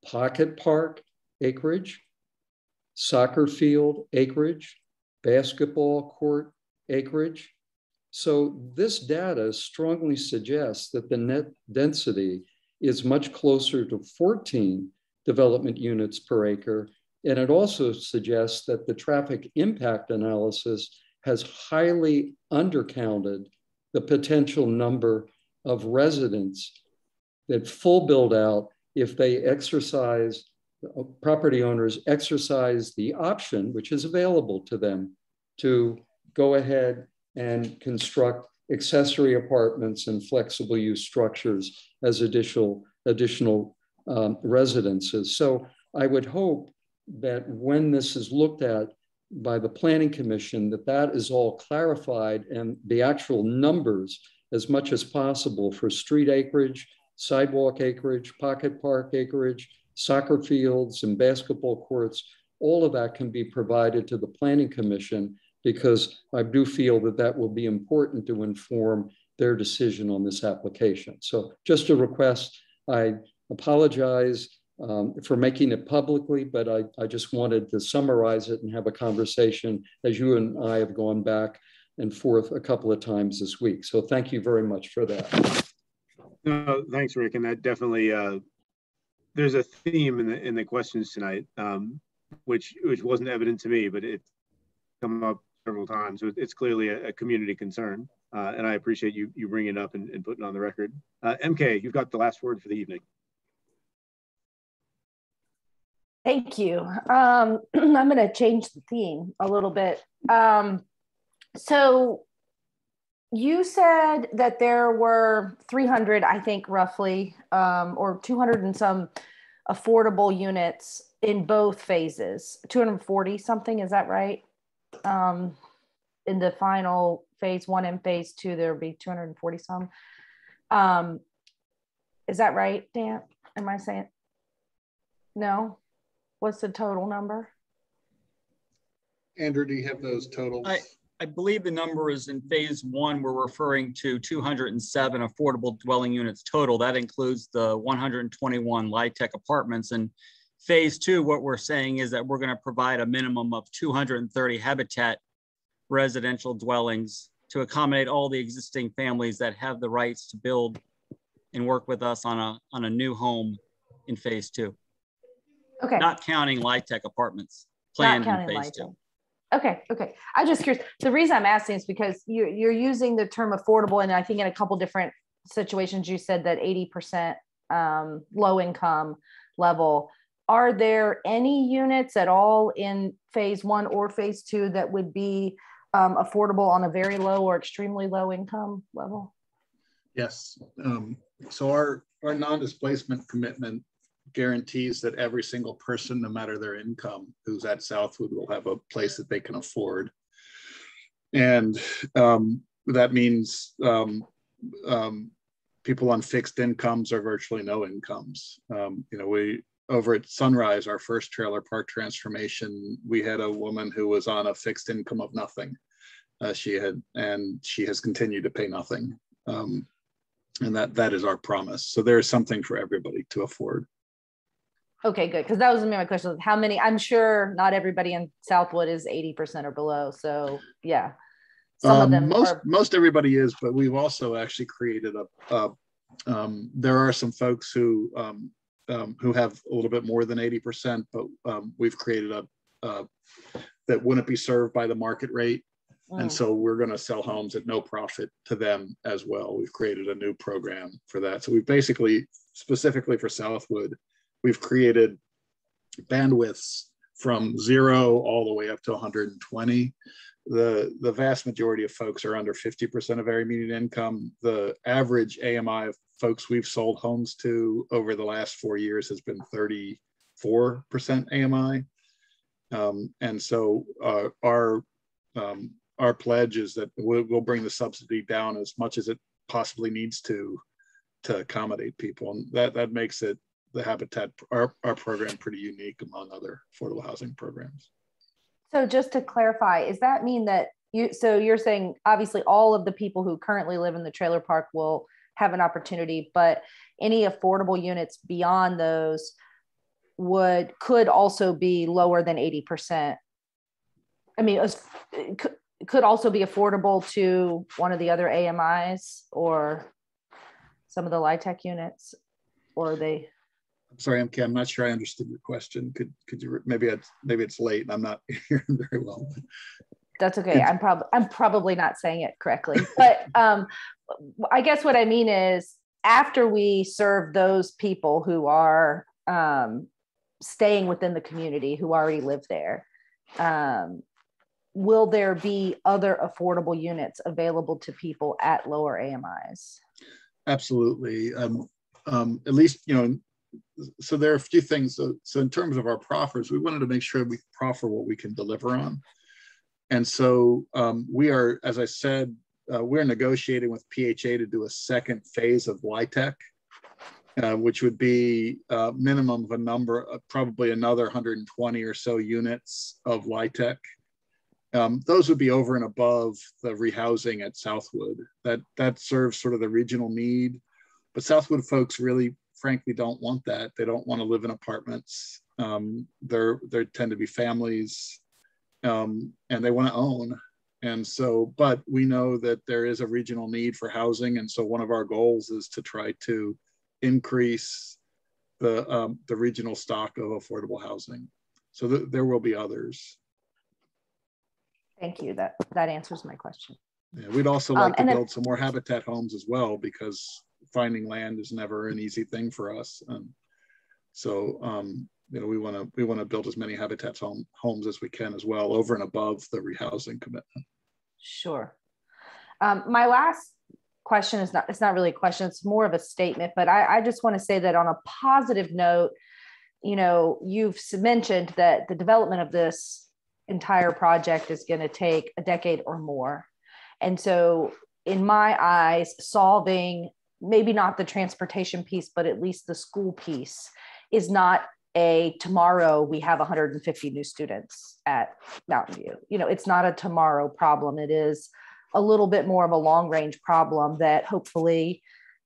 pocket park acreage, soccer field acreage, basketball court acreage. So this data strongly suggests that the net density is much closer to 14 development units per acre. And it also suggests that the traffic impact analysis has highly undercounted the potential number of residents that full build out, if they exercise, property owners exercise the option, which is available to them, to go ahead and construct accessory apartments and flexible use structures as additional residences. So I would hope that when this is looked at by the Planning Commission, that is all clarified, and the actual numbers as much as possible for street acreage, sidewalk acreage, pocket park acreage, soccer fields and basketball courts, all of that can be provided to the Planning Commission, because I do feel that that will be important to inform their decision on this application. So just a request, I apologize for making it publicly, but I just wanted to summarize it and have a conversation as you and I have gone back and forth a couple of times this week. So thank you very much for that. No, thanks, Rick. And that definitely, there's a theme in the questions tonight, which wasn't evident to me, but it's come up several times. So it's clearly a community concern. And I appreciate you bringing it up and putting it on the record. MK, you've got the last word for the evening. Thank you. I'm going to change the theme a little bit. So you said that there were 300, I think, roughly, or 200 and some affordable units in both phases, 240 something, is that right? In the final phase 1 and phase 2, there'll be 240 some. Is that right, Dan? Am I saying? No? What's the total number? Andrew, do you have those totals? I believe the number is in phase 1, we're referring to 207 affordable dwelling units total. That includes the 121 LIHTC apartments. And phase 2, what we're saying is that we're going to provide a minimum of 230 habitat residential dwellings to accommodate all the existing families that have the rights to build and work with us on a new home in phase 2. Okay. Not counting LIHTC apartments planned in phase 2. Okay. I'm just curious. The reason I'm asking is because you're using the term affordable, and I think in a couple different situations you said that 80% low income level. Are there any units at all in phase 1 or phase 2 that would be affordable on a very low or extremely low income level? Yes. So our non-displacement commitment guarantees that every single person, no matter their income, who's at Southwood will have a place that they can afford. And that means people on fixed incomes or virtually no incomes. We over at Sunrise, our first trailer park transformation, we had a woman who was on a fixed income of nothing. She has continued to pay nothing. And that is our promise. So there is something for everybody to afford. Okay, good. Because that was my question. How many? I'm sure not everybody in Southwood is 80% or below. So yeah, some of them. Most everybody is, but we've also actually created there are some folks who have a little bit more than 80%, but we've created that wouldn't be served by the market rate. And so we're going to sell homes at no profit to them as well. We've created a new program for that. So we've basically, specifically for Southwood, we've created bandwidths from 0 all the way up to 120. The vast majority of folks are under 50% of area median income. The average AMI of folks we've sold homes to over the last 4 years has been 34% AMI. And so our pledge is that we'll bring the subsidy down as much as it possibly needs to accommodate people. And that makes it the Habitat, our program, pretty unique among other affordable housing programs. So just to clarify, does that mean that you're saying obviously all of the people who currently live in the trailer park will have an opportunity, but any affordable units beyond those could also be lower than 80%? I mean, could also be affordable to one of the other AMIs or some of the LIHTC units, or are they? I'm sorry, MK, I'm not sure I understood your question. Could you, maybe it's late and I'm not hearing very well. That's okay. I'm probably not saying it correctly, but I guess what I mean is after we serve those people who are staying within the community, who already live there, will there be other affordable units available to people at lower AMIs? Absolutely. At least, so there are a few things. So in terms of our proffers, we wanted to make sure we proffer what we can deliver on. And so we are, as I said, we're negotiating with PHA to do a second phase of LIHTC, which would be a minimum of a number of probably another 120 or so units of LIHTC. Those would be over and above the rehousing at Southwood. That serves sort of the regional need, but Southwood folks really, frankly, don't want that. They don't want to live in apartments. There tend to be families, and they want to own. And so, but we know that there is a regional need for housing, and so one of our goals is to try to increase the regional stock of affordable housing. So there will be others. Thank you. That answers my question. Yeah, we'd also like to build some more habitat homes as well, because finding land is never an easy thing for us. So you know, we want to build as many habitat homes as we can as well, over and above the rehousing commitment. Sure. My last question is it's not really a question, it's more of a statement, but I just want to say that on a positive note, you know, you've mentioned that the development of this entire project is going to take a decade or more. And so in my eyes, solving maybe not the transportation piece, but at least the school piece is not a tomorrow we have 150 new students at Mountain View. You know, it's not a tomorrow problem. It is a little bit more of a long range problem that hopefully,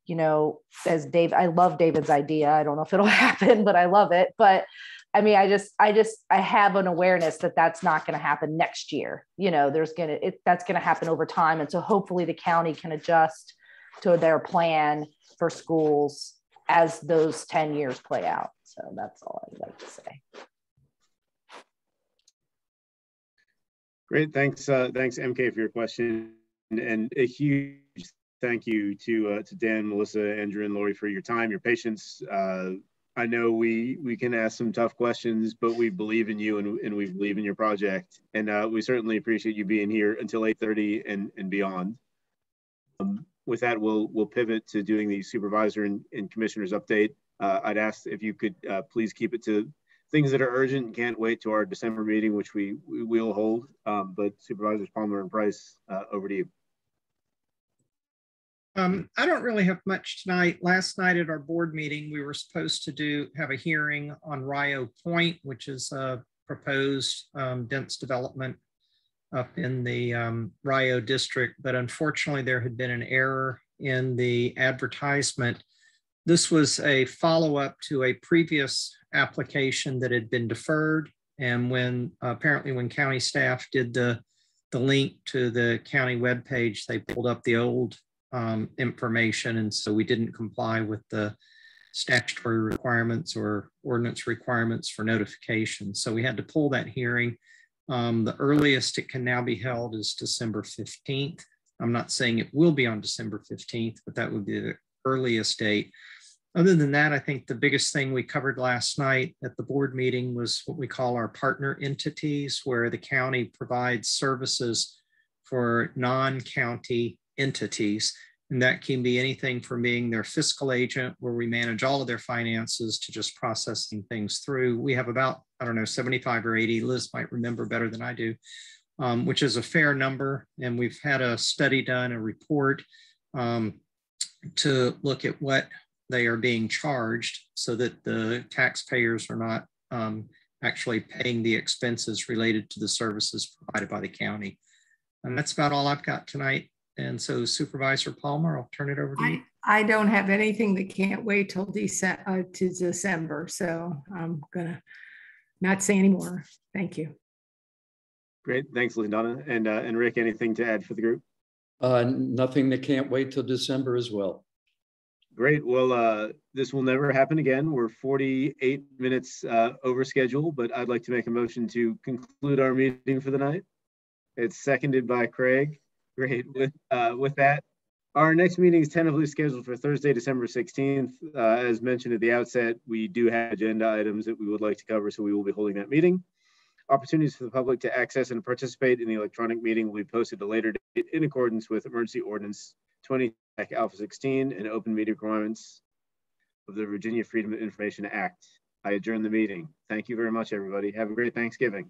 you know, as Dave, I love David's idea. I don't know if it'll happen, but I love it. But I mean, I have an awareness that that's not going to happen next year. You know, that's going to happen over time. And so hopefully the county can adjust to their plan for schools as those 10 years play out. So that's all I'd like to say. Great, thanks MK for your question, and a huge thank you to Dan, Melissa, Andrew, and Lori for your time, your patience. I know we can ask some tough questions, but we believe in you and we believe in your project, and we certainly appreciate you being here until 8:30 and beyond. With that, we'll pivot to doing the supervisor and commissioners update. I'd ask if you could please keep it to things that are urgent and can't wait to our December meeting, which we will hold. But Supervisors Palmer and Price, over to you. I don't really have much tonight. Last night at our board meeting, we were supposed to have a hearing on Rio Point, which is a proposed dense development up in the Rio district, but unfortunately there had been an error in the advertisement. This was a follow-up to a previous application that had been deferred, and when apparently when county staff did the link to the county webpage, they pulled up the old information, and so we didn't comply with the statutory requirements or ordinance requirements for notification. So we had to pull that hearing. The earliest it can now be held is December 15th. I'm not saying it will be on December 15th, but that would be the earliest date. Other than that, I think the biggest thing we covered last night at the board meeting was what we call our partner entities, where the county provides services for non-county entities. And that can be anything from being their fiscal agent, where we manage all of their finances, to just processing things through. We have about, I don't know, 75 or 80, Liz might remember better than I do, which is a fair number. And we've had a study done, a report to look at what they are being charged so that the taxpayers are not actually paying the expenses related to the services provided by the county. And that's about all I've got tonight. And so Supervisor Palmer, I'll turn it over to you. I don't have anything that can't wait till December. So I'm gonna not say anymore. Thank you. Great, thanks, Lindana. And Rick, anything to add for the group? Nothing that can't wait till December as well. Great, well, this will never happen again. We're 48 minutes over schedule, but I'd like to make a motion to conclude our meeting for the night. It's seconded by Craig. Great, with that, our next meeting is tentatively scheduled for Thursday, December 16th. As mentioned at the outset, we do have agenda items that we would like to cover, so we will be holding that meeting. Opportunities for the public to access and participate in the electronic meeting will be posted at a later date in accordance with Emergency Ordinance 20 Alpha 16 and open meeting requirements. of the Virginia Freedom of Information Act. I adjourn the meeting. Thank you very much, everybody. Have a great Thanksgiving.